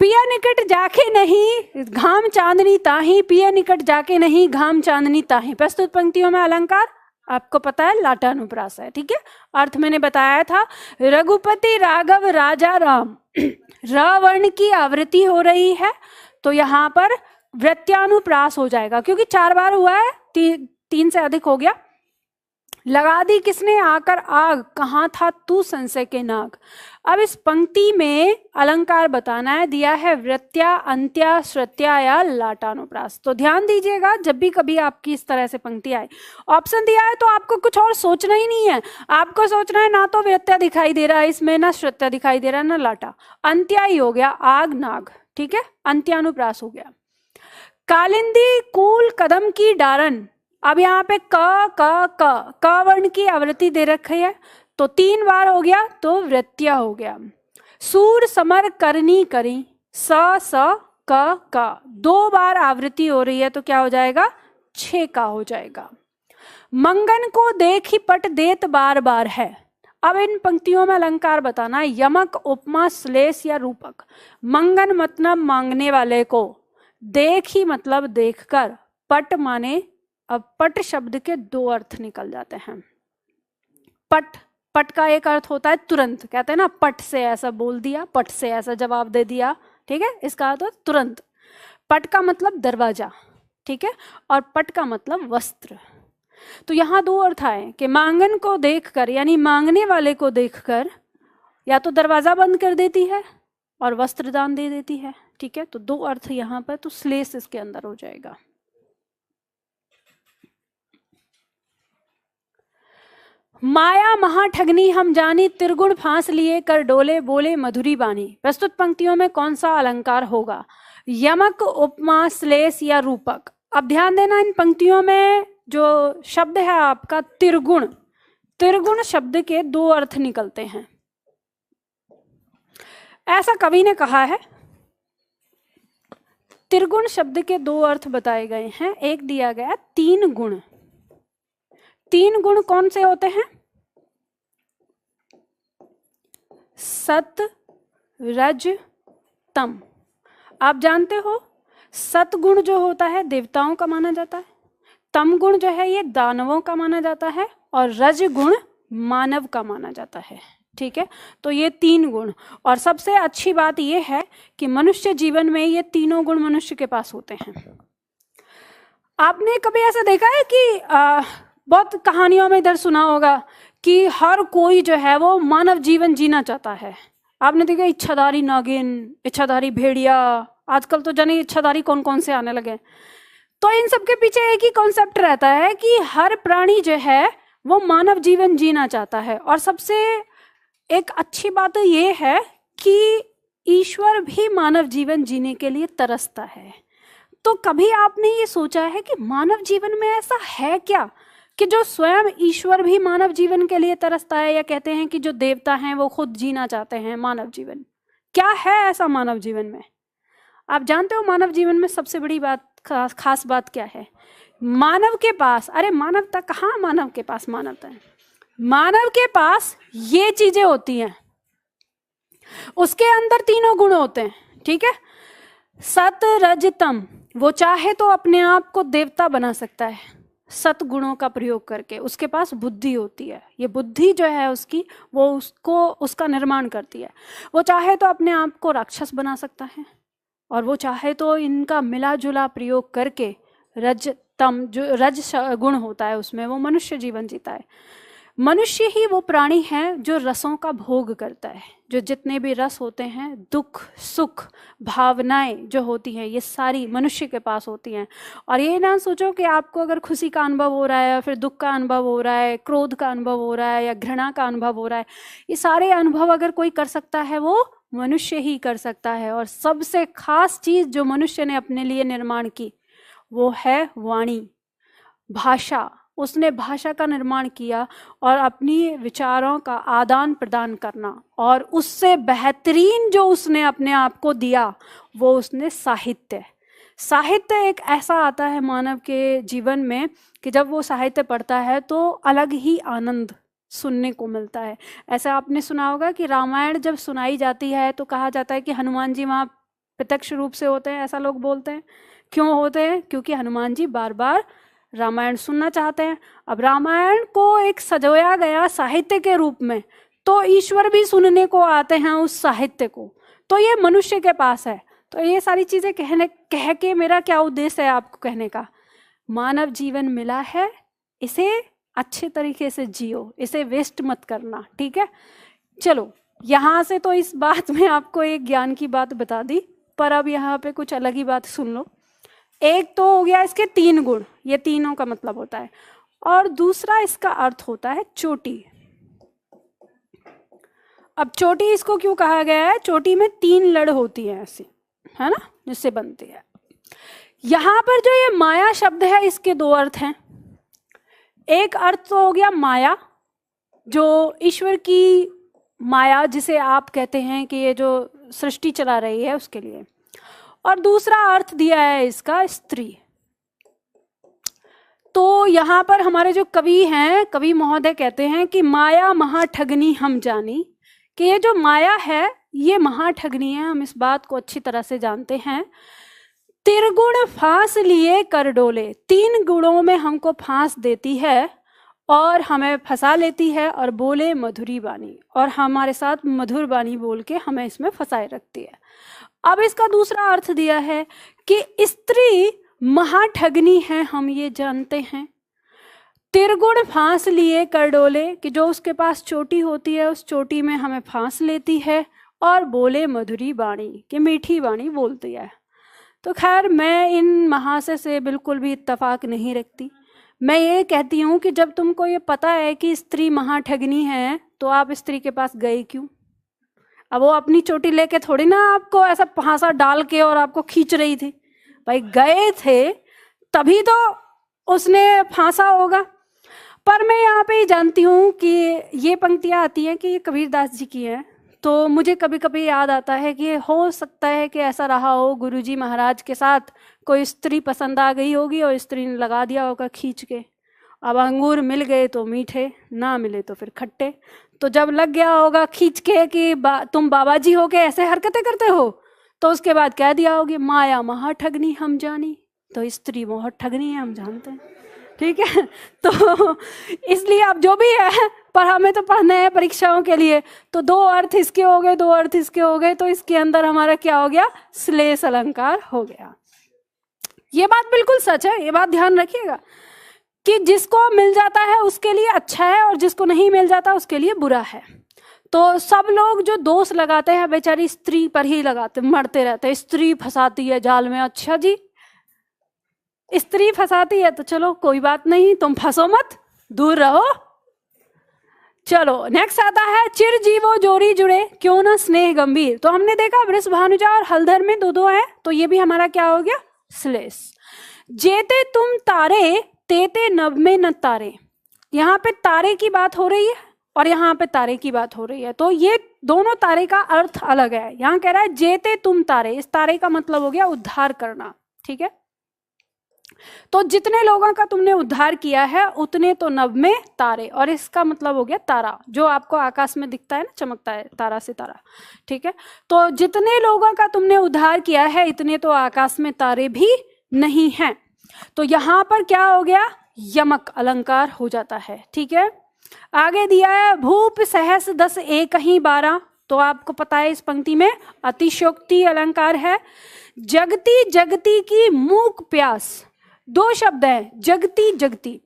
पिया निकट जाके नहीं घाम चांदनी ताही, पिया निकट जाके नहीं घाम चांदनी ताही। प्रस्तुत पंक्तियों में अलंकार आपको पता है लाटानुप्रास है। ठीक है, अर्थ मैंने बताया था। रघुपति राघव राजा राम, र वर्ण की आवृत्ति हो रही है तो यहाँ पर वृत्यानुप्रास हो जाएगा, क्योंकि 4 बार हुआ है, 3 से अधिक हो गया। लगा दी किसने आकर आग, कहाँ था तू संशय के नाग। अब इस पंक्ति में अलंकार बताना है, दिया है वृत्या, अंत्या, श्रुत्या या लाटानुप्रास। तो ध्यान दीजिएगा जब भी कभी आपकी इस तरह से पंक्ति आए, ऑप्शन दिया है तो आपको कुछ और सोचना ही नहीं है। आपको सोचना है ना तो वृत्या दिखाई दे रहा है इसमें, ना श्रुत्या दिखाई दे रहा है, ना लाटा, अंत्या ही हो गया, आग नाग। ठीक है, अंत्यानुप्रास हो गया। कालिंदी कूल कदम की डारन। अब यहाँ पे क वर्ण की आवृत्ति दे रखी है तो 3 बार हो गया तो वृत्या हो गया। सूर समर करनी करी, स क 2 बार आवृत्ति हो रही है तो क्या हो जाएगा? 6 का हो जाएगा। मंगन को देख ही पट देत बार बार है। अब इन पंक्तियों में अलंकार बताना है, यमक, उपमा, श्लेष या रूपक। मंगन मतलब मांगने वाले को, देख ही मतलब देखकर, पट माने, अब पट शब्द के 2 अर्थ निकल जाते हैं। पट, पट का एक अर्थ होता है तुरंत, कहते हैं ना पट से ऐसा बोल दिया, पट से ऐसा जवाब दे दिया। ठीक है, इसका अर्थ तुरंत। पट का मतलब दरवाजा। ठीक है, और पट का मतलब वस्त्र। तो यहाँ 2 अर्थ आए कि मांगन को देखकर यानी मांगने वाले को देखकर या तो दरवाजा बंद कर देती है और वस्त्र दान दे देती है। ठीक है, तो 2 अर्थ यहाँ पर, तो श्लेष इसके अंदर हो जाएगा। माया महाठगनी हम जानी, त्रिगुण फांस लिए कर डोले, बोले मधुरी बानी। प्रस्तुत पंक्तियों में कौन सा अलंकार होगा? यमक, उपमा, श्लेष या रूपक। अब ध्यान देना, इन पंक्तियों में जो शब्द है आपका त्रिगुण, त्रिगुण शब्द के 2 अर्थ निकलते हैं, ऐसा कवि ने कहा है। त्रिगुण शब्द के 2 अर्थ बताए गए हैं। एक दिया गया 3 गुण। 3 गुण कौन से होते हैं? सत, रज, तम। आप जानते हो सतगुण जो होता है देवताओं का माना जाता है, तम गुण जो है ये दानवों का माना जाता है, और रज गुण मानव का माना जाता है। ठीक है, तो ये 3 गुण, और सबसे अच्छी बात ये है कि मनुष्य जीवन में ये तीनों गुण मनुष्य के पास होते हैं। आपने कभी ऐसा देखा है कि बहुत कहानियों में इधर सुना होगा कि हर कोई जो है वो मानव जीवन जीना चाहता है। आपने देखा इच्छाधारी नागिन, इच्छाधारी भेड़िया, आजकल तो जाने इच्छाधारी कौन कौन से आने लगे। तो इन सब के पीछे एक ही कॉन्सेप्ट रहता है कि हर प्राणी जो है वो मानव जीवन जीना चाहता है। और सबसे एक अच्छी बात ये है कि ईश्वर भी मानव जीवन जीने के लिए तरसता है। तो कभी आपने ये सोचा है कि मानव जीवन में ऐसा है क्या कि जो स्वयं ईश्वर भी मानव जीवन के लिए तरसता है, या कहते हैं कि जो देवता हैं वो खुद जीना चाहते हैं मानव जीवन? क्या है ऐसा मानव जीवन में? आप जानते हो मानव जीवन में सबसे बड़ी बात, खास बात क्या है? मानव के पास, अरे मानवता कहाँ, मानव के पास मानवता है, मानव के पास ये चीजें होती हैं, उसके अंदर तीनों गुण होते हैं, ठीक है? सत रज तम। वो चाहे तो अपने आप को देवता बना सकता है सत गुणों का प्रयोग करके। उसके पास बुद्धि होती है, ये बुद्धि जो है उसकी, वो उसको उसका निर्माण करती है। वो चाहे तो अपने आप को राक्षस बना सकता है, और वो चाहे तो इनका मिला जुला प्रयोग करके रज तम, जो रज गुण होता है उसमें, वो मनुष्य जीवन जीता है। मनुष्य ही वो प्राणी है जो रसों का भोग करता है। जो जितने भी रस होते हैं, दुख सुख भावनाएं जो होती हैं, ये सारी मनुष्य के पास होती हैं। और ये ना सोचो कि आपको अगर खुशी का अनुभव हो रहा है, या फिर दुख का अनुभव हो रहा है, क्रोध का अनुभव हो रहा है, या घृणा का अनुभव हो रहा है, ये सारे अनुभव अगर कोई कर सकता है वो मनुष्य ही कर सकता है। और सबसे खास चीज जो मनुष्य ने अपने लिए निर्माण की वो है वाणी, भाषा। उसने भाषा का निर्माण किया और अपनी विचारों का आदान प्रदान करना, और उससे बेहतरीन जो उसने अपने आप को दिया वो उसने साहित्य। साहित्य एक ऐसा आता है मानव के जीवन में कि जब वो साहित्य पढ़ता है तो अलग ही आनंद सुनने को मिलता है। ऐसा आपने सुना होगा कि रामायण जब सुनाई जाती है तो कहा जाता है कि हनुमान जी वहाँ प्रत्यक्ष रूप से होते हैं, ऐसा लोग बोलते हैं। क्यों होते हैं? क्योंकि हनुमान जी बार बार रामायण सुनना चाहते हैं। अब रामायण को एक सजोया गया साहित्य के रूप में, तो ईश्वर भी सुनने को आते हैं उस साहित्य को। तो ये मनुष्य के पास है। तो ये सारी चीजें कह के मेरा क्या उद्देश्य है आपको कहने का? मानव जीवन मिला है, इसे अच्छे तरीके से जियो, इसे वेस्ट मत करना, ठीक है? चलो, यहाँ से तो इस बात में आपको एक ज्ञान की बात बता दी, पर अब यहाँ पे कुछ अलग ही बात सुन लो। एक तो हो गया इसके 3 गुण, ये तीनों का मतलब होता है। और दूसरा इसका अर्थ होता है चोटी। अब चोटी इसको क्यों कहा गया है? चोटी में 3 लड़ होती है ऐसी, है ना, जिससे बनती है। यहां पर जो ये माया शब्द है, इसके 2 अर्थ हैं। एक अर्थ तो हो गया माया, जो ईश्वर की माया, जिसे आप कहते हैं कि ये जो सृष्टि चला रही है उसके लिए। और दूसरा अर्थ दिया है इसका स्त्री। तो यहाँ पर हमारे जो कवि हैं, कवि महोदय कहते हैं कि माया महाठगनी हम जानी, कि ये जो माया है ये महाठगनी है, हम इस बात को अच्छी तरह से जानते हैं। तिरगुण फांस लिए कर डोले, 3 गुणों में हमको फांस देती है और हमें फंसा लेती है, और बोले मधुरी बानी, और हमारे साथ मधुर बानी बोल के हमें इसमें फंसाए रखती है। अब इसका दूसरा अर्थ दिया है कि स्त्री महाठगनी है, हम ये जानते हैं। तिरगुण फांस लिए कर डोले, कि जो उसके पास चोटी होती है उस चोटी में हमें फांस लेती है, और बोले मधुरी बाणी, कि मीठी बाणी बोलती है। तो खैर, मैं इन महाशय से बिल्कुल भी इत्तेफाक नहीं रखती। मैं ये कहती हूँ कि जब तुमको ये पता है कि स्त्री महाठगनी है तो आप स्त्री के पास गए क्यों? अब वो अपनी चोटी लेके थोड़ी ना आपको ऐसा फांसा डाल के और आपको खींच रही थी। भाई गए थे तभी तो उसने फांसा होगा। पर मैं यहाँ पे ही जानती हूँ कि ये पंक्तियाँ आती हैं कि ये कबीरदास जी की हैं, तो मुझे कभी कभी याद आता है कि हो सकता है कि ऐसा रहा हो, गुरुजी महाराज के साथ कोई स्त्री पसंद आ गई होगी और स्त्री ने लगा दिया होगा खींच के। अब अंगूर मिल गए तो मीठे, ना मिले तो फिर खट्टे। तो जब लग गया होगा खींच के कि तुम बाबा जी हो के ऐसे हरकतें करते हो, तो उसके बाद कह दिया होगी माया महाठगनी हम जानी। तो स्त्री बहुत ठगनी है, हम जानते हैं, ठीक है। तो इसलिए अब जो भी है, पर हमें तो पढ़ना है परीक्षाओं के लिए, तो 2 अर्थ इसके हो गए, 2 अर्थ इसके हो गए, तो इसके अंदर हमारा क्या हो गया? श्लेष अलंकार हो गया। ये बात बिल्कुल सच है, ये बात ध्यान रखिएगा कि जिसको मिल जाता है उसके लिए अच्छा है, और जिसको नहीं मिल जाता उसके लिए बुरा है। तो सब लोग जो दोष लगाते हैं बेचारी स्त्री पर ही लगाते, मरते रहते हैं, स्त्री फंसाती है जाल में। अच्छा जी, स्त्री फंसाती है तो चलो कोई बात नहीं, तुम फंसो मत, दूर रहो। चलो नेक्स्ट आता है चिरजीवो जोड़ी जुड़े क्यों ना स्नेह गंभीर। तो हमने देखा वृष भानुजा और हलधर में दो दो है, तो ये भी हमारा क्या हो गया, श्लेष। जेते तुम तारे तेते नभ में न तारे, यहाँ पे तारे की बात हो रही है और यहाँ पे तारे की बात हो रही है, तो ये दोनों तारे का अर्थ अलग है। यहाँ कह रहा है जेते तुम तारे, इस तारे का मतलब हो गया उद्धार करना, ठीक है। तो जितने लोगों का तुमने उद्धार किया है उतने तो नभ में तारे, और इसका मतलब हो गया तारा, जो आपको आकाश में दिखता है ना, चमकता है तारा से तारा, ठीक है। तो जितने लोगों का तुमने उद्धार किया है इतने तो आकाश में तारे भी नहीं हैं। तो यहाँ पर क्या हो गया, यमक अलंकार हो जाता है, ठीक है। आगे दिया है भूप सहस 10 एक ही 12, तो आपको पता है इस पंक्ति में अतिशयोक्ति अलंकार है। जगती जगती की मूक प्यास, दो शब्द है जगती जगती,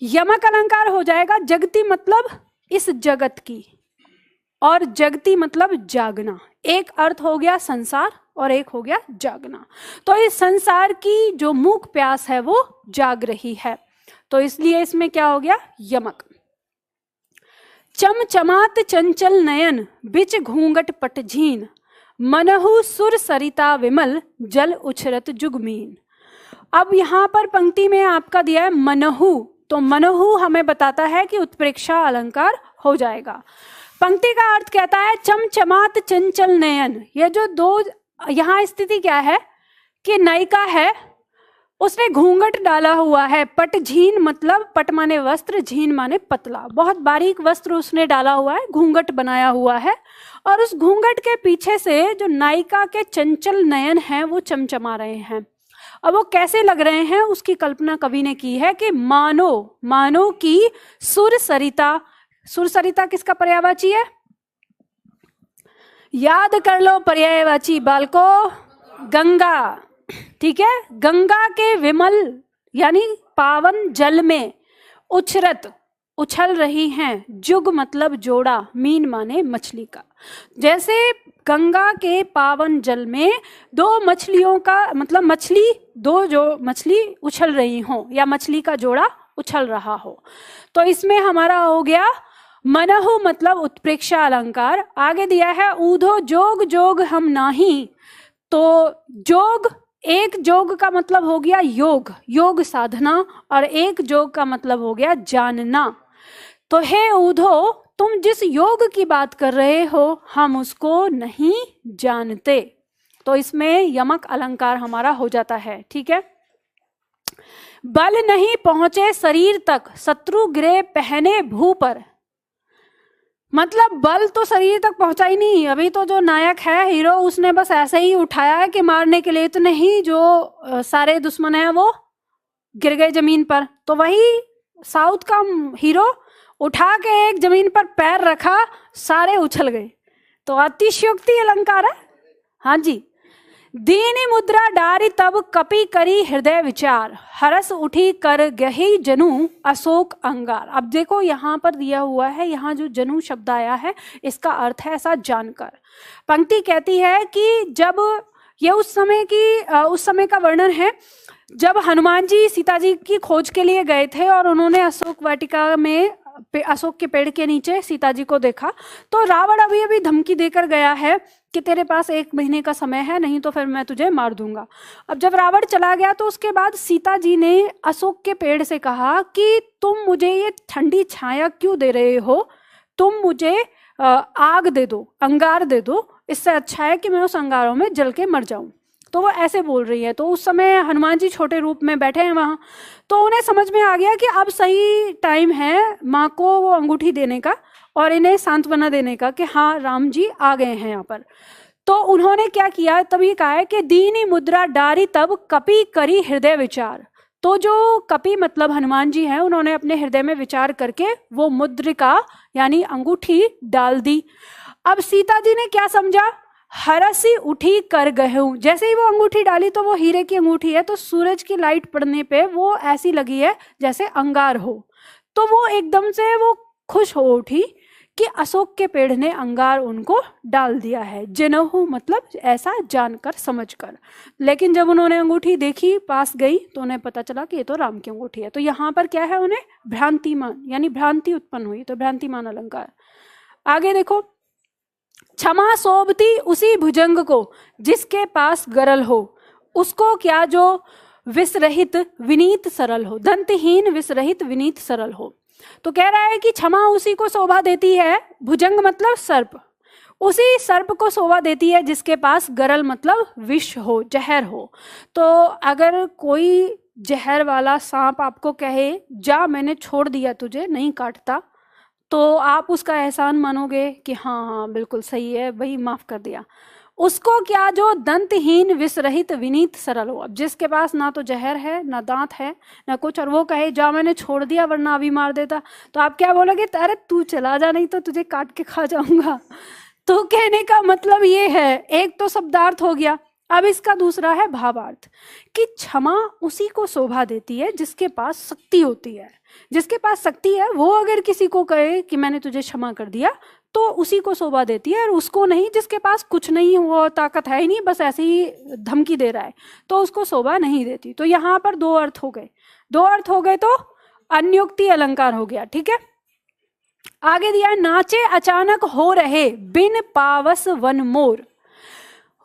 यमक अलंकार हो जाएगा। जगती मतलब इस जगत की, और जगती मतलब जागना। एक अर्थ हो गया संसार और एक हो गया जागना। तो इस संसार की जो मूक प्यास है वो जाग रही है, तो इसलिए इसमें क्या हो गया, यमक। चमचमात चंचल नयन बिच घूंघट पटझीन, मनहु सुर सरिता विमल जल उछरत जुगमीन। अब यहाँ पर पंक्ति में आपका दिया है मनहु, तो मनहु हमें बताता है कि उत्प्रेक्षा अलंकार हो जाएगा। पंक्ति का अर्थ कहता है चमचमात चंचल नयन, ये जो दो यहाँ स्थिति क्या है कि नायिका है, उसने घूंघट डाला हुआ है। पट झीन मतलब पट माने वस्त्र, झीन माने पतला, बहुत बारीक वस्त्र उसने डाला हुआ है, घूंघट बनाया हुआ है, और उस घूंघट के पीछे से जो नायिका के चंचल नयन हैं वो चमचमा रहे हैं। अब वो कैसे लग रहे हैं उसकी कल्पना कवि ने की है कि मानो, मानो की सुर सरिता, सुर सरिता किसका पर्यायवाची है, याद कर लो पर्यायवाची बालको, गंगा, ठीक है। गंगा के विमल यानी पावन जल में उछरत उछल रही हैं, जुग मतलब जोड़ा, मीन माने मछली का। जैसे गंगा के पावन जल में दो मछलियों का मतलब मछली, दो जो मछली उछल रही हो या मछली का जोड़ा उछल रहा हो, तो इसमें हमारा हो गया मनहु मतलब उत्प्रेक्षा अलंकार। आगे दिया है ऊधो जोग जोग हम नाही, तो जोग, एक जोग का मतलब हो गया योग, योग साधना, और एक जोग का मतलब हो गया जानना। तो हे ऊधो तुम जिस योग की बात कर रहे हो हम उसको नहीं जानते, तो इसमें यमक अलंकार हमारा हो जाता है, ठीक है। बल नहीं पहुंचे शरीर तक शत्रु गिरे पहने भू पर, मतलब बल तो शरीर तक पहुंचा ही नहीं। अभी तो जो नायक है हीरो, उसने बस ऐसे ही उठाया है कि मारने के लिए, इतने ही जो सारे दुश्मन हैं वो गिर गए जमीन पर। तो वही साउथ का हीरो उठा के एक जमीन पर पैर रखा, सारे उछल गए, तो अतिशयोक्ति अलंकार है। हाँ जी। दीनी मुद्रा डारी तब कपि करी हृदय विचार, हरस उठी कर गही जनु अशोक अंगार। अब देखो यहाँ पर दिया हुआ है, यहाँ जो जनु शब्द आया है इसका अर्थ है ऐसा जानकर। पंक्ति कहती है कि जब ये उस समय का वर्णन है जब हनुमान जी सीता जी की खोज के लिए गए थे और उन्होंने अशोक वाटिका में अशोक के पेड़ के नीचे सीता जी को देखा, तो रावण अभी अभी धमकी देकर गया है कि तेरे पास 1 महीने का समय है, नहीं तो फिर मैं तुझे मार दूंगा। अब जब रावण चला गया तो उसके बाद सीता जी ने अशोक के पेड़ से कहा कि तुम मुझे ये ठंडी छाया क्यों दे रहे हो, तुम मुझे आग दे दो, अंगार दे दो, इससे अच्छा है कि मैं उस अंगारों में जल के मर जाऊं। तो वो ऐसे बोल रही है। तो उस समय हनुमान जी छोटे रूप में बैठे हैं वहाँ, तो उन्हें समझ में आ गया कि अब सही टाइम है माँ को वो अंगूठी देने का और इन्हें सांत्वना देने का कि हाँ राम जी आ गए हैं यहाँ पर। तो उन्होंने क्या किया, तभी कहा है कि दीनी मुद्रा डारी तब कपि करी हृदय विचार। तो जो कपि मतलब हनुमान जी हैं, उन्होंने अपने हृदय में विचार करके वो मुद्रिका यानी अंगूठी डाल दी। अब सीता जी ने क्या समझा, हरसी उठी कर गहूं, जैसे ही वो अंगूठी डाली तो वो हीरे की अंगूठी है, तो सूरज की लाइट पड़ने पे वो ऐसी लगी है जैसे अंगार हो। तो वो एकदम से वो खुश हो उठी कि अशोक के पेड़ ने अंगार उनको डाल दिया है। जिनहु मतलब ऐसा जानकर समझकर, लेकिन जब उन्होंने अंगूठी देखी, पास गई, तो उन्हें पता चला कि ये तो राम की अंगूठी है। तो यहाँ पर क्या है, उन्हें भ्रांतिमान यानी भ्रांति उत्पन्न हुई, तो भ्रांतिमान अलंकार। आगे देखो, क्षमा शोभती उसी भुजंग को जिसके पास गरल हो, उसको क्या जो विसरहित विनीत सरल हो, दंतहीन विसरहित विनीत सरल हो। तो कह रहा है कि क्षमा उसी को शोभा देती है, भुजंग मतलब सर्प, उसी सर्प को शोभा देती है जिसके पास गरल मतलब विष हो, जहर हो। तो अगर कोई जहर वाला सांप आपको कहे जा मैंने छोड़ दिया तुझे, नहीं काटता, तो आप उसका एहसान मानोगे कि हाँ हाँ बिल्कुल सही है भाई, माफ कर दिया। उसको क्या जो दंतहीन विसरहित विनीत सरल हो। अब जिसके पास ना तो जहर है, ना दांत है, ना कुछ, और वो कहे जा मैंने छोड़ दिया वरना अभी मार देता, तो आप क्या बोलोगे, अरे तू चला जा नहीं तो तुझे काट के खा जाऊंगा। तो कहने का मतलब ये है, एक तो शब्दार्थ हो गया, अब इसका दूसरा है भावार्थ, कि क्षमा उसी को शोभा देती है जिसके पास शक्ति होती है। जिसके पास शक्ति है वो अगर किसी को कहे कि मैंने तुझे क्षमा कर दिया, तो उसी को शोभा देती है, और उसको नहीं जिसके पास कुछ नहीं, वो ताकत है ही नहीं, बस ऐसे ही धमकी दे रहा है, तो उसको शोभा नहीं देती। तो यहाँ पर दो अर्थ हो गए, दो अर्थ हो गए, तो अन्योक्ति अलंकार हो गया। ठीक है, आगे दिया, नाचे अचानक हो रहे बिन पावस वन मोर।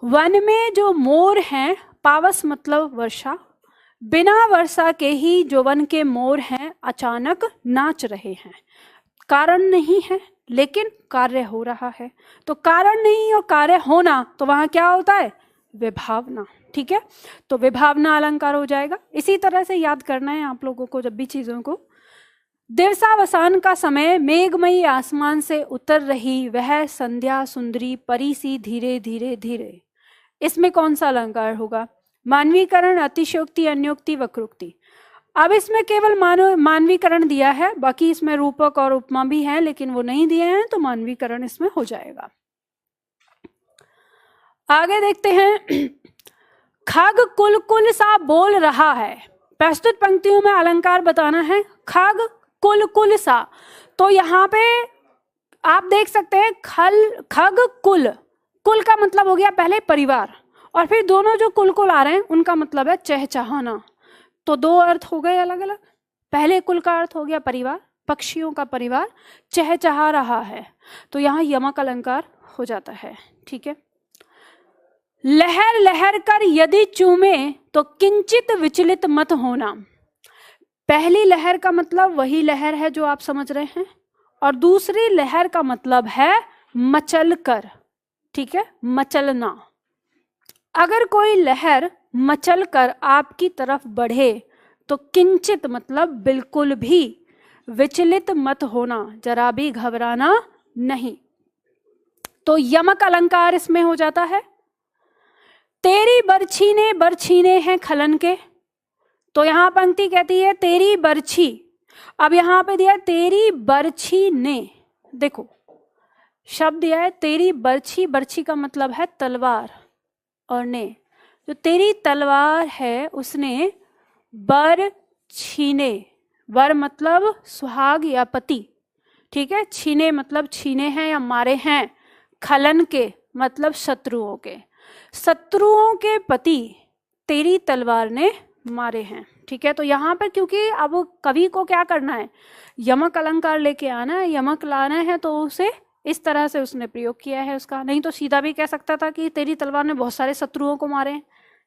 वन में जो मोर हैं, पावस मतलब वर्षा, बिना वर्षा के ही जो वन के मोर हैं अचानक नाच रहे हैं। कारण नहीं है लेकिन कार्य हो रहा है। तो कारण नहीं और कार्य होना, तो वहां क्या होता है, विभावना। ठीक है, तो विभावना अलंकार हो जाएगा। इसी तरह से याद करना है आप लोगों को जब भी चीजों को। दिवसावसान का समय मेघमयी आसमान से उतर रही वह संध्या सुंदरी परी सी धीरे धीरे धीरे। इसमें कौन सा अलंकार होगा, मानवीकरण, अतिशयोक्ति, अन्योक्ति, वक्रोक्ति। अब इसमें केवल मानवीकरण दिया है, बाकी इसमें रूपक और उपमा भी है लेकिन वो नहीं दिए हैं, तो मानवीकरण इसमें हो जाएगा। आगे देखते हैं, खग कुल कुल सा बोल रहा है। प्रस्तुत पंक्तियों में अलंकार बताना है, खग कुल कुल सा। तो यहाँ पे आप देख सकते हैं, खग कुल, कुल का मतलब हो गया पहले परिवार, और फिर दोनों जो कुल कुल आ रहे हैं उनका मतलब है चहचहाना। तो दो अर्थ हो गए अलग अलग। पहले कुल का अर्थ हो गया परिवार, पक्षियों का परिवार, चहचहा रहा है, तो यहाँ यमक अलंकार हो जाता है। ठीक है, लहर लहर कर यदि चूमे तो किंचित विचलित मत होना। पहली लहर का मतलब वही लहर है जो आप समझ रहे हैं, और दूसरी लहर का मतलब है मचल कर। ठीक है, मचलना। अगर कोई लहर मचल कर आपकी तरफ बढ़े तो किंचित मतलब बिल्कुल भी, विचलित मत होना, जरा भी घबराना नहीं। तो यमक अलंकार इसमें हो जाता है। तेरी बरछीने हैं खलन के। तो यहां पंक्ति कहती है तेरी बरछी, अब यहां पे दिया तेरी बरछी ने, देखो शब्द दिया है तेरी बरछी, बरछी का मतलब है तलवार, और ने जो तेरी तलवार है उसने बर छीने, वर मतलब सुहाग या पति, ठीक है, छीने मतलब छीने हैं या मारे हैं, खलन के मतलब शत्रुओं के, शत्रुओं के पति तेरी तलवार ने मारे हैं। ठीक है, तो यहाँ पर क्योंकि अब कवि को क्या करना है, यमक अलंकार लेके आना है, यमक लाना है, तो उसे इस तरह से उसने प्रयोग किया है उसका। नहीं तो सीधा भी कह सकता था कि तेरी तलवार ने बहुत सारे शत्रुओं को मारे,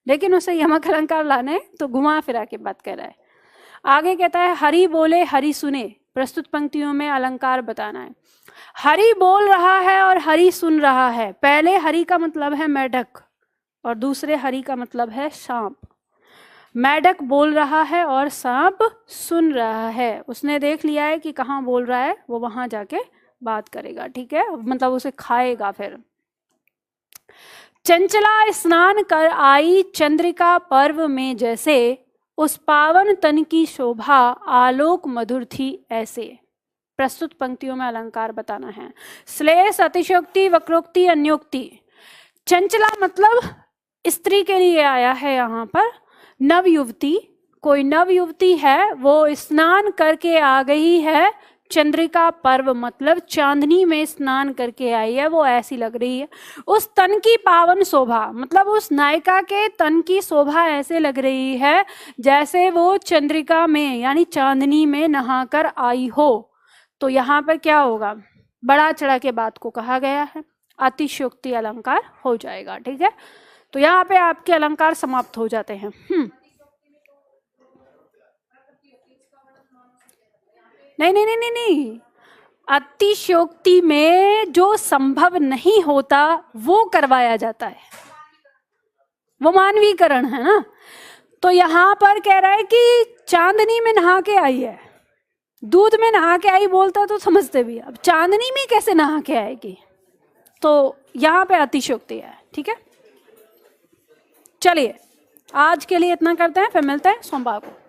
लेकिन उसे यमक अलंकार लाने तो घुमा फिरा के बात कह रहा है। आगे कहता है हरि बोले हरि सुने, प्रस्तुत पंक्तियों में अलंकार बताना है। हरि बोल रहा है और हरि सुन रहा है। पहले हरि का मतलब है मेढक और दूसरे हरि का मतलब है सांप। मेढक बोल रहा है और सांप सुन रहा है। उसने देख लिया है कि कहाँ बोल रहा है, वो वहां जाके बात करेगा। ठीक है, मतलब उसे खाएगा। फिर चंचला स्नान कर आई चंद्रिका पर्व में जैसे, उस पावन तन की शोभा आलोक मधुर थी ऐसे। प्रस्तुत पंक्तियों में अलंकार बताना है। श्लेष, अतिशयोक्ति, वक्रोक्ति, अन्योक्ति। चंचला मतलब स्त्री के लिए आया है यहाँ पर। नव युवती, कोई नव युवती है, वो स्नान करके आ गई है चंद्रिका पर्व मतलब चांदनी में स्नान करके आई है, वो ऐसी लग रही है। उस तन की पावन शोभा मतलब उस नायिका के तन की शोभा ऐसे लग रही है जैसे वो चंद्रिका में यानी चांदनी में नहाकर आई हो। तो यहाँ पर क्या होगा, बड़ा चढ़ा के बात को कहा गया है, अतिशयोक्ति अलंकार हो जाएगा। ठीक है, तो यहाँ पे आपके अलंकार समाप्त हो जाते हैं। नहीं नहीं नहीं नहीं नहीं, अतिशयोक्ति में जो संभव नहीं होता वो करवाया जाता है, वो मानवीकरण है ना। तो यहां पर कह रहा है कि चांदनी में नहा के आई है, दूध में नहा के आई बोलता तो समझते भी, अब चांदनी में कैसे नहा के आएगी, तो यहां पे अतिशयोक्ति है। ठीक है, चलिए आज के लिए इतना करते हैं, फिर मिलते हैं सोमवार को।